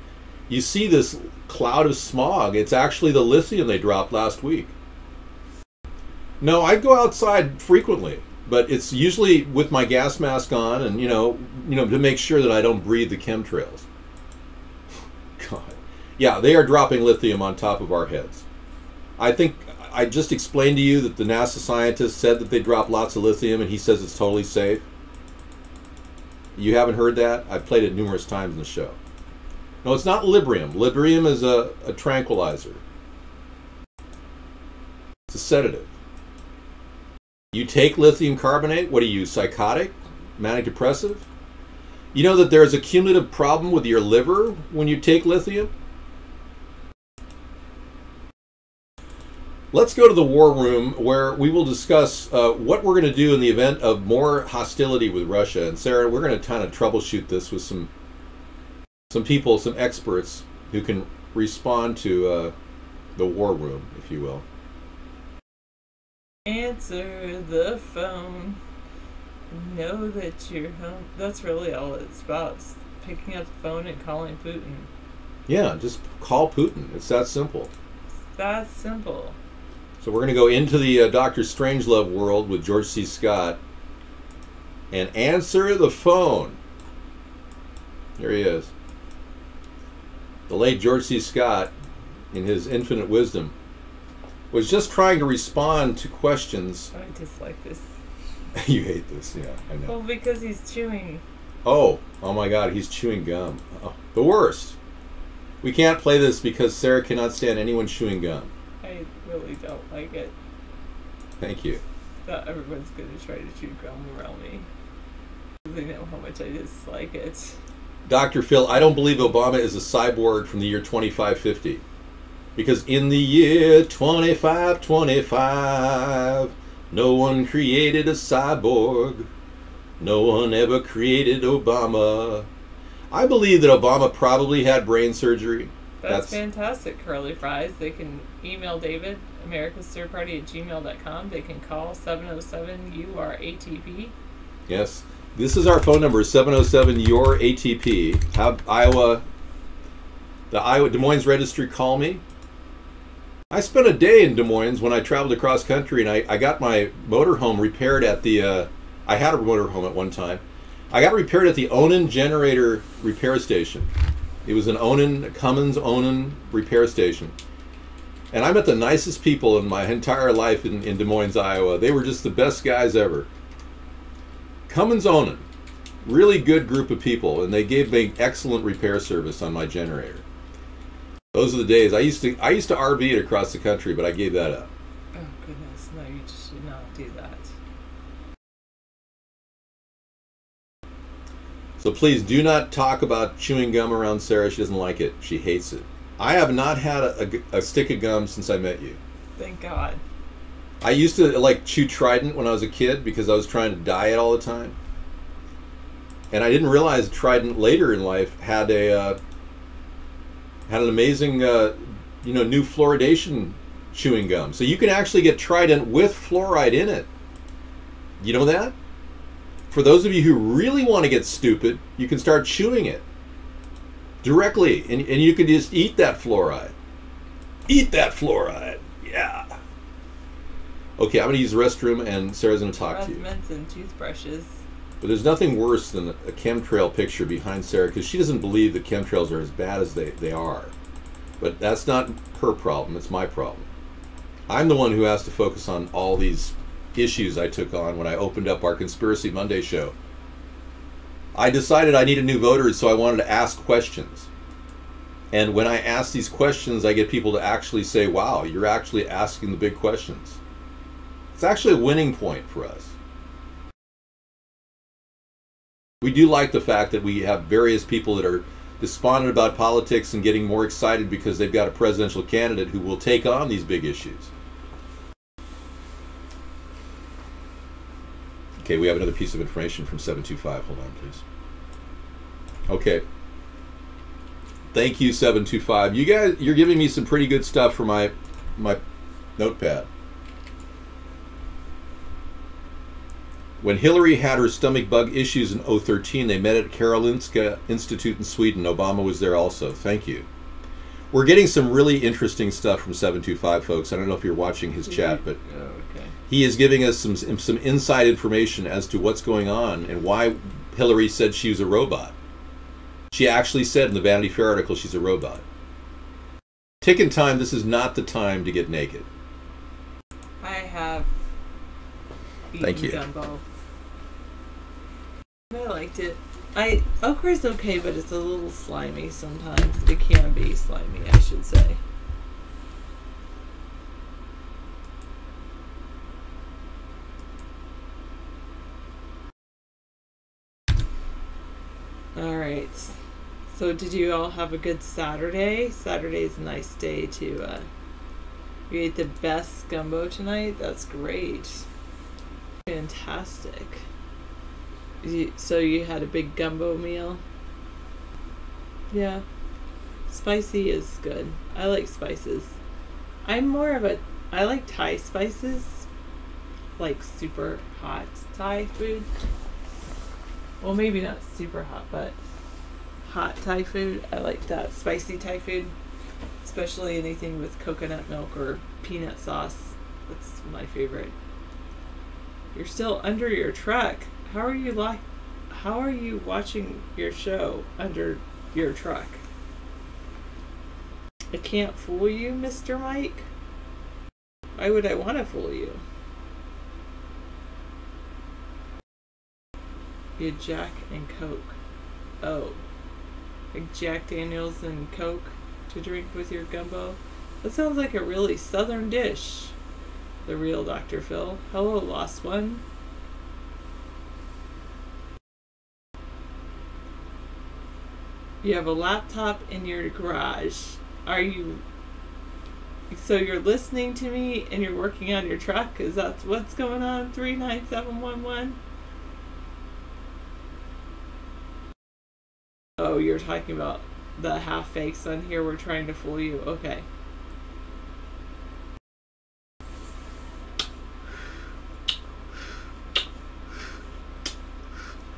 you see this cloud of smog. It's actually the lithium they dropped last week. No, I go outside frequently, but it's usually with my gas mask on, and you know, to make sure that I don't breathe the chemtrails. God, yeah, they are dropping lithium on top of our heads. I think I just explained to you that the NASA scientist said that they dropped lots of lithium, and he says it's totally safe. You haven't heard that? I've played it numerous times in the show. No, it's not Librium. Librium is a tranquilizer. It's a sedative. You take lithium carbonate, what are you, psychotic? Manic depressive? You know that there's a cumulative problem with your liver when you take lithium? Let's go to the war room where we will discuss what we're going to do in the event of more hostility with Russia. And Sarah, we're going to kind of troubleshoot this with some people, some experts who can respond to the war room, if you will. Answer the phone. Know that you're home. That's really all it's about. It's picking up the phone and calling Putin. Yeah, just call Putin. It's that simple. That's simple. So we're going to go into the Dr. Strangelove world with George C. Scott and answer the phone. Here he is. The late George C. Scott, in his infinite wisdom, was just trying to respond to questions. I dislike this. You hate this, yeah, I know. Well, because he's chewing. Oh my God, he's chewing gum. Oh, the worst. We can't play this because Sarah cannot stand anyone chewing gum. I really don't like it. Thank you. Not everyone's going to try to chew gum around me. They know how much I dislike it. Dr. Phil, I don't believe Obama is a cyborg from the year 2550. Because in the year 2525, no one created a cyborg. No one ever created Obama. I believe that Obama probably had brain surgery. That's fantastic, Curly Fries. They can email David, AmericasThirdParty @gmail.com. They can call 707-UR-ATP. Yes. This is our phone number, 707-YOUR-ATP. Have the Iowa Des Moines Registry call me. I spent a day in Des Moines when I traveled across country, and I got my motorhome repaired at the, I had a motorhome at one time. I got repaired at the Onan generator repair station. It was an Cummins Onan repair station. And I met the nicest people in my entire life in Des Moines, Iowa. They were just the best guys ever. Cummins Onan, really good group of people, and they gave me excellent repair service on my generator. Those are the days. I used to RV it across the country, but I gave that up. Oh goodness, no, you just should not do that. So please do not talk about chewing gum around Sarah. She doesn't like it. She hates it. I have not had a stick of gum since I met you. Thank God. I used to like chew Trident when I was a kid because I was trying to diet all the time. And I didn't realize Trident later in life had an amazing new fluoridation chewing gum. So you can actually get Trident with fluoride in it. You know that? For those of you who really want to get stupid, you can start chewing it directly, and you can just eat that fluoride. Eat that fluoride. Yeah. Okay, I'm going to use the restroom, and Sarah's going to talk to you. Mints and toothbrushes. But there's nothing worse than a chemtrail picture behind Sarah, because she doesn't believe that chemtrails are as bad as they are. But that's not her problem, it's my problem. I'm the one who has to focus on all these issues I took on when I opened up our Conspiracy Monday show. I decided I needed new voters, so I wanted to ask questions. And when I ask these questions, I get people to actually say, wow, you're actually asking the big questions. It's actually a winning point for us. We do like the fact that we have various people that are despondent about politics and getting more excited because they've got a presidential candidate who will take on these big issues. Okay, we have another piece of information from 725. Hold on, please. Okay. Thank you, 725. You guys, you're giving me some pretty good stuff for my notepad. When Hillary had her stomach bug issues in 2013, they met at Karolinska Institute in Sweden. Obama was there also. Thank you. We're getting some really interesting stuff from 725, folks. I don't know if you're watching his chat, but he is giving us some inside information as to what's going on and why Hillary said she was a robot. She actually said in the Vanity Fair article she's a robot. Ticking time, this is not the time to get naked. I have eaten gumbo. I liked it. Okra is okay, but it's a little slimy sometimes. It can be slimy, I should say. Alright. So did you all have a good Saturday? Saturday's a nice day to you ate the best gumbo tonight? That's great. Fantastic. So you had a big gumbo meal? Yeah. Spicy is good. I like spices. I'm more of a... I like Thai spices. Like super hot Thai food. Well, maybe not super hot, but hot Thai food. I like that. Spicy Thai food. Especially anything with coconut milk or peanut sauce. That's my favorite. You're still under your truck. How are you watching your show under your truck? I can't fool you, Mr. Mike. Why would I want to fool you? You Jack and Coke. Oh. Like Jack Daniels and Coke to drink with your gumbo? That sounds like a really southern dish. The real Dr. Phil. Hello, lost one. You have a laptop in your garage. Are you... So you're listening to me and you're working on your truck? Is that what's going on? 39711? Oh, you're talking about the half fakes on here. We're trying to fool you. Okay.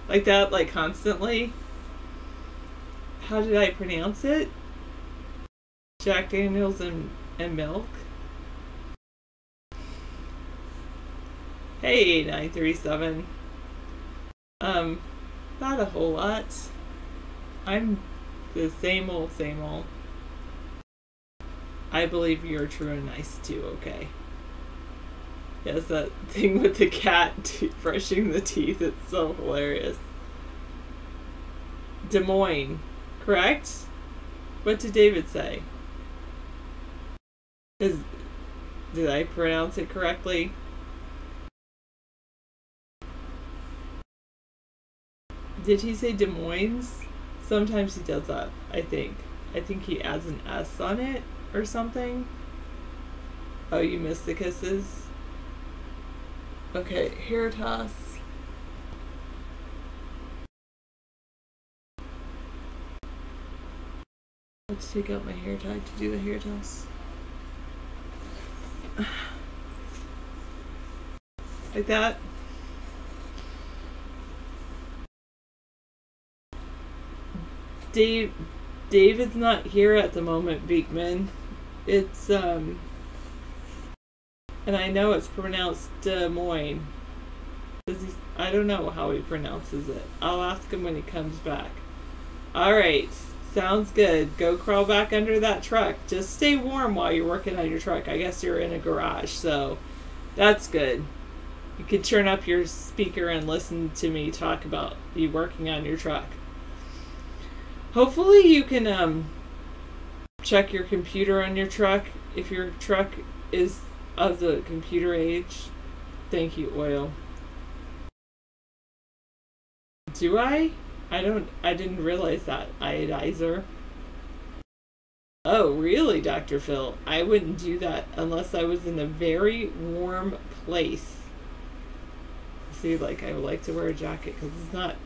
Like that, like constantly? How did I pronounce it? Jack Daniels and milk? Hey, 937. Not a whole lot. I'm the same old, same old. I believe you're true and nice too, okay? Yes, that thing with the cat brushing the teeth, it's so hilarious. Des Moines, correct? What did David say? Did I pronounce it correctly? Did he say Des Moines? Sometimes he does that, I think. I think he adds an S on it or something. Oh, you missed the kisses? Okay, hair toss. Let's take out my hair tie to do a hair toss. Like that. David's not here at the moment, Beekman. It's and I know it's pronounced Des Moines. I don't know how he pronounces it. I'll ask him when he comes back. Alright, sounds good. Go crawl back under that truck. Just stay warm while you're working on your truck. I guess you're in a garage, so that's good. You could turn up your speaker and listen to me talk about you working on your truck. Hopefully you can check your computer on your truck if your truck is of the computer age. Thank you, Oil. Do I? I didn't realize that. Iodizer. Oh, really, Dr. Phil? I wouldn't do that unless I was in a very warm place. See, like, I would like to wear a jacket because it's not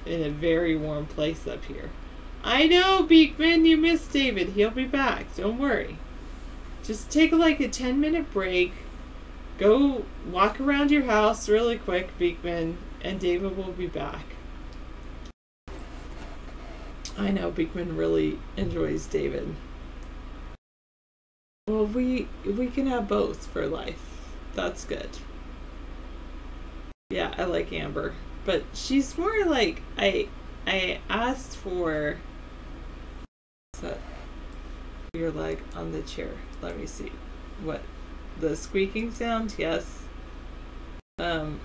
in a very warm place up here. I know, Beekman, you missed David. He'll be back. Don't worry. Just take like a 10-minute break. Go walk around your house really quick, Beekman, and David will be back. I know Beekman really enjoys David. Well, we can have both for life. That's good. Yeah, I like Amber, but she's more like I asked for. What's that? Your leg on the chair. Let me see. What? The squeaking sound? Yes. No.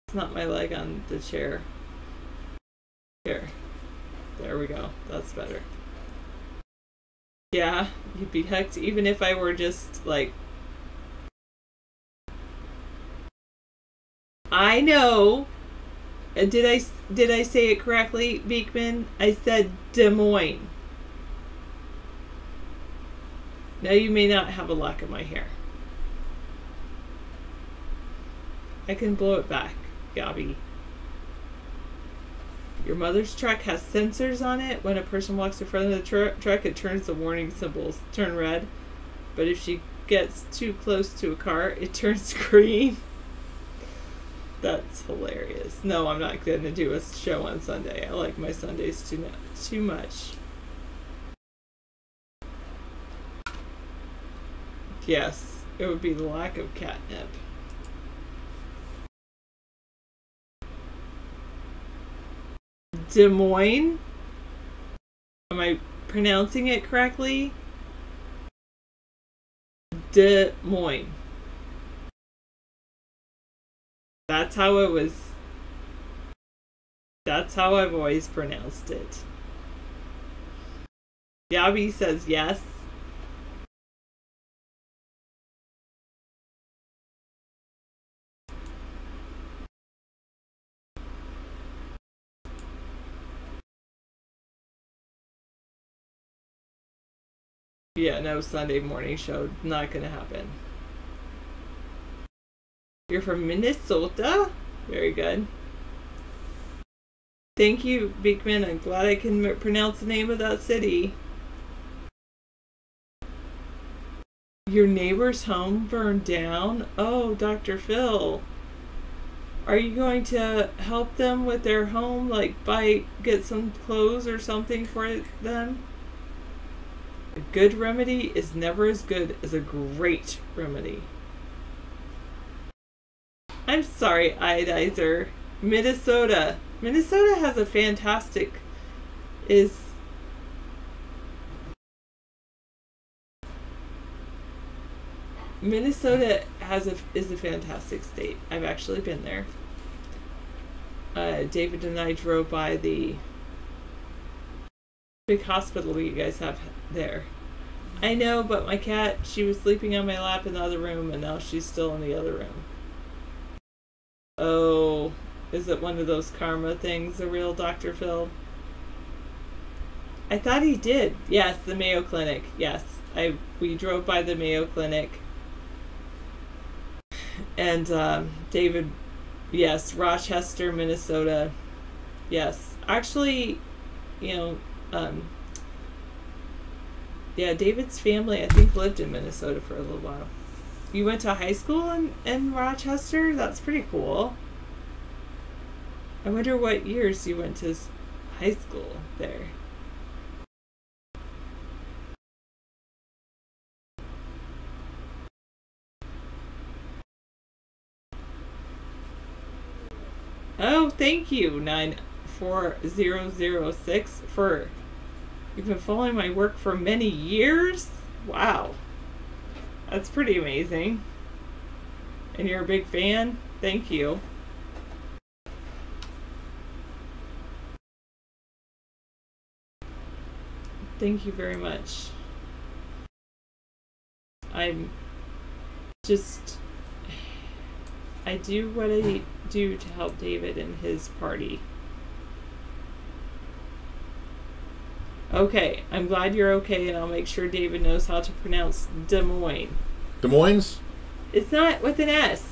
It's not my leg on the chair. Here. There we go. That's better. Yeah, you'd be hecked even if I were just like... I know. Did I say it correctly, Beekman? I said Des Moines. Now you may not have a lock in my hair. I can blow it back, Gabby. Your mother's truck has sensors on it. When a person walks in front of the truck, it turns the warning symbols turn red. But if she gets too close to a car, it turns green. That's hilarious. No, I'm not going to do a show on Sunday. I like my Sundays too much. Yes, it would be the lack of catnip. Des Moines? Am I pronouncing it correctly? Des Moines. That's how it was. That's how I've always pronounced it. Yabi says yes. Yeah, no Sunday morning show. Not gonna happen. You're from Minnesota? Very good. Thank you, Beekman. I'm glad I can pronounce the name of that city. Your neighbor's home burned down? Oh, Dr. Phil. Are you going to help them with their home? Like, get some clothes or something for them? A good remedy is never as good as a great remedy. I'm sorry, Iodizer. Minnesota. Minnesota has a fantastic... Minnesota is a fantastic state. I've actually been there. David and I drove by the big hospital you guys have there. I know, but my cat, she was sleeping on my lap in the other room, and now she's still in the other room. Oh, is it one of those karma things, the real Dr. Phil? I thought he did. Yes, the Mayo Clinic. Yes, we drove by the Mayo Clinic. And David, yes, Rochester, Minnesota. Yes, actually, you know, yeah, David's family, I think, lived in Minnesota for a little while. You went to high school in Rochester? That's pretty cool. I wonder what years you went to high school there. Oh, thank you, 94006, for... You've been following my work for many years? Wow. That's pretty amazing. And you're a big fan? Thank you. Thank you very much. I do what I do to help David and his party? Okay, I'm glad you're okay, and I'll make sure David knows how to pronounce Des Moines. Des Moines? It's not with an S.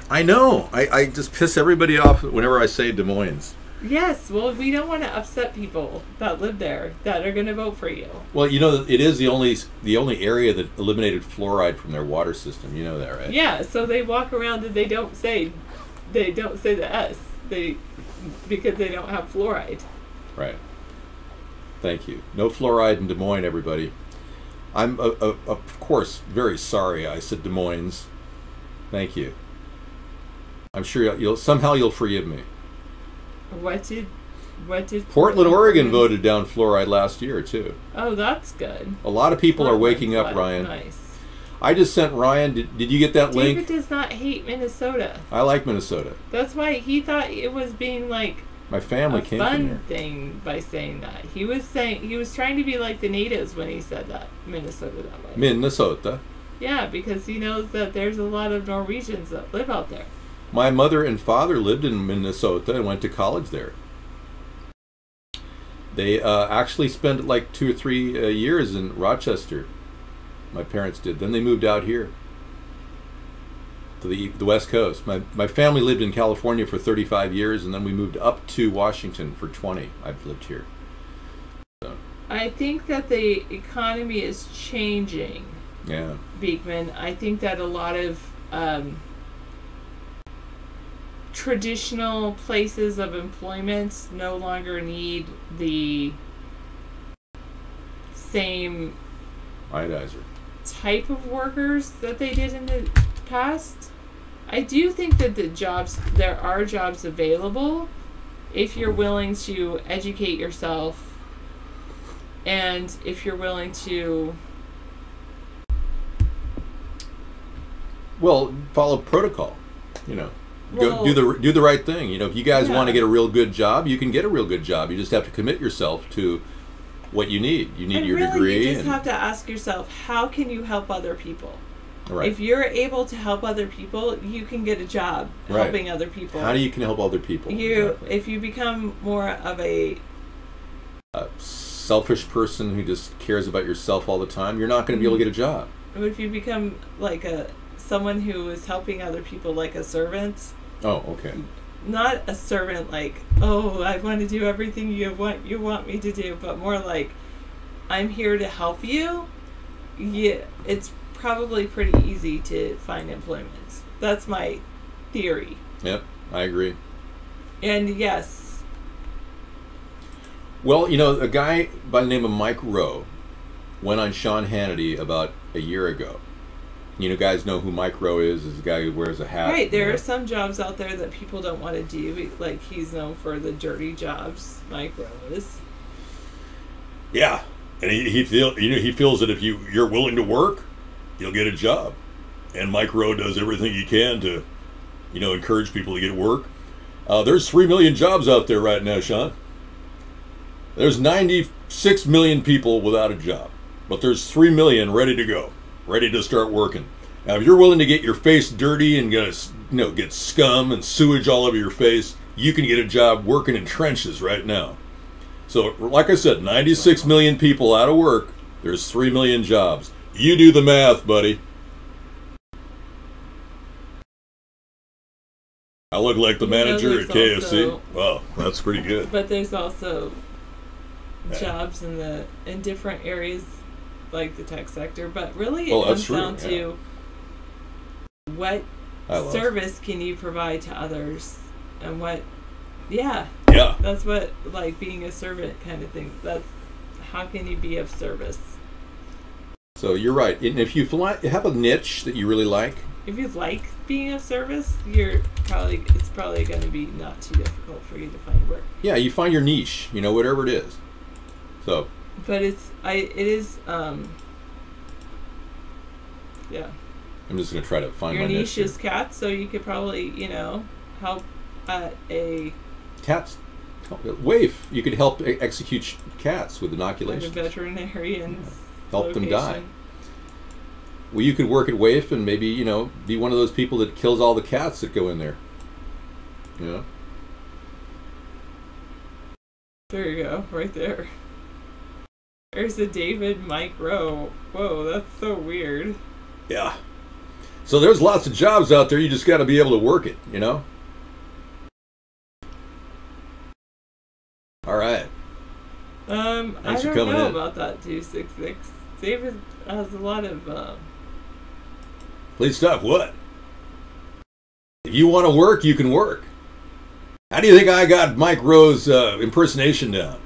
I know. I just piss everybody off whenever I say Des Moines. Yes, well, we don't want to upset people that live there that are going to vote for you. Well, you know, it is the only area that eliminated fluoride from their water system. You know that, right? Yeah, so they walk around and they don't say the S. Because they don't have fluoride. Right. Thank you. No fluoride in Des Moines, everybody. I'm of course very sorry I said Des Moines. Thank you. I'm sure you'll forgive me. What did Portland, Oregon voted down fluoride last year too. Oh, that's good. A lot of people are waking up, Ryan. Nice. I just sent Ryan. Did you get that link? David does not hate Minnesota. I like Minnesota. That's why he thought it was being like my family came from here. Fun thing by saying that. He was trying to be like the natives when he said that Minnesota that way. Minnesota. Yeah, because he knows that there's a lot of Norwegians that live out there. My mother and father lived in Minnesota and went to college there. They actually spent like 2 or 3 years in Rochester. My parents did. Then they moved out here to the West Coast. My family lived in California for 35 years, and then we moved up to Washington for 20. I've lived here. So. I think that the economy is changing. Yeah. Beekman. I think that a lot of traditional places of employment no longer need the same iodizer type of workers that they did in the past. I do think that there are jobs available if you're willing to educate yourself and if you're willing to follow protocol, you know. Go do the right thing. You know, if you guys want to get a real good job, you can get a real good job. You just have to commit yourself to what you need. You need your degree. You just have to ask yourself, how can you help other people? Right. If you're able to help other people, you can get a job helping other people. How do you can help other people? If you become more of a selfish person who just cares about yourself all the time, you're not going to be able to get a job. If you become like someone who is helping other people, like a servant. Oh, okay. Not a servant like, oh, I want to do everything you want me to do, but more like, I'm here to help you. Yeah, it's probably pretty easy to find employment. That's my theory. Yep, I agree. And yes. Well, you know, a guy by the name of Mike Rowe went on Sean Hannity about a year ago. You know, guys know who Mike Rowe is the guy who wears a hat. Right, there are some jobs out there that people don't want to do. Like, he's known for the dirty jobs, Mike Rowe is. Yeah, and he feels that if you're willing to work, you'll get a job. And Mike Rowe does everything he can to, you know, encourage people to get work. There's 3 million jobs out there right now, Sean. There's 96 million people without a job, but there's 3 million ready to go. Ready to start working. Now, if you're willing to get your face dirty and get scum and sewage all over your face, you can get a job working in trenches right now. So, like I said, 96 million people out of work. There's 3 million jobs. You do the math, buddy. I look like the manager at KFC. Wow, that's pretty good. But there's also jobs in different areas, like the tech sector, but really it comes down to what service can you provide to others, and what that's what, like, being a servant kind of thing. That's how can you be of service. So you're right, and if you have a niche that you really like, if you like being of service, it's probably going to be not too difficult for you to find work. Yeah, you find your niche, you know, whatever it is. So but it is yeah. I'm just going to try to find your my niche niche. is cats, so you could probably, help at a cats. WAIF, you could help execute cats with inoculation. At a veterinarian's help them die. location. Well, you could work at WAIF and maybe, be one of those people that kills all the cats that go in there. Yeah. There you go, right there. There's a David Mike Rowe. Whoa, that's so weird. Yeah. So there's lots of jobs out there. You just got to be able to work it, you know? All right. I Thanks for don't coming know in. about that 266. David has a lot of, Please stop. What? If you want to work, you can work. How do you think I got Mike Rowe's impersonation down?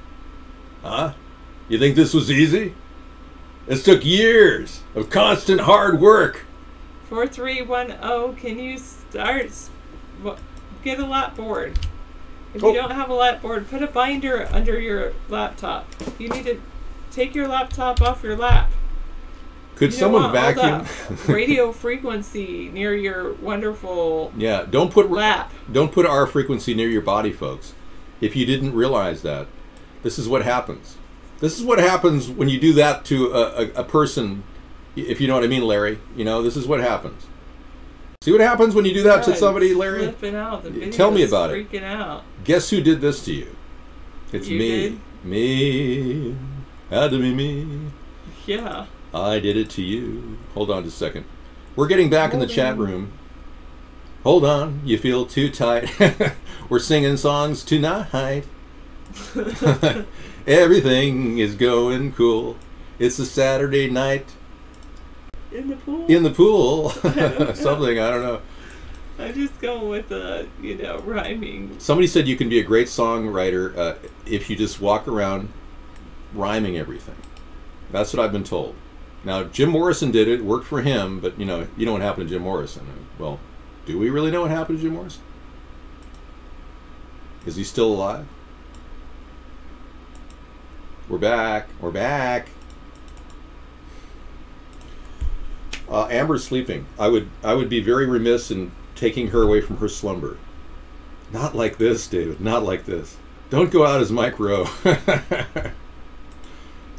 Huh? You think this was easy? This took years of constant hard work. 4310, can you get a lap board? If you don't have a lap board, put a binder under your laptop. You need to take your laptop off your lap. Could someone vacuum? Radio frequency near your wonderful Yeah, don't put lap. Don't put our frequency near your body, folks. If you didn't realize that, this is what happens. This is what happens when you do that to a person, if you know what I mean, Larry. You know, this is what happens. See what happens when you do that to somebody, Larry? Flipping out. The Tell me about freaking it. out. Guess who did this to you? It's You me. did? Me. Had to be me. Yeah. I did it to you. Hold on just a second. We're getting back in the chat room. Hold on. You feel too tight. We're singing songs tonight. Everything is going cool. It's a Saturday night. In the pool? In the pool. Something, I don't know. I'm just going with rhyming. Somebody said you can be a great songwriter if you just walk around rhyming everything. That's what I've been told. Now, Jim Morrison did it. It worked for him, but, you know what happened to Jim Morrison. Well, do we really know what happened to Jim Morrison? Is he still alive? We're back. We're back. Amber's sleeping. I would be very remiss in taking her away from her slumber. Not like this, David. Not like this. Don't go out as Mike Rowe.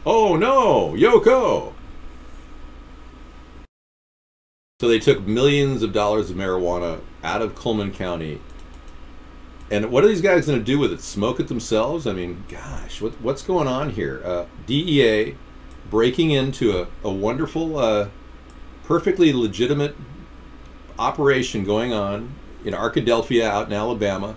Oh no, Yoko! So they took millions of dollars of marijuana out of Coleman County. And what are these guys going to do with it? Smoke it themselves? I mean, gosh, what's going on here? DEA breaking into a wonderful, perfectly legitimate operation going on in Arkadelphia out in Alabama.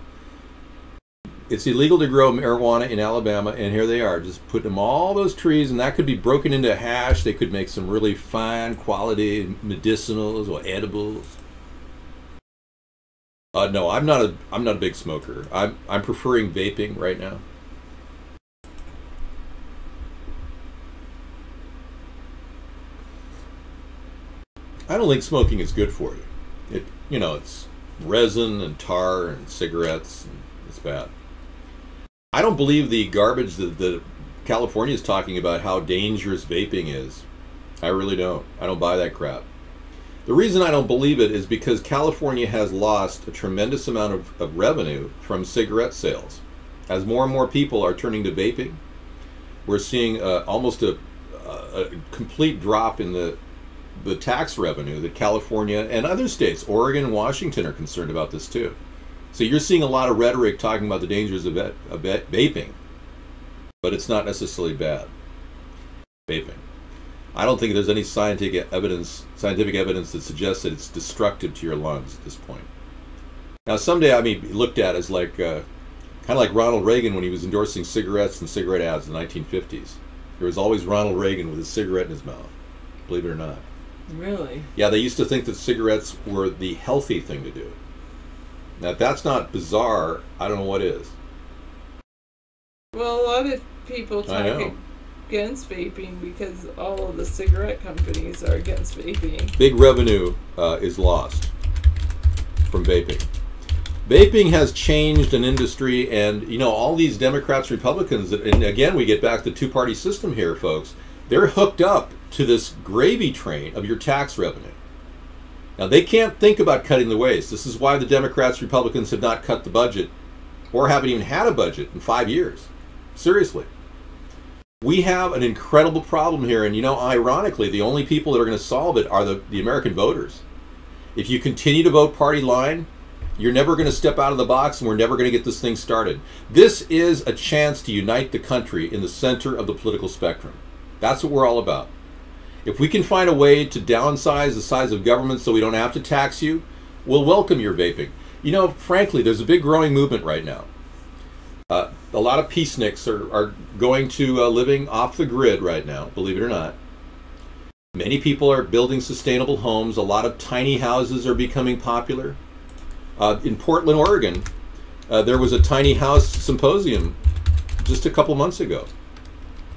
It's illegal to grow marijuana in Alabama, and here they are, just putting them all those trees, and that could be broken into hash. They could make some really fine quality medicinals or edibles. No, I'm not a big smoker. I'm preferring vaping right now. I don't think smoking is good for you. It's resin and tar and cigarettes, and it's bad. I don't believe the garbage that California is talking about how dangerous vaping is. I really don't. I don't buy that crap. The reason I don't believe it is because California has lost a tremendous amount of revenue from cigarette sales. As more and more people are turning to vaping, we're seeing almost a complete drop in the tax revenue that California and other states, Oregon and Washington, are concerned about this too. So you're seeing a lot of rhetoric talking about the dangers of vaping, but it's not necessarily bad. Vaping. I don't think there's any scientific evidence that suggests that it's destructive to your lungs at this point. Now, someday I may be looked at as like kind of like Ronald Reagan when he was endorsing cigarettes and cigarette ads in the 1950s. There was always Ronald Reagan with a cigarette in his mouth, believe it or not. Really? Yeah, they used to think that cigarettes were the healthy thing to do. Now, if that's not bizarre, I don't know what is. Well, a lot of people talk against vaping because all of the cigarette companies are against vaping. Big revenue is lost from vaping. Vaping has changed an industry, and all these Democrats, Republicans, and again we get back to the two-party system here, folks. They're hooked up to this gravy train of your tax revenue. Now, they can't think about cutting the waste. This is why the Democrats, Republicans have not cut the budget or haven't even had a budget in 5 years. Seriously. We have an incredible problem here, and ironically, the only people that are going to solve it are the American voters. If you continue to vote party line, You're never going to step out of the box, and we're never going to get this thing started. This is a chance to unite the country in the center of the political spectrum. That's what we're all about. If we can find a way to downsize the size of government so we don't have to tax you, we'll welcome your vaping. You know, frankly, there's a big growing movement right now. A lot of peaceniks are going to living off the grid right now, believe it or not. Many people are building sustainable homes. A lot of tiny houses are becoming popular. In Portland, Oregon, there was a tiny house symposium just a couple months ago.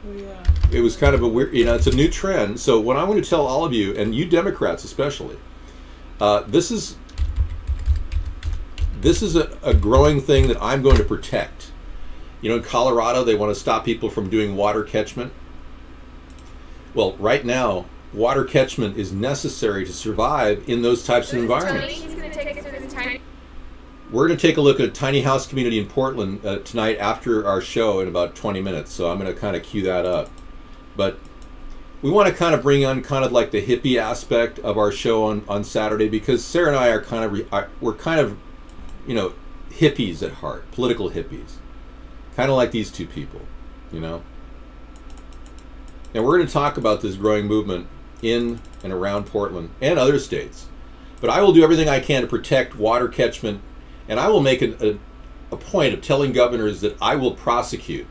Oh, yeah. It was kind of a weird, you know, it's a new trend. So what I want to tell all of you, and you Democrats especially, this is a growing thing that I'm going to protect. You know, in Colorado, they want to stop people from doing water catchment. Well, right now, water catchment is necessary to survive in those types of environments. We're going to take a look at a tiny house community in Portland tonight after our show in about 20 minutes, so I'm going to kind of cue that up. But we want to kind of bring on kind of like the hippie aspect of our show on Saturday, because Sarah and I are kind of, we're kind of, you know, hippies at heart, political hippies. Kind of like these two people, you know. And we're going to talk about this growing movement in and around Portland and other states. But I will do everything I can to protect water catchment, and I will make a point of telling governors that I will prosecute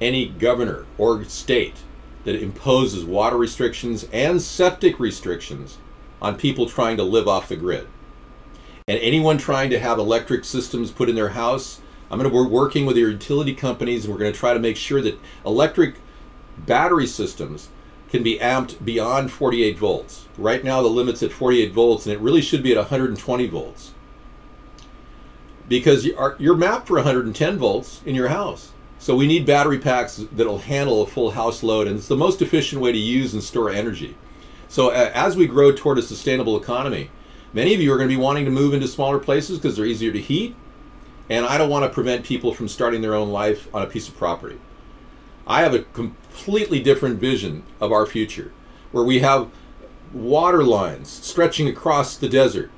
any governor or state that imposes water restrictions and septic restrictions on people trying to live off the grid. And anyone trying to have electric systems put in their house, we're working with your utility companies, and we're going to try to make sure that electric battery systems can be amped beyond 48 volts. Right now the limit's at 48 volts, and it really should be at 120 volts. Because you're mapped for 110 volts in your house. So we need battery packs that'll handle a full house load, and it's the most efficient way to use and store energy. So as we grow toward a sustainable economy, many of you are going to be wanting to move into smaller places because they're easier to heat, and I don't want to prevent people from starting their own life on a piece of property. I have a completely different vision of our future, where we have water lines stretching across the desert,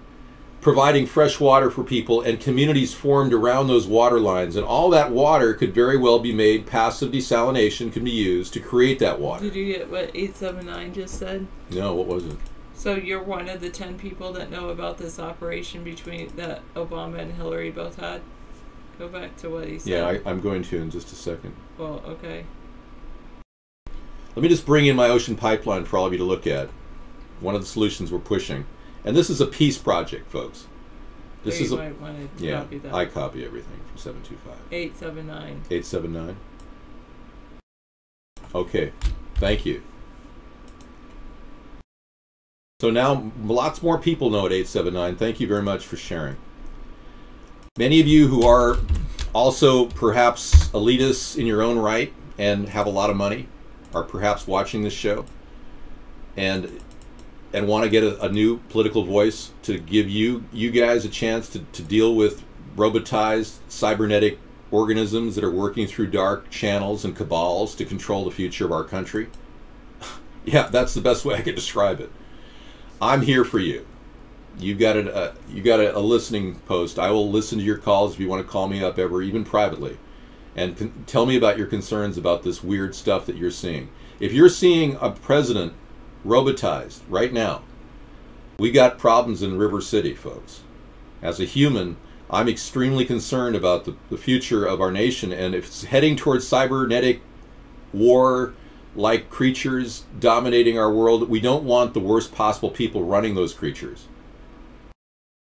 providing fresh water for people, and communities formed around those water lines. And all that water could very well be made, passive desalination can be used to create that water. Did you get what 879 just said? No, what was it? So you're one of the 10 people that know about this operation that Obama and Hillary both had? Go back to what he said. Yeah, I'm going to in just a second. Well, okay. Let me just bring in my ocean pipeline for all of you to look at. One of the solutions we're pushing. And this is a peace project, folks. This is might want to copy that. I copy everything from 725. 879. 879? Okay, thank you. So now lots more people know at 879. Thank you very much for sharing. Many of you who are also perhaps elitists in your own right and have a lot of money are perhaps watching this show and want to get a new political voice to give you guys a chance to deal with robotized cybernetic organisms that are working through dark channels and cabals to control the future of our country. Yeah, that's the best way I could describe it. I'm here for you. You've got a listening post. I will listen to your calls if you want to call me up ever, even privately, and tell me about your concerns about this weird stuff that you're seeing. If you're seeing a president robotized right now, we got problems in River City, folks. As a human, I'm extremely concerned about the future of our nation, and if it's heading towards cybernetic war-like creatures dominating our world, we don't want the worst possible people running those creatures.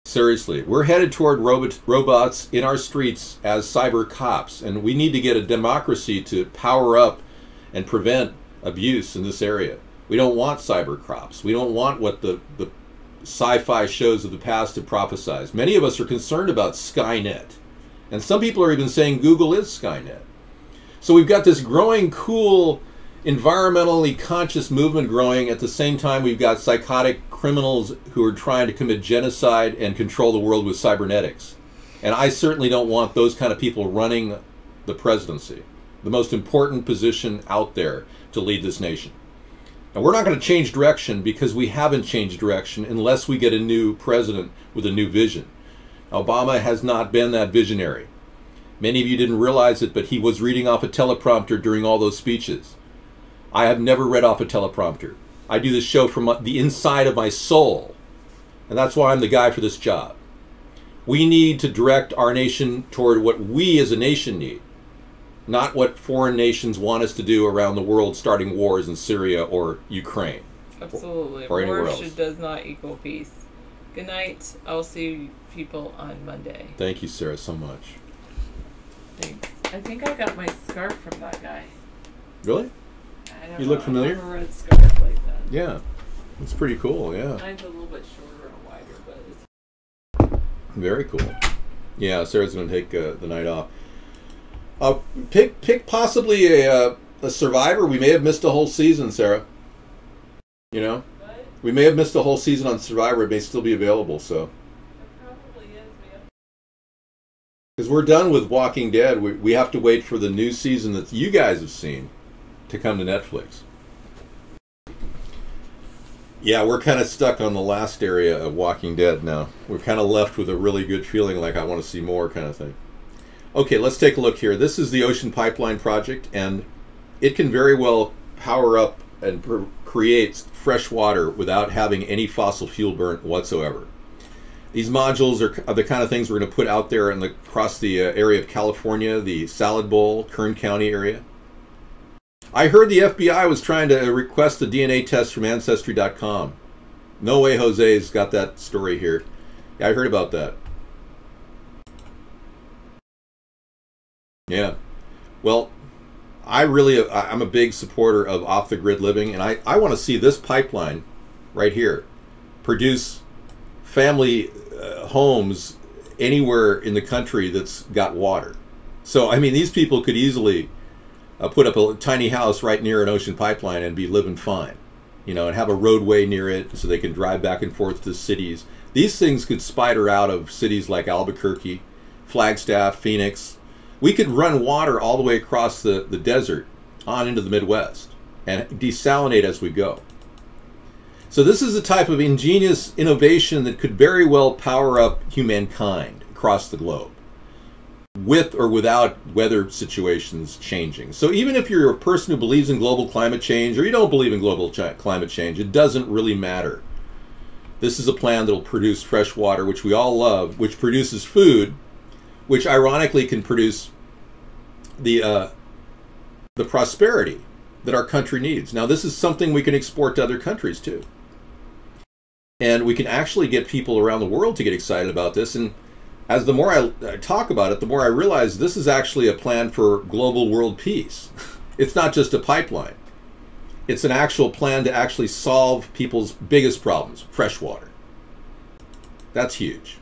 Seriously, we're headed toward robots in our streets as cyber cops, and we need to get a democracy to power up and prevent abuse in this area. We don't want cyber cops. We don't want what the sci-fi shows of the past have prophesized. Many of us are concerned about Skynet, and some people are even saying Google is Skynet. So we've got this growing, cool, environmentally conscious movement growing. At the same time, we've got psychotic criminals who are trying to commit genocide and control the world with cybernetics. And I certainly don't want those kind of people running the presidency, the most important position out there to lead this nation. And we're not going to change direction, because we haven't changed direction unless we get a new president with a new vision. Obama has not been that visionary. Many of you didn't realize it, but he was reading off a teleprompter during all those speeches. I have never read off a teleprompter. I do this show from the inside of my soul, and that's why I'm the guy for this job. We need to direct our nation toward what we as a nation need, not what foreign nations want us to do around the world, starting wars in Syria or Ukraine. Absolutely. Or anywhere War else. does not equal peace. Good night. I'll see people on Monday. Thank you, Sarah, so much. Thanks. I think I got my scarf from that guy. Really? I don't You know. look familiar? I have a red scarf like that. Yeah. It's pretty cool, yeah. Mine's a little bit shorter and wider, but it's... Very cool. Yeah, Sarah's going to take the night off. Pick possibly a survivor. We may have missed a whole season, Sarah. You know? What? We may have missed a whole season on Survivor. It may still be available, so. It probably is, man. Because we're done with Walking Dead. We have to wait for the new season that you guys have seen to come to Netflix. Yeah, we're kind of stuck on the last area of Walking Dead now. We're kind of left with a really good feeling like I want to see more kind of thing. Okay, let's take a look here. This is the Ocean Pipeline Project, and it can very well power up and create fresh water without having any fossil fuel burn whatsoever. These modules are the kind of things we're going to put out there across the area of California, the Salad Bowl, Kern County area. I heard the FBI was trying to request a DNA test from Ancestry.com. No way Jose's got that story here. Yeah, I heard about that. Yeah. Well, I'm a big supporter of off-the-grid living, and I want to see this pipeline right here produce family homes anywhere in the country that's got water. So, I mean, these people could easily put up a tiny house right near an ocean pipeline and be living fine, you know, and have a roadway near it so they can drive back and forth to cities. These things could spider out of cities like Albuquerque, Flagstaff, Phoenix. We could run water all the way across the desert on into the Midwest and desalinate as we go. So this is a type of ingenious innovation that could very well power up humankind across the globe, with or without weather situations changing. So even if you're a person who believes in global climate change or you don't believe in global climate change, it doesn't really matter. This is a plan that will produce fresh water, which we all love, which produces food, which ironically can produce the prosperity that our country needs. Now, this is something we can export to other countries too. And we can actually get people around the world to get excited about this. And as the more I talk about it, the more I realize this is actually a plan for global world peace. It's not just a pipeline. It's an actual plan to actually solve people's biggest problems, fresh water. That's huge.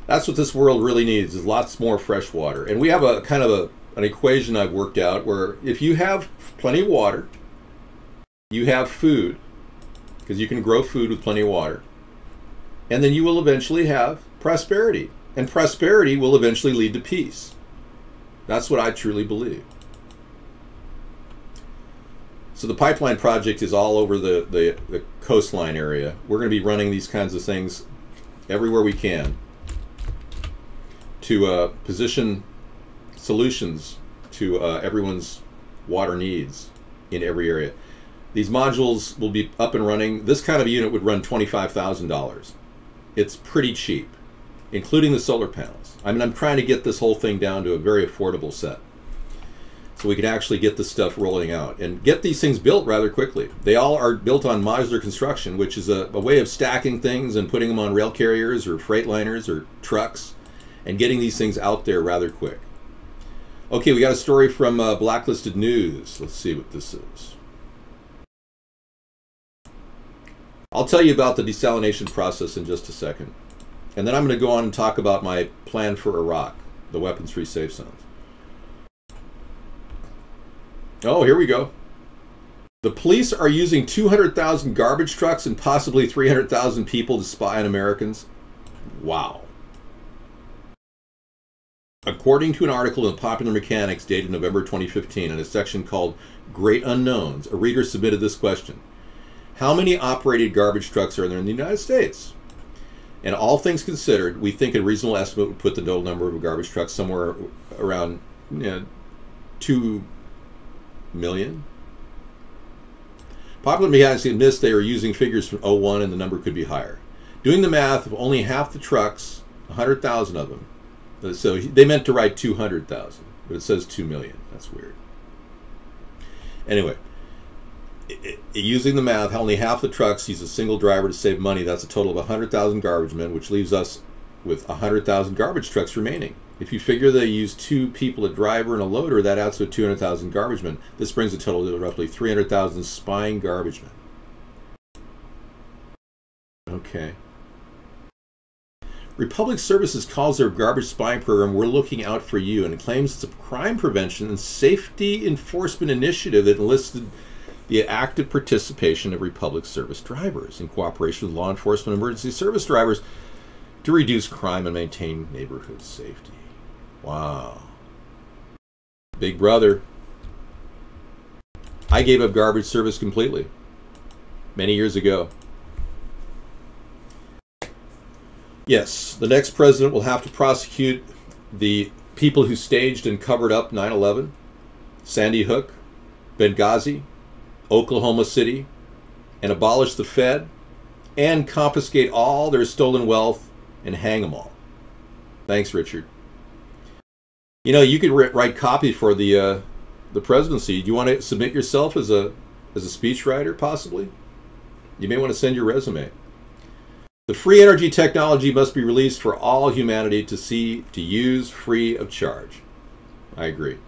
That's what this world really needs, is lots more fresh water. And we have a kind of an equation I've worked out where if you have plenty of water, you have food, because you can grow food with plenty of water, and then you will eventually have prosperity. And prosperity will eventually lead to peace. That's what I truly believe. So the pipeline project is all over the coastline area. We're going to be running these kinds of things everywhere we can to position solutions to everyone's water needs in every area. These modules will be up and running. This kind of unit would run $25,000. It's pretty cheap, including the solar panels. I mean, I'm trying to get this whole thing down to a very affordable set, so we can actually get this stuff rolling out and get these things built rather quickly. They all are built on modular construction, which is a way of stacking things and putting them on rail carriers or freight liners or trucks and getting these things out there rather quick. Okay, we got a story from Blacklisted News. Let's see what this is. I'll tell you about the desalination process in just a second. And then I'm going to go on and talk about my plan for Iraq, the weapons-free safe zones. Oh, here we go. The police are using 200,000 garbage trucks and possibly 300,000 people to spy on Americans. Wow. According to an article in Popular Mechanics dated November 2015 in a section called Great Unknowns, a reader submitted this question. How many operated garbage trucks are there in the United States? And all things considered, we think a reasonable estimate would put the total number of garbage trucks somewhere around 2 million. Popular mechanics admits they are using figures from 01 and the number could be higher. Doing the math of only half the trucks, 100,000 of them, so they meant to write 200,000, but it says 2 million. That's weird. Anyway, using the math, only half the trucks use a single driver to save money. That's a total of 100,000 garbage men, which leaves us with 100,000 garbage trucks remaining. If you figure they use 2 people, a driver and a loader, that adds to 200,000 garbage men. This brings the total to roughly 300,000 spying garbage men. Okay. Republic Services calls their garbage spying program "We're Looking Out for You" and claims it's a crime prevention and safety enforcement initiative that enlisted the active participation of Republic Service drivers in cooperation with law enforcement and emergency service drivers to reduce crime and maintain neighborhood safety. Wow. Big brother. I gave up garbage service completely many years ago. Yes, the next president will have to prosecute the people who staged and covered up 9/11, Sandy Hook, Benghazi, Oklahoma City, and abolish the Fed, and confiscate all their stolen wealth and hang them all. Thanks, Richard. You know, you could write copy for the presidency. Do you want to submit yourself as a speechwriter, possibly? You may want to send your resume. The free energy technology must be released for all humanity to use free of charge. I agree.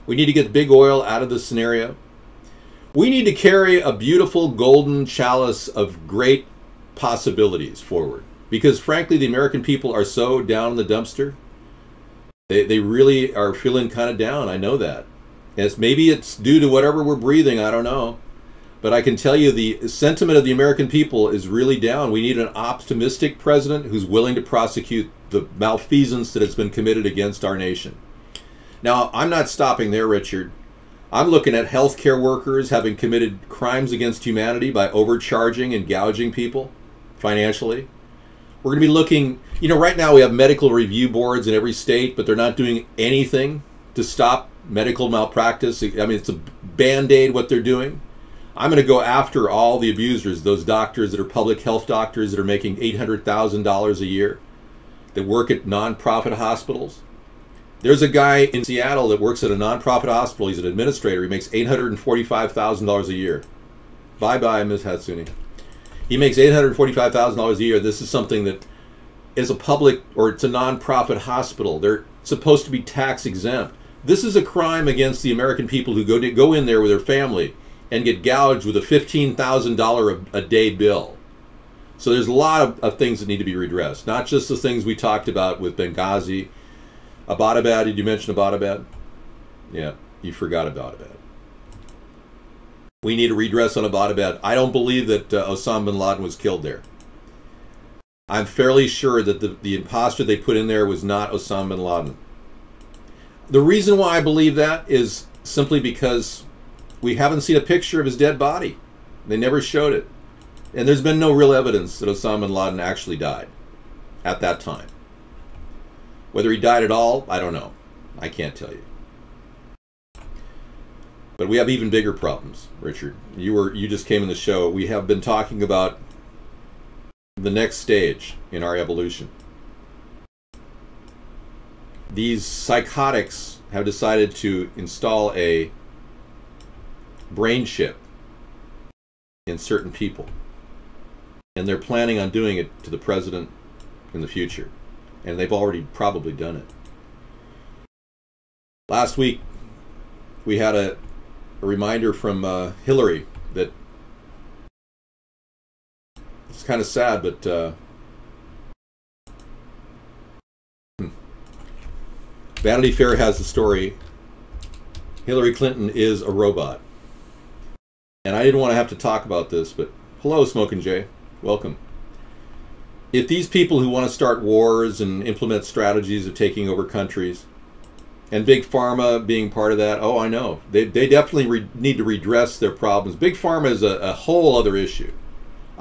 We need to get big oil out of this scenario. We need to carry a beautiful golden chalice of great possibilities forward. Because frankly, the American people are so down in the dumpster. They really are feeling kind of down. I know that. And maybe it's due to whatever we're breathing. I don't know. But I can tell you the sentiment of the American people is really down. We need an optimistic president who's willing to prosecute the malfeasance that has been committed against our nation. Now, I'm not stopping there, Richard. I'm looking at healthcare workers having committed crimes against humanity by overcharging and gouging people financially. We're going to be looking, you know, right now we have medical review boards in every state, but they're not doing anything to stop medical malpractice. I mean, it's a Band-Aid what they're doing. I'm going to go after all the abusers, those doctors that are public health doctors that are making $800,000 a year, that work at nonprofit hospitals. There's a guy in Seattle that works at a nonprofit hospital. He's an administrator. He makes $845,000 a year. Bye-bye, Ms. Hatsuni. He makes $845,000 a year. This is something that is a public, or it's a nonprofit hospital. They're supposed to be tax exempt. This is a crime against the American people who go in there with their family and get gouged with a $15,000 a day bill. So there's a lot of things that need to be redressed, not just the things we talked about with Benghazi. Abbottabad, did you mention Abbottabad? Yeah, you forgot Abbottabad. We need a redress on Abbottabad. I don't believe that Osama bin Laden was killed there. I'm fairly sure that the imposter they put in there was not Osama bin Laden. The reason why I believe that is simply because we haven't seen a picture of his dead body. They never showed it. And there's been no real evidence that Osama bin Laden actually died at that time. Whether he died at all, I don't know. I can't tell you. But we have even bigger problems, Richard. You just came in the show. We have been talking about the next stage in our evolution. These psychotics have decided to install a brain chip in certain people. And they're planning on doing it to the president in the future. And they've already probably done it. Last week, we had a reminder from Hillary that it's kind of sad, but Vanity Fair has the story. Hillary Clinton is a robot. And I didn't want to have to talk about this, but hello, Smokin' Jay. Welcome. If these people who want to start wars and implement strategies of taking over countries, and Big Pharma being part of that, oh, I know. They definitely need to redress their problems. Big Pharma is a whole other issue.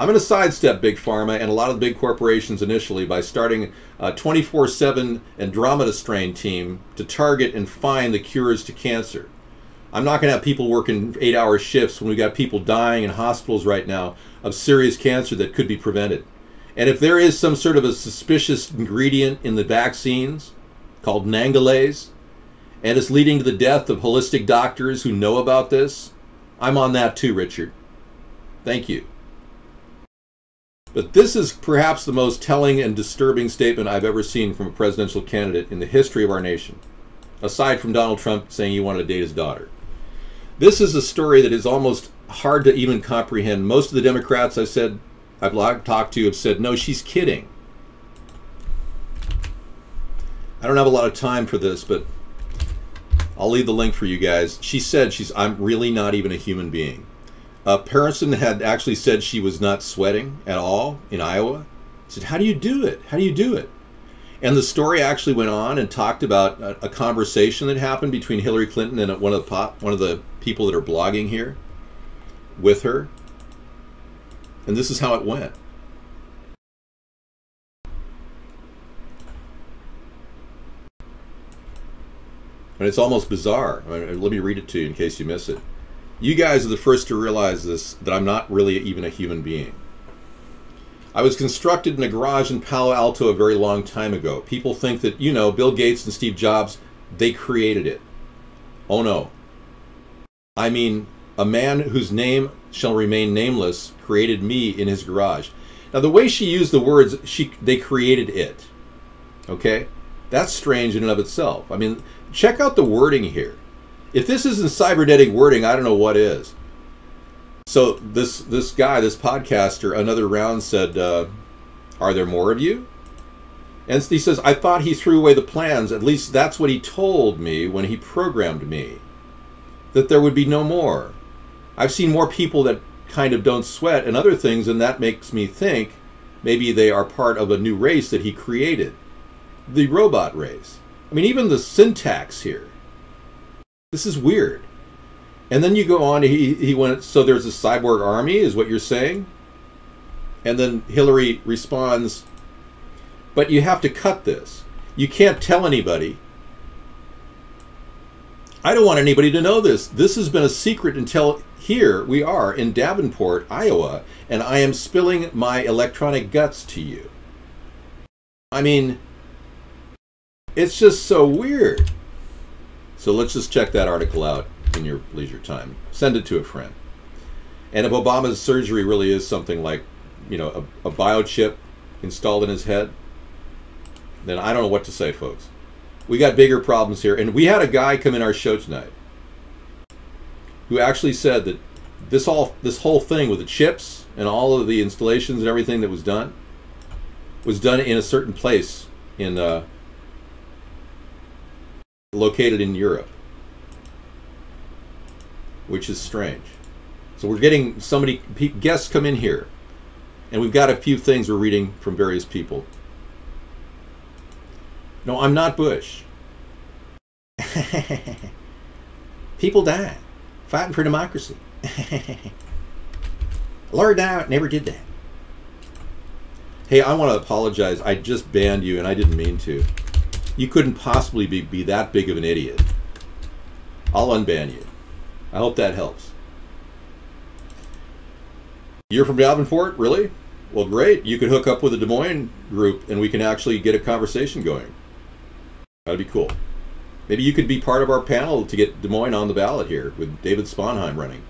I'm going to sidestep Big Pharma and a lot of the big corporations initially by starting a 24/7 Andromeda strain team to target and find the cures to cancer. I'm not going to have people working 8-hour shifts when we've got people dying in hospitals right now of serious cancer that could be prevented. And if there is some sort of a suspicious ingredient in the vaccines called nangalase, and it's leading to the death of holistic doctors who know about this, I'm on that too, Richard. Thank you. But this is perhaps the most telling and disturbing statement I've ever seen from a presidential candidate in the history of our nation, aside from Donald Trump saying he wanted to date his daughter. This is a story that is almost hard to even comprehend. Most of the Democrats I've talked to have said, no, she's kidding. I don't have a lot of time for this, but I'll leave the link for you guys. She said I'm really not even a human being. A person had actually said she was not sweating at all in Iowa. I said, how do you do it? How do you do it? And the story actually went on and talked about a conversation that happened between Hillary Clinton and one of the people that are blogging here with her. And this is how it went. And it's almost bizarre. Let me read it to you in case you miss it. You guys are the first to realize this, that I'm not really even a human being. I was constructed in a garage in Palo Alto a very long time ago. People think that, you know, Bill Gates and Steve Jobs, they created it. Oh no. I mean, a man whose name shall remain nameless created me in his garage. Now the way she used the words, they created it. Okay? That's strange in and of itself. I mean, check out the wording here. If this isn't cybernetic wording, I don't know what is. So this guy, this podcaster, another round said, are there more of you? And he says, I thought he threw away the plans. At least that's what he told me when he programmed me. That there would be no more. I've seen more people that kind of don't sweat and other things, and that makes me think maybe they are part of a new race that he created. The robot race. I mean, even the syntax here. This is weird. And then you go on, he went, so there's a cyborg army, is what you're saying? And then Hillary responds, but you have to cut this. You can't tell anybody. I don't want anybody to know this. This has been a secret until here we are in Davenport, Iowa, and I am spilling my electronic guts to you. I mean, it's just so weird. So let's just check that article out in your leisure time. Send it to a friend. And if Obama's surgery really is something like, you know, a biochip installed in his head, then I don't know what to say, folks. We got bigger problems here. And we had a guy come in our show tonight who actually said that this whole thing with the chips and all of the installations and everything that was done in a certain place in located in Europe, which is strange. So we're getting guests come in here, and we've got a few things we're reading from various people. No, I'm not Bush. People die fighting for democracy. Lord never did that. Hey, I want to apologize. I just banned you, and I didn't mean to. You couldn't possibly be that big of an idiot. I'll unban you. I hope that helps. You're from Davenport? Really? Well, great. You could hook up with the Des Moines group and we can actually get a conversation going. That'd be cool. Maybe you could be part of our panel to get Des Moines on the ballot here with David Sponheim running.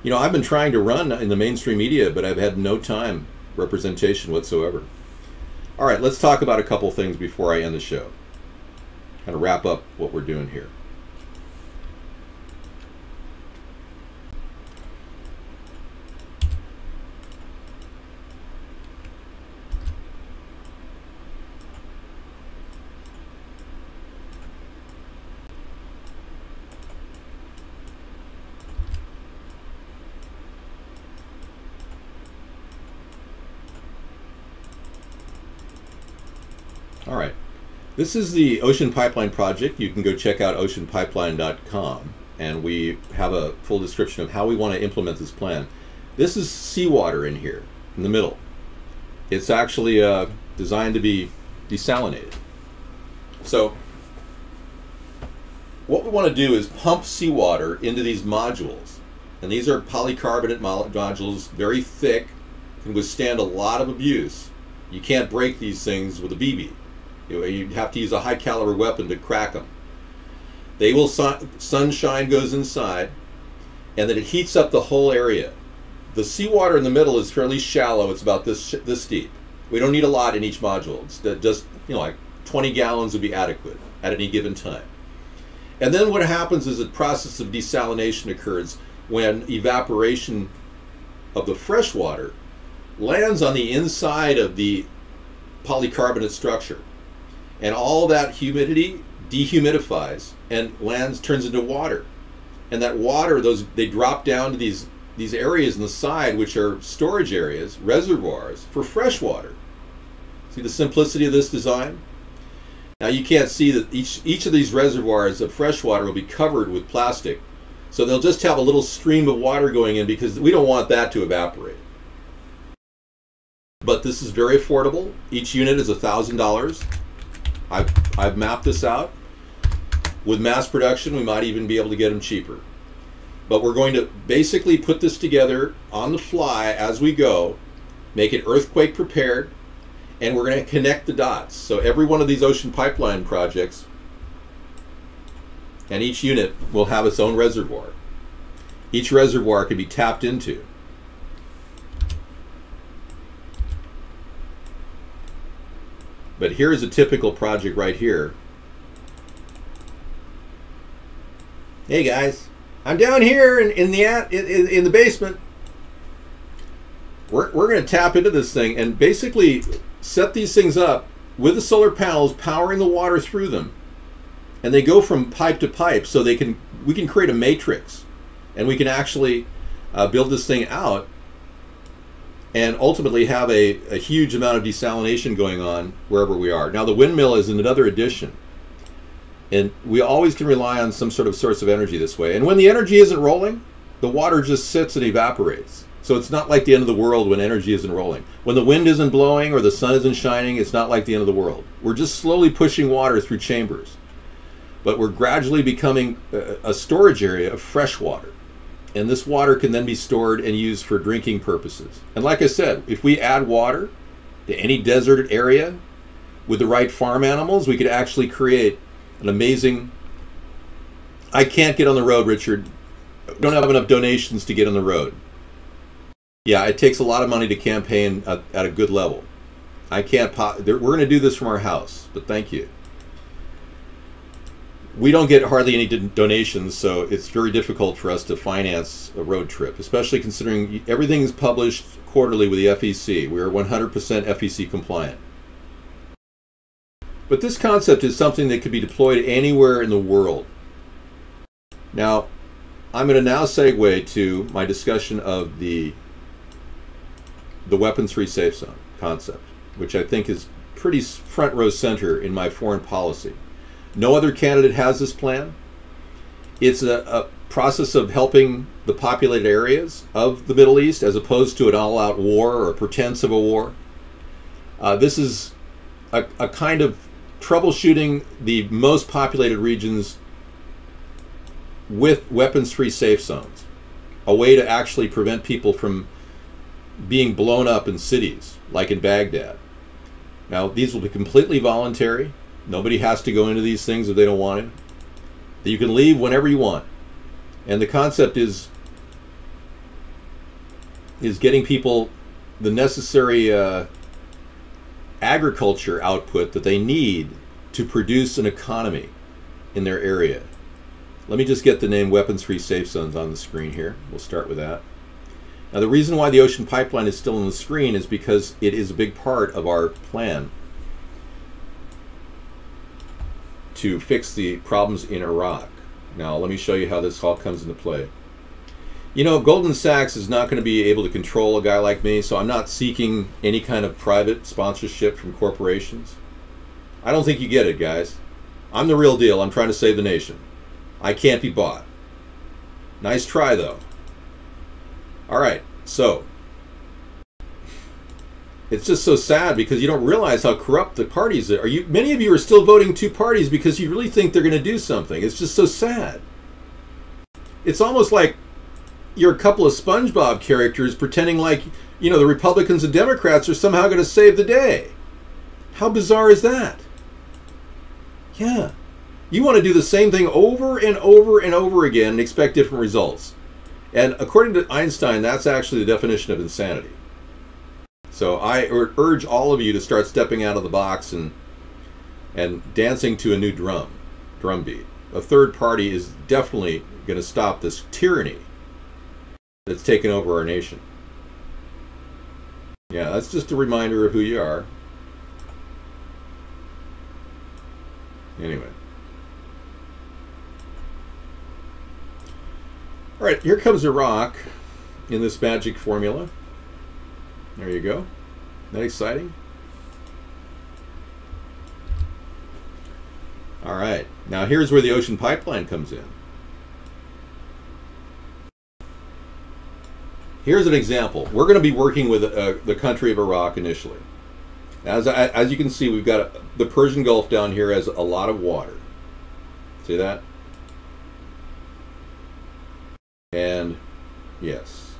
You know, I've been trying to run in the mainstream media, but I've had no time representation whatsoever. All right, let's talk about a couple things before I end the show. Kind of wrap up what we're doing here. All right. This is the Ocean Pipeline Project. You can go check out oceanpipeline.com, and we have a full description of how we want to implement this plan. This is seawater in here. in the middle. It's actually designed to be desalinated. So what we want to do is pump seawater into these modules. And these are polycarbonate modules, very thick, can withstand a lot of abuse. You can't break these things with a BB. You'd have to use a high caliber weapon to crack them. They will, sunshine goes inside, and then it heats up the whole area. The seawater in the middle is fairly shallow. It's about this deep. We don't need a lot in each module. It's just, like 20 gallons would be adequate at any given time. And then what happens is a process of desalination occurs when evaporation of the fresh water lands on the inside of the polycarbonate structure. And all that humidity dehumidifies and turns into water. And that water, they drop down to these areas in the side, which are storage areas, reservoirs for fresh water. See the simplicity of this design? Now you can't see that each of these reservoirs of fresh water will be covered with plastic. So they'll just have a little stream of water going in because we don't want that to evaporate. But this is very affordable. Each unit is $1,000. I've mapped this out. With mass production, we might even be able to get them cheaper. But we're going to basically put this together on the fly as we go, make it earthquake prepared, and we're going to connect the dots. So every one of these ocean pipeline projects, and each unit will have its own reservoir. Each reservoir can be tapped into. But here's a typical project right here. Hey guys, I'm down here in the basement. We're going to tap into this thing and basically set these things up with the solar panels powering the water through them, and they go from pipe to pipe. So we can create a matrix, and we can actually build this thing out, and ultimately have a huge amount of desalination going on wherever we are. Now the windmill is another addition. And we always can rely on some sort of source of energy this way. And when the energy isn't rolling, the water just sits and evaporates. So it's not like the end of the world when energy isn't rolling. When the wind isn't blowing or the sun isn't shining, it's not like the end of the world. We're just slowly pushing water through chambers. But we're gradually becoming a storage area of fresh water. And this water can then be stored and used for drinking purposes. And like I said, if we add water to any desert area with the right farm animals, we could actually create an amazing... I can't get on the road, Richard. We don't have enough donations to get on the road. Yeah, it takes a lot of money to campaign at a good level. I can't... We're going to do this from our house, but thank you. We don't get hardly any donations, so it's very difficult for us to finance a road trip, especially considering everything is published quarterly with the FEC. We are 100% FEC compliant. But this concept is something that could be deployed anywhere in the world. Now, I'm going to now segue to my discussion of the weapons-free safe zone concept, which I think is pretty front row center in my foreign policy. No other candidate has this plan. It's a process of helping the populated areas of the Middle East as opposed to an all-out war or a pretense of a war. This is a kind of troubleshooting the most populated regions with weapons-free safe zones, a way to actually prevent people from being blown up in cities, like in Baghdad. Now, these will be completely voluntary. Nobody has to go into these things if they don't want to. You can leave whenever you want. And the concept is getting people the necessary agriculture output that they need to produce an economy in their area. Let me just get the name weapons-free safe zones on the screen here. We'll start with that. Now, the reason why the ocean pipeline is still on the screen is because it is a big part of our plan to fix the problems in Iraq. Now, let me show you how this all comes into play. You know, Goldman Sachs is not going to be able to control a guy like me, so I'm not seeking any kind of private sponsorship from corporations. I don't think you get it, guys. I'm the real deal. I'm trying to save the nation. I can't be bought. Nice try, though. All right, so It's just so sad because you don't realize how corrupt the parties are. Many of you are still voting two parties because you really think they're going to do something. It's just so sad. It's almost like you're a couple of SpongeBob characters pretending like, you know, the Republicans and Democrats are somehow going to save the day. How bizarre is that? Yeah. You want to do the same thing over and over and over again and expect different results. And according to Einstein, that's actually the definition of insanity. So I urge all of you to start stepping out of the box and dancing to a new drum beat. A third party is definitely going to stop this tyranny that's taken over our nation. Yeah, that's just a reminder of who you are. Anyway. All right, here comes Iraq in this magic formula. There you go. Isn't that exciting? All right, now here's where the ocean pipeline comes in. Here's an example. We're going to be working with the country of Iraq initially. As you can see, we've got the Persian Gulf down here has a lot of water. See that? And yes.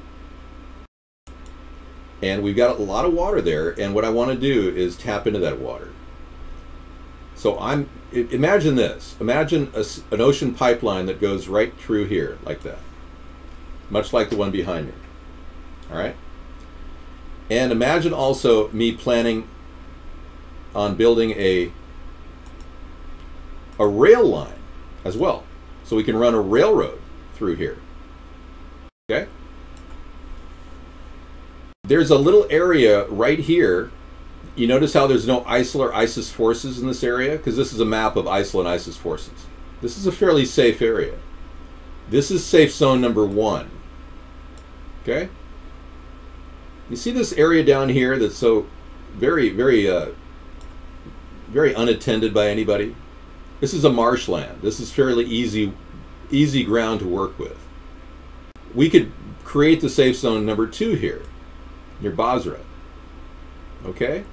And we've got a lot of water there, and what I want to do is tap into that water. So imagine this. Imagine an ocean pipeline that goes right through here like that. Much like the one behind me. All right? And imagine also me planning on building a rail line as well. So we can run a railroad through here. Okay? There's a little area right here. You notice how there's no ISIL or ISIS forces in this area? Because this is a map of ISIL and ISIS forces. This is a fairly safe area. This is safe zone number 1. Okay? You see this area down here that's so very, very, very unattended by anybody? This is a marshland. This is fairly easy ground to work with. We could create the safe zone number 2 here, near Basra. Okay?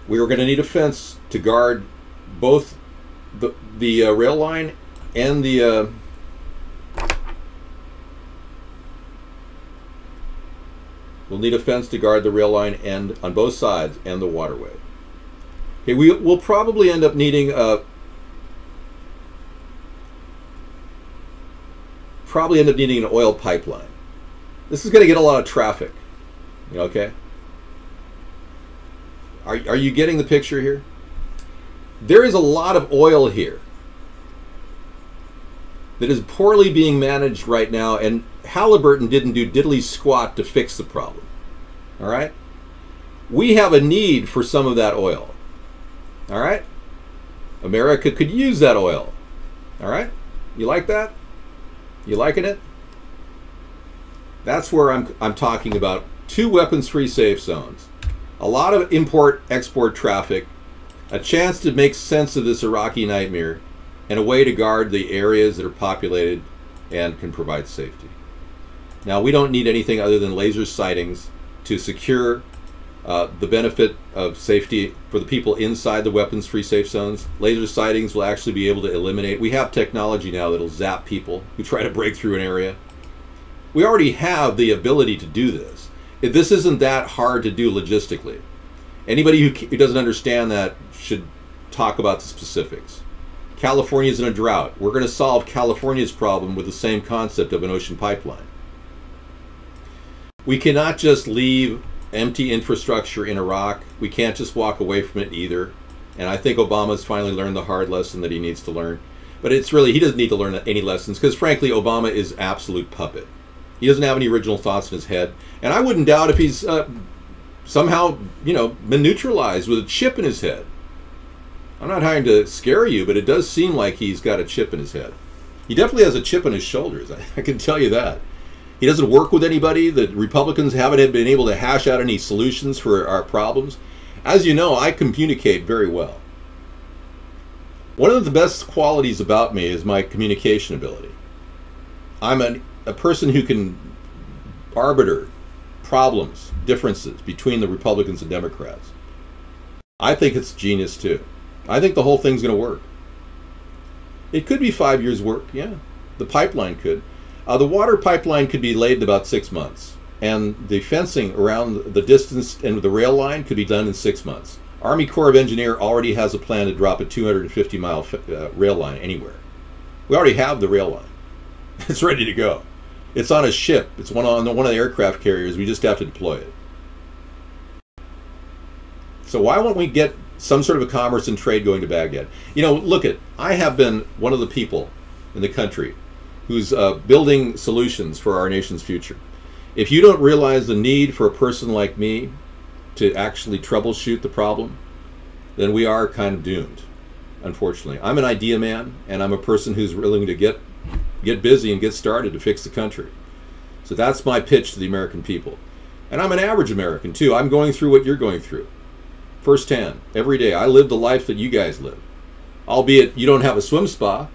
We are going to need a fence to guard both the rail line and the we'll need a fence to guard the rail line and on both sides and the waterway. Okay, we'll probably end up needing an oil pipeline. This is going to get a lot of traffic. Okay? Are you getting the picture here? There is a lot of oil here that is poorly being managed right now, and Halliburton didn't do diddly squat to fix the problem. All right? We have a need for some of that oil. All right? America could use that oil. All right? You like that? You liking it? That's where I'm talking about 2 weapons-free safe zones, a lot of import-export traffic, a chance to make sense of this Iraqi nightmare, and a way to guard the areas that are populated and can provide safety. Now, we don't need anything other than laser sightings to secure the benefit of safety for the people inside the weapons-free safe zones. Laser sightings will actually be able to eliminate. We have technology now that'll zap people who try to break through an area. We already have the ability to do this. This isn't that hard to do logistically. Anybody who doesn't understand that should talk about the specifics. California's in a drought. We're going to solve California's problem with the same concept of an ocean pipeline. We cannot just leave empty infrastructure in Iraq. We can't just walk away from it either. And I think Obama's finally learned the hard lesson that he needs to learn. But it's really, he doesn't need to learn any lessons because frankly, Obama is absolute puppet. He doesn't have any original thoughts in his head. And I wouldn't doubt if he's somehow, been neutralized with a chip in his head. I'm not trying to scare you, but it does seem like he's got a chip in his head. He definitely has a chip on his shoulders. I can tell you that. He doesn't work with anybody. The Republicans haven't been able to hash out any solutions for our problems. As you know, I communicate very well. One of the best qualities about me is my communication ability. I'm a person who can arbiter problems, differences between the Republicans and Democrats. I think it's genius too. I think the whole thing's going to work. It could be 5 years' work, yeah. The pipeline could. The water pipeline could be laid in about 6 months. And the fencing around the distance and the rail line could be done in 6 months. Army Corps of Engineers already has a plan to drop a 250-mile rail line anywhere. We already have the rail line. It's ready to go. It's on a ship. It's on one of the aircraft carriers. We just have to deploy it. So why won't we get some sort of a commerce and trade going to Baghdad? You know, look at, I have been one of the people in the country who's building solutions for our nation's future. If you don't realize the need for a person like me to actually troubleshoot the problem, then we are kind of doomed, unfortunately. I'm an idea man, and I'm a person who's willing to get busy and get started to fix the country. So that's my pitch to the American people. And I'm an average American, too. I'm going through what you're going through, firsthand, every day. I live the life that you guys live. Albeit you don't have a swim spa,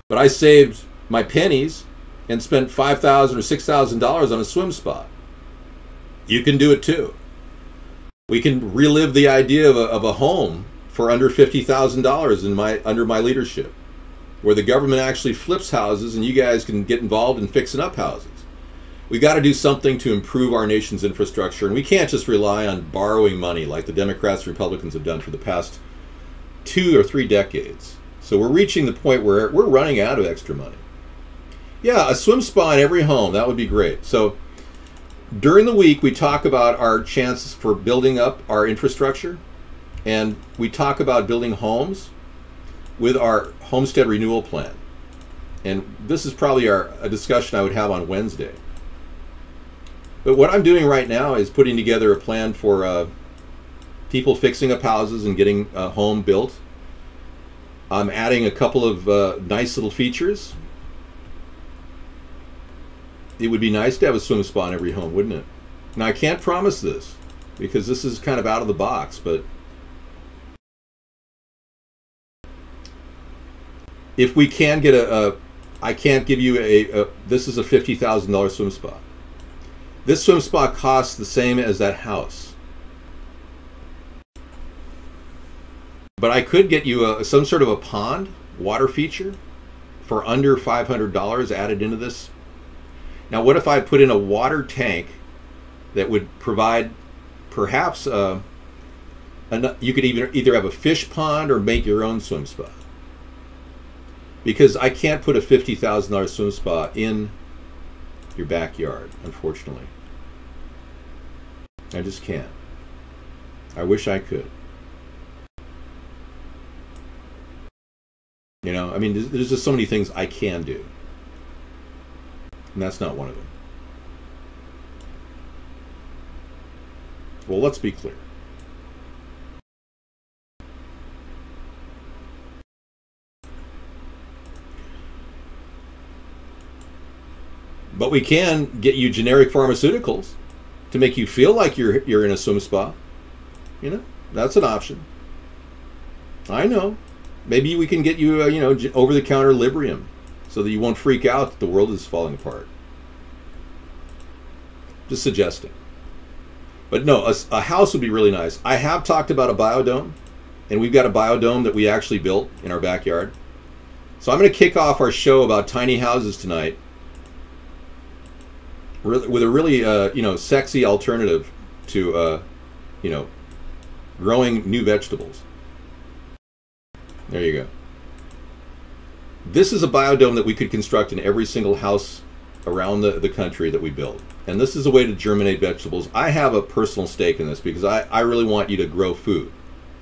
but I saved my pennies and spent $5,000 or $6,000 on a swim spa. You can do it too. We can relive the idea of a home for under $50,000 under my leadership, where the government actually flips houses and you guys can get involved in fixing up houses. We've got to do something to improve our nation's infrastructure, and we can't just rely on borrowing money like the Democrats and Republicans have done for the past 2 or 3 decades. So we're reaching the point where we're running out of extra money. Yeah, a swim spa in every home, that would be great. So during the week, we talk about our chances for building up our infrastructure, and we talk about building homes with our homestead renewal plan. And this is probably a discussion I would have on Wednesday. But what I'm doing right now is putting together a plan for people fixing up houses and getting a home built. I'm adding a couple of nice little features. It would be nice to have a swim spa in every home, wouldn't it? Now, I can't promise this because this is kind of out of the box, but if we can get I can't give you this is a $50,000 swim spa. This swim spa costs the same as that house. But I could get you some sort of a pond water feature for under $500 added into this. Now, what if I put in a water tank that would provide perhaps you could either have a fish pond or make your own swim spa. Because I can't put a $50,000 swim spa in your backyard, unfortunately. I just can't. I wish I could. You know, I mean, there's just so many things I can do. And that's not one of them. Well, let's be clear. But we can get you generic pharmaceuticals to make you feel like you're in a swim spa. You know, that's an option. I know. Maybe we can get you, over-the-counter Librium so that you won't freak out that the world is falling apart. Just suggesting. But no, a house would be really nice. I have talked about a biodome, and we've got a biodome that we actually built in our backyard. So I'm going to kick off our show about tiny houses tonight with a really, sexy alternative to, growing new vegetables. There you go. This is a biodome that we could construct in every single house around the country that we build. And this is a way to germinate vegetables. I have a personal stake in this because I really want you to grow food.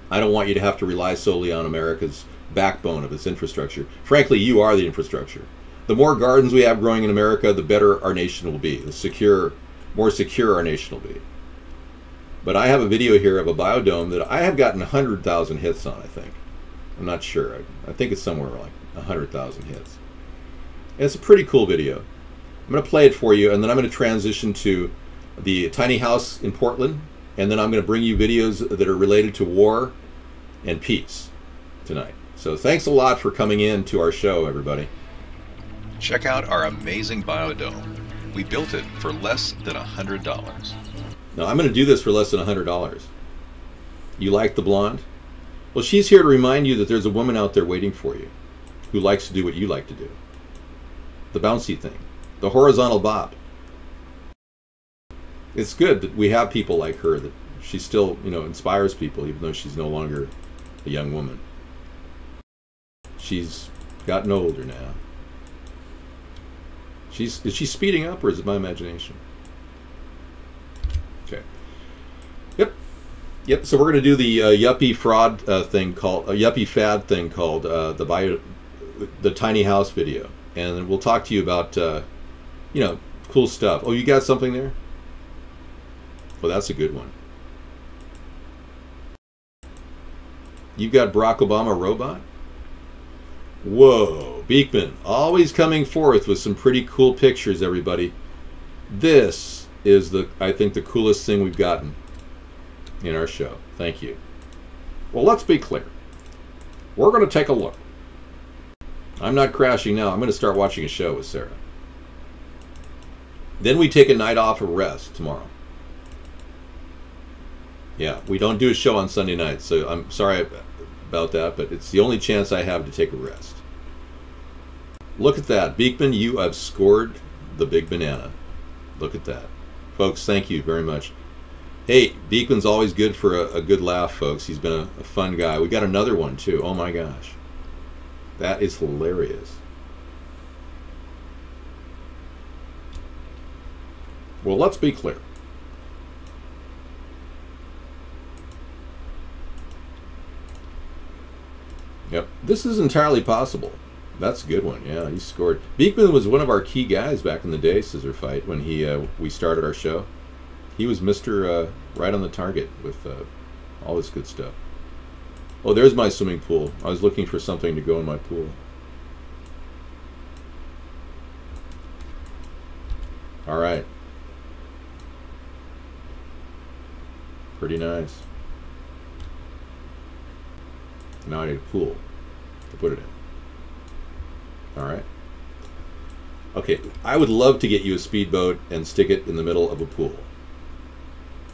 I don't want you to have to rely solely on America's backbone of its infrastructure. Frankly, you are the infrastructure. The more gardens we have growing in America, the better our nation will be. The more secure our nation will be. But I have a video here of a biodome that I have gotten 100,000 hits on, I think. I'm not sure. I think it's somewhere like 100,000 hits. And it's a pretty cool video. I'm going to play it for you, and then I'm going to transition to the tiny house in Portland, and then I'm going to bring you videos that are related to war and peace tonight. So thanks a lot for coming in to our show, everybody. Check out our amazing biodome. We built it for less than $100. Now, I'm going to do this for less than $100. You like the blonde? Well, she's here to remind you that there's a woman out there waiting for you who likes to do what you like to do. The bouncy thing. The horizontal bop. It's good that we have people like her, that she still, you know, inspires people even though she's no longer a young woman. She's gotten older now. Is she speeding up, or is it my imagination? Okay. Yep. So we're going to do the yuppie fraud thing called yuppie fad thing called the tiny house video, and we'll talk to you about you know, cool stuff. Oh, you got something there? Well, that's a good one. You've got Barack Obama robot? Whoa, Beekman, always coming forth with some pretty cool pictures, everybody. This is, I think, the coolest thing we've gotten in our show. Thank you. Well, let's be clear. We're going to take a look. I'm not crashing now. I'm going to start watching a show with Sarah. Then we take a night off of rest tomorrow. Yeah, we don't do a show on Sunday night, so I'm sorry about that, but it's the only chance I have to take a rest. Look at that. Beekman, you have scored the big banana. Look at that. Folks, thank you very much. Hey, Beekman's always good for a good laugh, folks. He's been a fun guy. We got another one, too. Oh, my gosh. That is hilarious. Well, let's be clear. Yep, this is entirely possible. That's a good one. Yeah, he scored. Beekman was one of our key guys back in the day, Scissor Fight, when we started our show. He was Mr. Right on the target with all this good stuff. Oh, there's my swimming pool. I was looking for something to go in my pool. All right. Pretty nice. Now I need a pool to put it in. All right. Okay, I would love to get you a speedboat and stick it in the middle of a pool.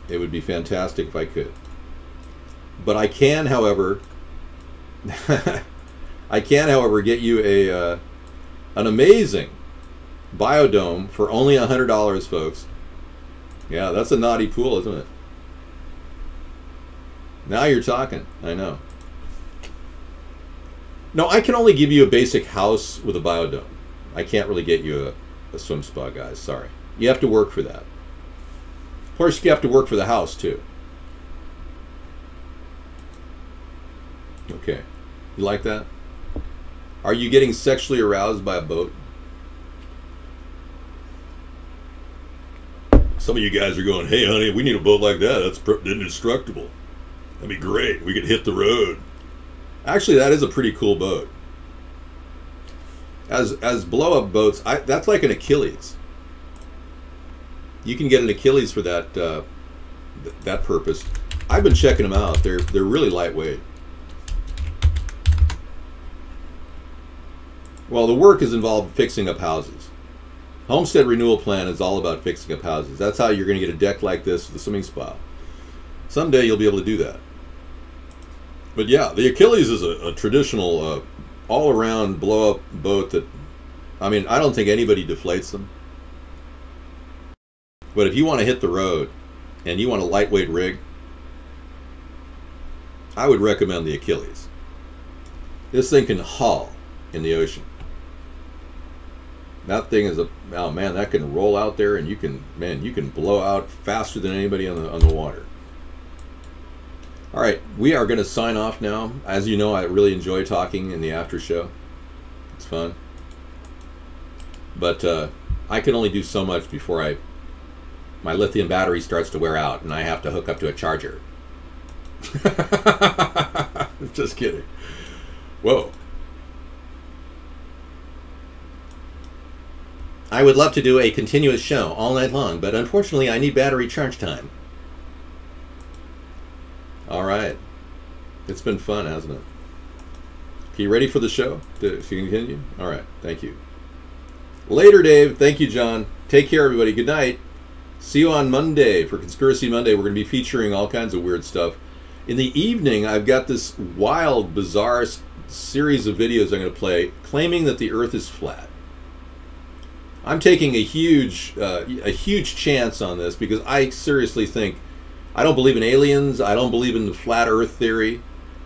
It would be fantastic if I could. But I can, however, get you an amazing biodome for only $100, folks. Yeah, that's a naughty pool, isn't it? Now you're talking. I know. No, I can only give you a basic house with a biodome. I can't really get you a swim spa, guys. Sorry. You have to work for that. Of course, you have to work for the house, too. Okay. You like that? Are you getting sexually aroused by a boat? Some of you guys are going, hey, honey, we need a boat like that. That's indestructible. That'd be great. We could hit the road. Actually, that is a pretty cool boat. As blow-up boats, that's like an Achilles. You can get an Achilles for that that purpose. I've been checking them out. They're really lightweight. Well, the work is involved fixing up houses. Homestead Renewal Plan is all about fixing up houses. That's how you're going to get a deck like this with a swimming spa. Someday you'll be able to do that. But yeah, the Achilles is a traditional all-around blow-up boat that, I mean, I don't think anybody deflates them. But if you want to hit the road and you want a lightweight rig, I would recommend the Achilles. This thing can haul in the ocean. That thing is oh man, that can roll out there, and you can blow out faster than anybody on the water. All right, we are going to sign off now. As you know, I really enjoy talking in the after show. It's fun. But I can only do so much before my lithium battery starts to wear out and I have to hook up to a charger. Just kidding. Whoa. I would love to do a continuous show all night long, but unfortunately I need battery charge time. All right. It's been fun, hasn't it? Are you ready for the show to continue? All right. Thank you. Later, Dave. Thank you, John. Take care, everybody. Good night. See you on Monday for Conspiracy Monday. We're going to be featuring all kinds of weird stuff. In the evening, I've got this wild, bizarre series of videos I'm going to play claiming that the Earth is flat. I'm taking a huge chance on this because I seriously think, I don't believe in aliens, I don't believe in the flat Earth theory,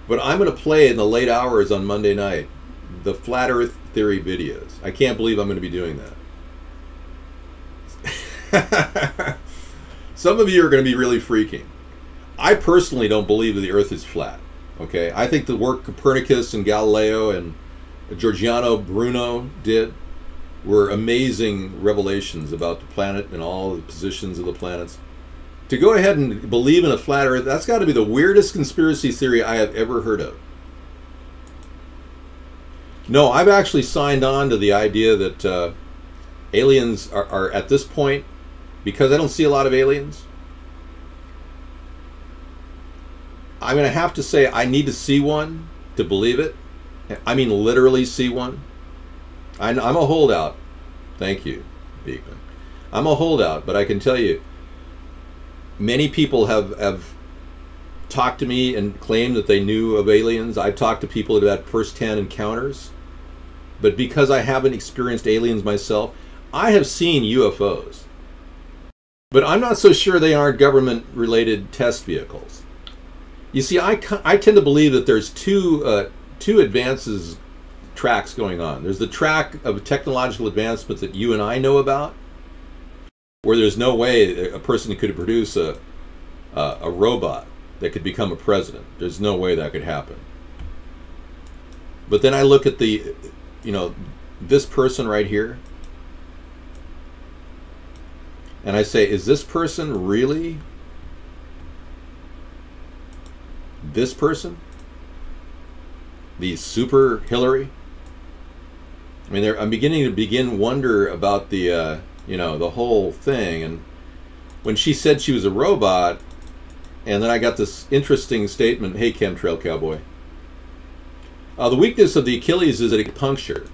but I'm going to play in the late hours on Monday night the flat Earth theory videos. I can't believe I'm going to be doing that. Some of you are going to be really freaking. I personally don't believe that the Earth is flat. Okay, I think the work Copernicus and Galileo and Giordano Bruno did were amazing revelations about the planet and all the positions of the planets. To go ahead and believe in a flat Earth, that's got to be the weirdest conspiracy theory I have ever heard of. No, I've actually signed on to the idea that aliens are at this point, because I don't see a lot of aliens, I'm going to have to say I need to see one to believe it. I mean literally see one. I'm a holdout. Thank you, Beekman. I'm a holdout, but I can tell you, many people have talked to me and claimed that they knew of aliens. I've talked to people that have had first-hand encounters. But because I haven't experienced aliens myself, I have seen UFOs. But I'm not so sure they aren't government-related test vehicles. You see, I tend to believe that there's two tracks going on. There's the track of technological advancement that you and I know about, where there's no way a person could produce a robot that could become a president. There's no way that could happen. But then I look at the, this person right here, and I say, is this person really this person? The super Hillary? I mean, I'm beginning to wonder about the, the whole thing. And when she said she was a robot, and then I got this interesting statement, hey, chemtrail cowboy. The weakness of the Achilles is that it could puncture.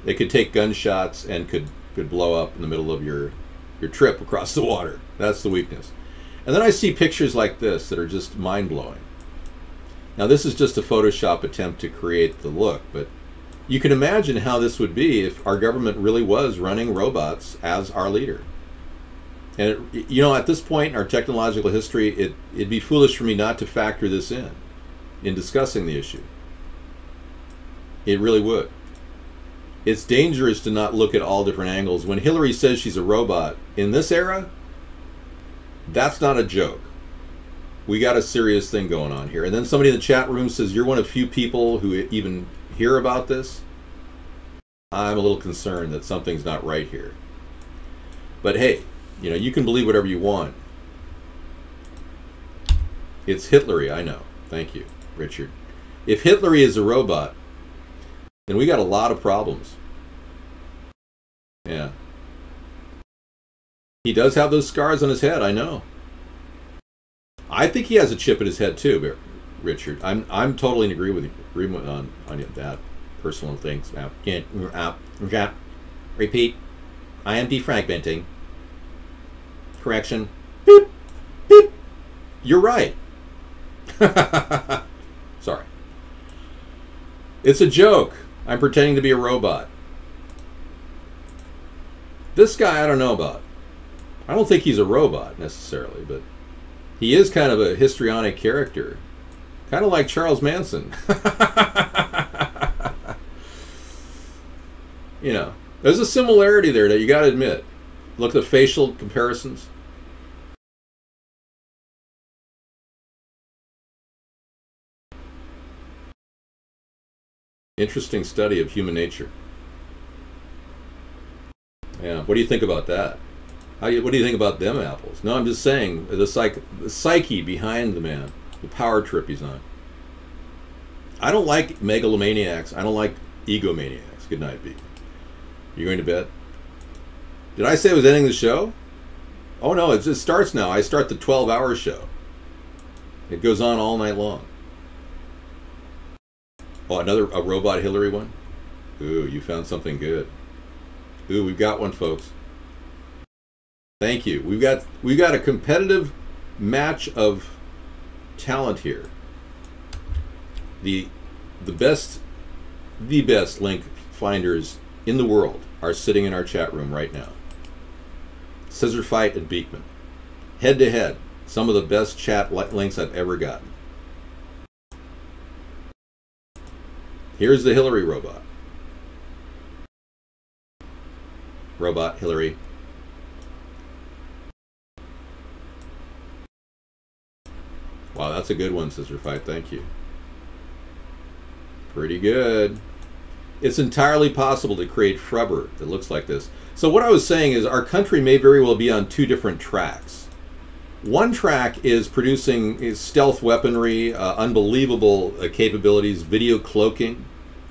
It could take gunshots and could blow up in the middle of your trip across the water. That's the weakness. And then I see pictures like this that are just mind-blowing. Now, this is just a Photoshop attempt to create the look, but you can imagine how this would be if our government really was running robots as our leader. And, at this point in our technological history, it'd be foolish for me not to factor this in discussing the issue. It really would. It's dangerous to not look at all different angles. When Hillary says she's a robot in this era, that's not a joke. We got a serious thing going on here. And then somebody in the chat room says, you're one of few people who even hear about this. I'm a little concerned that something's not right here. But hey, you can believe whatever you want. It's Hitlery, I know. Thank you, Richard. If Hitlery is a robot, then we got a lot of problems. Yeah. He does have those scars on his head, I know. I think he has a chip in his head too, Richard. I'm totally in agreement on that personal things. Repeat. I am defragmenting. Correction. Beep. Beep. You're right. Sorry. It's a joke. I'm pretending to be a robot. This guy I don't know about. I don't think he's a robot necessarily, but he is kind of a histrionic character. Kind of like Charles Manson. There's a similarity there that you got to admit. Look at the facial comparisons. Interesting study of human nature. Yeah, what do you think about that? What do you think about them apples? No, I'm just saying, the psyche behind the man, the power trip he's on. I don't like megalomaniacs. I don't like egomaniacs. Good night, B. You going to bed? Did I say I was ending the show? Oh no, it just starts now. I start the 12-hour show. It goes on all night long. Oh, a robot Hillary one? Ooh, you found something good. Ooh, we've got one, folks. Thank you. We've got a competitive match of talent here. The best link finders in the world are sitting in our chat room right now. Scissor Fight and Beekman. Head to head, some of the best chat links I've ever gotten. Here's the Hillary robot. Robot Hillary. Wow, that's a good one, Scissor Fight. Thank you. Pretty good. It's entirely possible to create Frubber that looks like this. So what I was saying is our country may very well be on two different tracks. One track is producing stealth weaponry, unbelievable capabilities, video cloaking,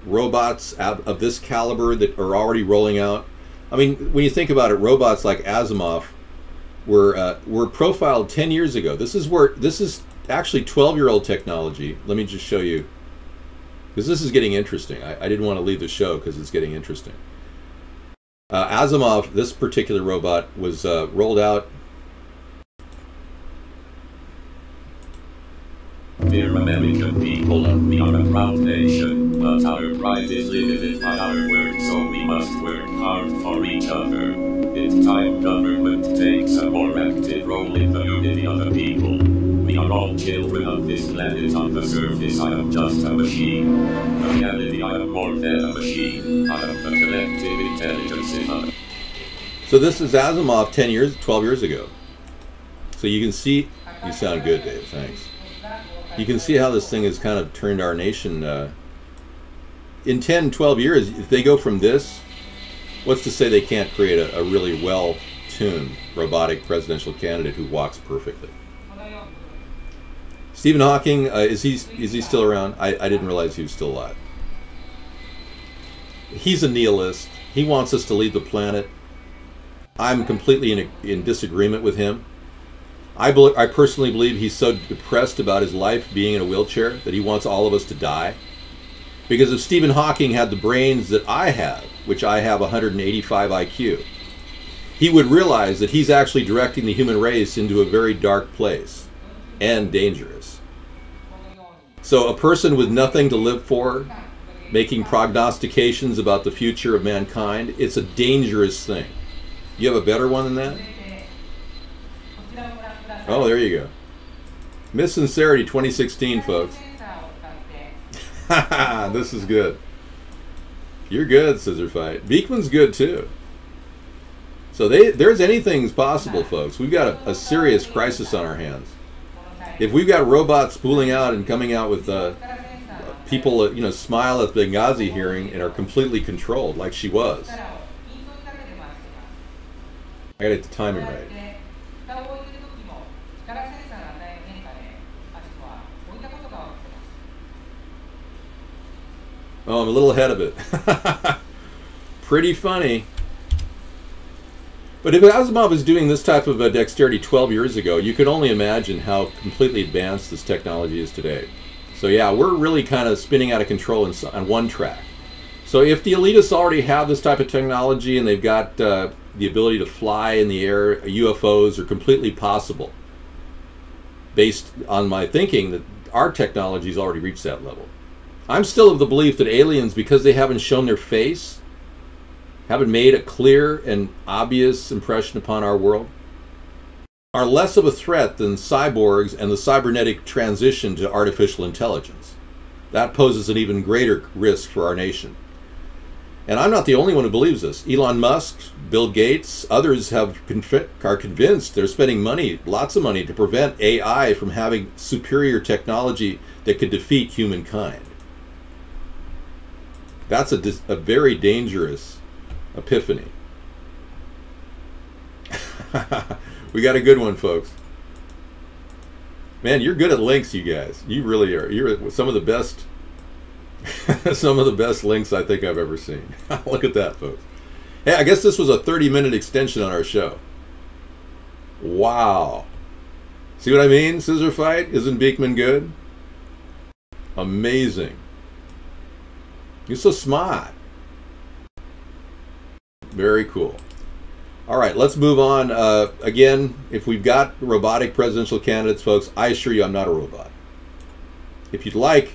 robots of this caliber that are already rolling out. I mean, when you think about it, robots like Asimov were profiled 10 years ago. This is actually 12-year-old technology. Let me just show you, because this is getting interesting. I didn't want to leave the show because it's getting interesting. Asimov, this particular robot, was rolled out. Dear American people, we are a proud nation, but our pride is limited by our work, so we must work hard for each other. It's time government takes a more active role in the unity of the people. We are all children of this planet. On the surface, I am just a machine. In reality, I am more than a machine. I am the collective intelligence in us. So this is Asimov 12 years ago. So you can see, you sound good, Dave, thanks. You can see how this thing has kind of turned our nation. In 10, 12 years, if they go from this, what's to say they can't create a really well-tuned robotic presidential candidate who walks perfectly? Stephen Hawking, is he still around? I didn't realize he was still alive. He's a nihilist. He wants us to leave the planet. I'm completely in disagreement with him. I personally believe he's so depressed about his life being in a wheelchair that he wants all of us to die. Because if Stephen Hawking had the brains that I have, which I have 185 IQ, he would realize that he's actually directing the human race into a very dark place and dangerous. So a person with nothing to live for, making prognostications about the future of mankind, it's a dangerous thing. You have a better one than that? Oh, there you go. Miss Sincerity 2016, folks. This is good. You're good, Scissor Fight. Beekman's good, too. So there's anything's possible, folks. We've got a serious crisis on our hands. If we've got robots spooling out and coming out with people that, smile at the Benghazi hearing and are completely controlled, like she was. I gotta get the timing right. Oh, I'm a little ahead of it. Pretty funny. But if Asimov is doing this type of dexterity 12 years ago, you could only imagine how completely advanced this technology is today. So yeah, we're really kind of spinning out of control on one track. So if the elitists already have this type of technology and they've got the ability to fly in the air, UFOs are completely possible, based on my thinking that our technology has already reached that level. I'm still of the belief that aliens, because they haven't shown their face, haven't made a clear and obvious impression upon our world, are less of a threat than cyborgs and the cybernetic transition to artificial intelligence. That poses an even greater risk for our nation. And I'm not the only one who believes this. Elon Musk, Bill Gates, others are convinced. They're spending money, lots of money, to prevent AI from having superior technology that could defeat humankind. That's a very dangerous epiphany. We got a good one, folks. Man, you're good at links, you guys. You really are. You're some of the best some of the best links I think I've ever seen. Look at that, folks. Hey, I guess this was a 30-minute extension on our show. Wow. See what I mean? Scissor Fight? Isn't Beekman good? Amazing. You're so smart. Very cool. All right, let's move on. Again, if we've got robotic presidential candidates, folks, I assure you I'm not a robot. If you'd like,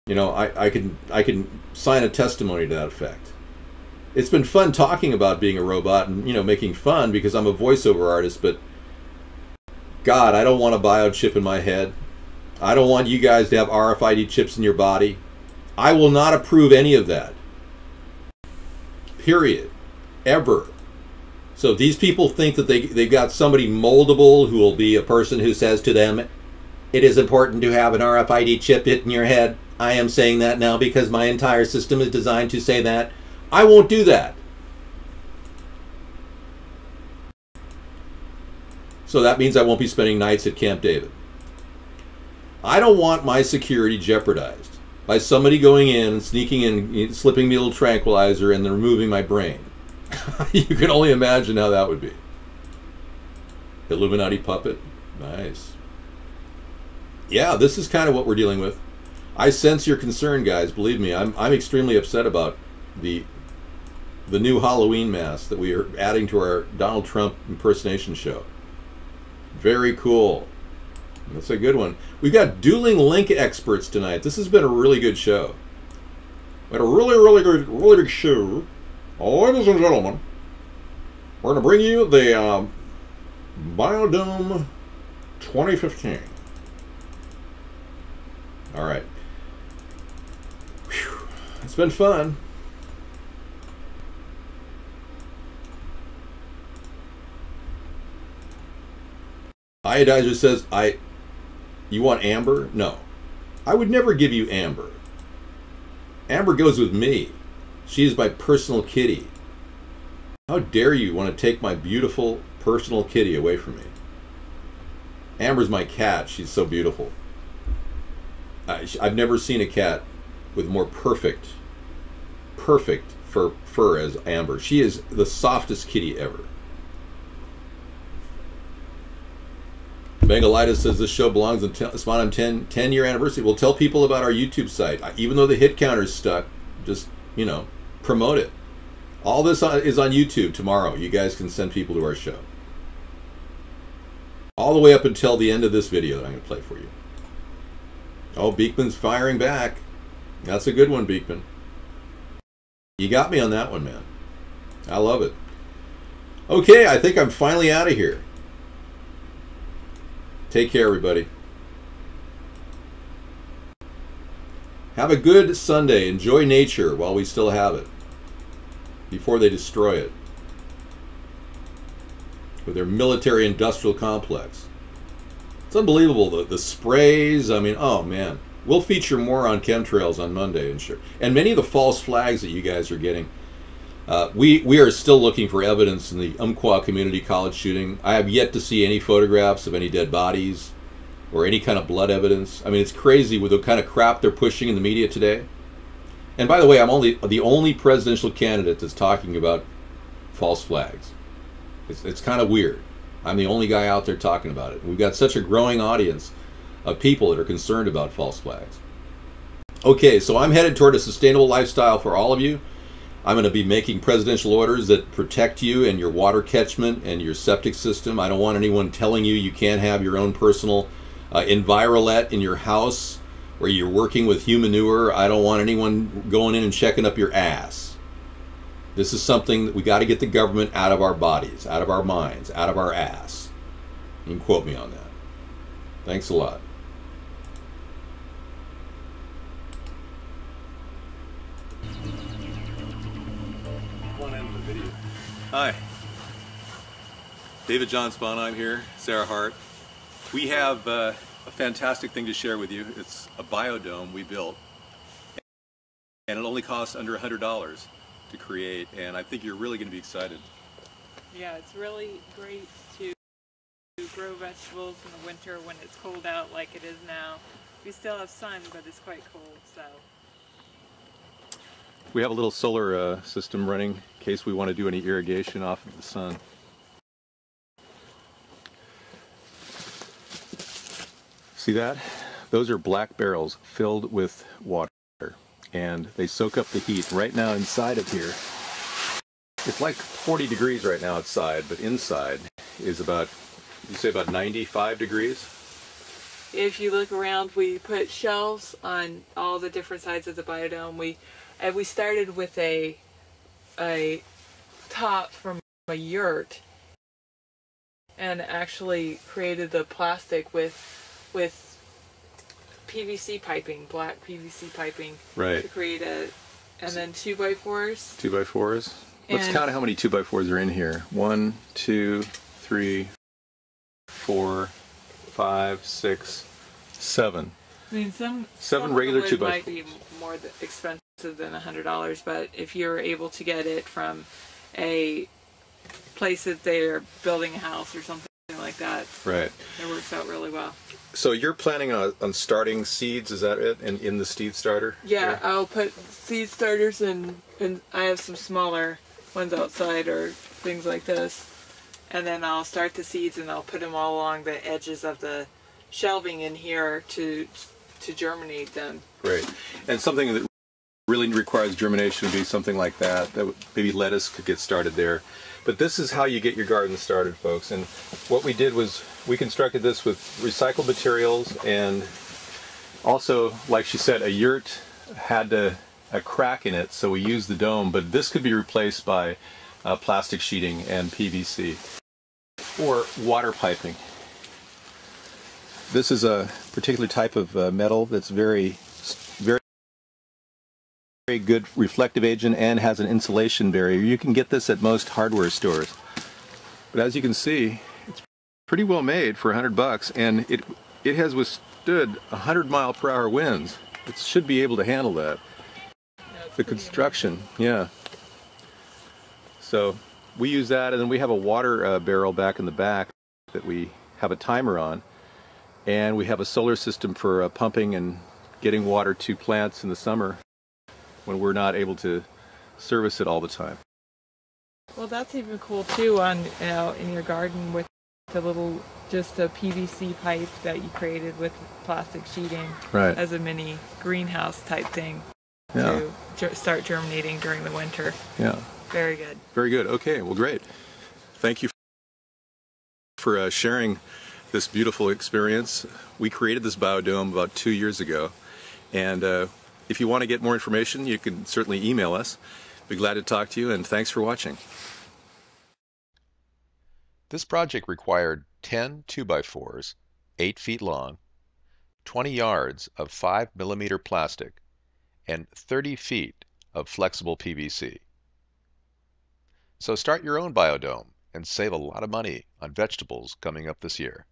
you know, I can sign a testimony to that effect. It's been fun talking about being a robot and, you know, making fun because I'm a voiceover artist, but God, I don't want a biochip in my head. I don't want you guys to have RFID chips in your body. I will not approve any of that. Period. Ever. So these people think that they've got somebody moldable who will be a person who says to them, it is important to have an RFID chip in your head. I am saying that now because my entire system is designed to say that. I won't do that. So that means I won't be spending nights at Camp David. I don't want my security jeopardized by somebody going in and sneaking in, slipping me a little tranquilizer and then removing my brain. You can only imagine how that would be. Illuminati puppet. Nice. Yeah, this is kind of what we're dealing with. I sense your concern, guys. Believe me, I'm extremely upset about the new Halloween mask that we are adding to our Donald Trump impersonation show. Very cool. That's a good one. We've got dueling link experts tonight. This has been a really good show. We had a really good show. Ladies and gentlemen, we're going to bring you the Biodome 2015. All right. Whew. It's been fun. Iodizer says, you want Amber? No. I would never give you Amber. Amber goes with me. She's my personal kitty. How dare you want to take my beautiful personal kitty away from me? Amber's my cat. She's so beautiful. I've never seen a cat with more perfect fur as Amber. She is the softest kitty ever. Megalitis says this show belongs on Spawn 10-year anniversary. We'll tell people about our YouTube site. Even though the hit counter's stuck, just, you know, promote it. All this is on YouTube tomorrow. You guys can send people to our show. All the way up until the end of this video that I'm going to play for you. Oh, Beekman's firing back. That's a good one, Beekman. You got me on that one, man. I love it. Okay, I think I'm finally out of here. Take care, everybody. Have a good Sunday. Enjoy nature while we still have it, before they destroy it with their military-industrial complex. It's unbelievable, the sprays. I mean, oh man. We'll feature more on chemtrails on Monday, and many of the false flags that you guys are getting. We are still looking for evidence in the Umpqua Community College shooting. I have yet to see any photographs of any dead bodies or any kind of blood evidence. I mean, it's crazy with the kind of crap they're pushing in the media today. And by the way, I'm the only presidential candidate that's talking about false flags. It's kind of weird. I'm the only guy out there talking about it. We've got such a growing audience of people that are concerned about false flags. Okay, so I'm headed toward a sustainable lifestyle for all of you. I'm going to be making presidential orders that protect you and your water catchment and your septic system. I don't want anyone telling you you can't have your own personal envirolet in your house where you're working with human manure. I don't want anyone going in and checking up your ass. This is something that we got to get the government out of our bodies, out of our minds, out of our ass. You can quote me on that. Thanks a lot. Hi, David John Sponheim here, Sarah Hart. We have a fantastic thing to share with you. It's a biodome we built, and it only costs under $100 to create, and I think you're really going to be excited. Yeah, it's really great to grow vegetables in the winter when it's cold out like it is now. We still have sun, but it's quite cold, so. We have a little solar system running in case we want to do any irrigation off of the sun. See that? Those are black barrels filled with water, and they soak up the heat. Right now inside of here, It's like 40 degrees right now outside, but inside is about, you say about 95 degrees? If you look around, we put shelves on all the different sides of the biodome. We started with a top from a yurt and actually created the plastic with PVC piping, black PVC piping, right, to create and then 2x4s. 2x4s. Let's count how many 2x4s are in here. 1, 2, 3, 4, 5, 6, 7. I mean, some regular 2x4s might be more expensive than $100, but if you're able to get it from a place that they're building a house or something like that, right, it works out really well. So you're planning on starting seeds, is that it, in the seed starter? Yeah, here? I'll put seed starters and I have some smaller ones outside or things like this, and then I'll start the seeds and I'll put them all along the edges of the shelving in here to germinate them. Great. And something that really requires germination would be something like that. Maybe lettuce could get started there. But this is how you get your garden started, folks. And what we did was we constructed this with recycled materials, and also, like she said, a yurt had a crack in it, so we used the dome, but this could be replaced by plastic sheeting and PVC or water piping. This is a particular type of metal that's very good reflective agent and has an insulation barrier. You can get this at most hardware stores. But as you can see, it's pretty well made for $100, and it has withstood 100-mile-per-hour winds. It should be able to handle that. The construction, yeah. So we use that, and then we have a water barrel back in the back that we have a timer on, and we have a solar system for pumping and getting water to plants in the summer when we're not able to service it all the time. Well, that's even cool too, on in your garden with the little, just a PVC pipe that you created with plastic sheeting, right, as a mini greenhouse type thing, yeah, to start germinating during the winter. Yeah. Very good. Very good. Okay, well, great. Thank you for sharing this beautiful experience. We created this biodome about 2 years ago, and if you want to get more information, you can certainly email us. Be glad to talk to you, and thanks for watching. This project required 10 2x4s, 8 feet long, 20 yards of 5mm plastic, and 30 feet of flexible PVC. So start your own biodome and save a lot of money on vegetables coming up this year.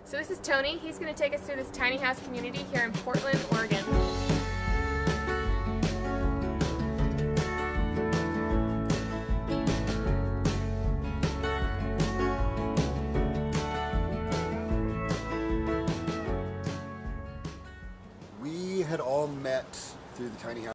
So this is Tony. He's going to take us through this tiny house community here in Portland, Oregon. We had all met through the tiny house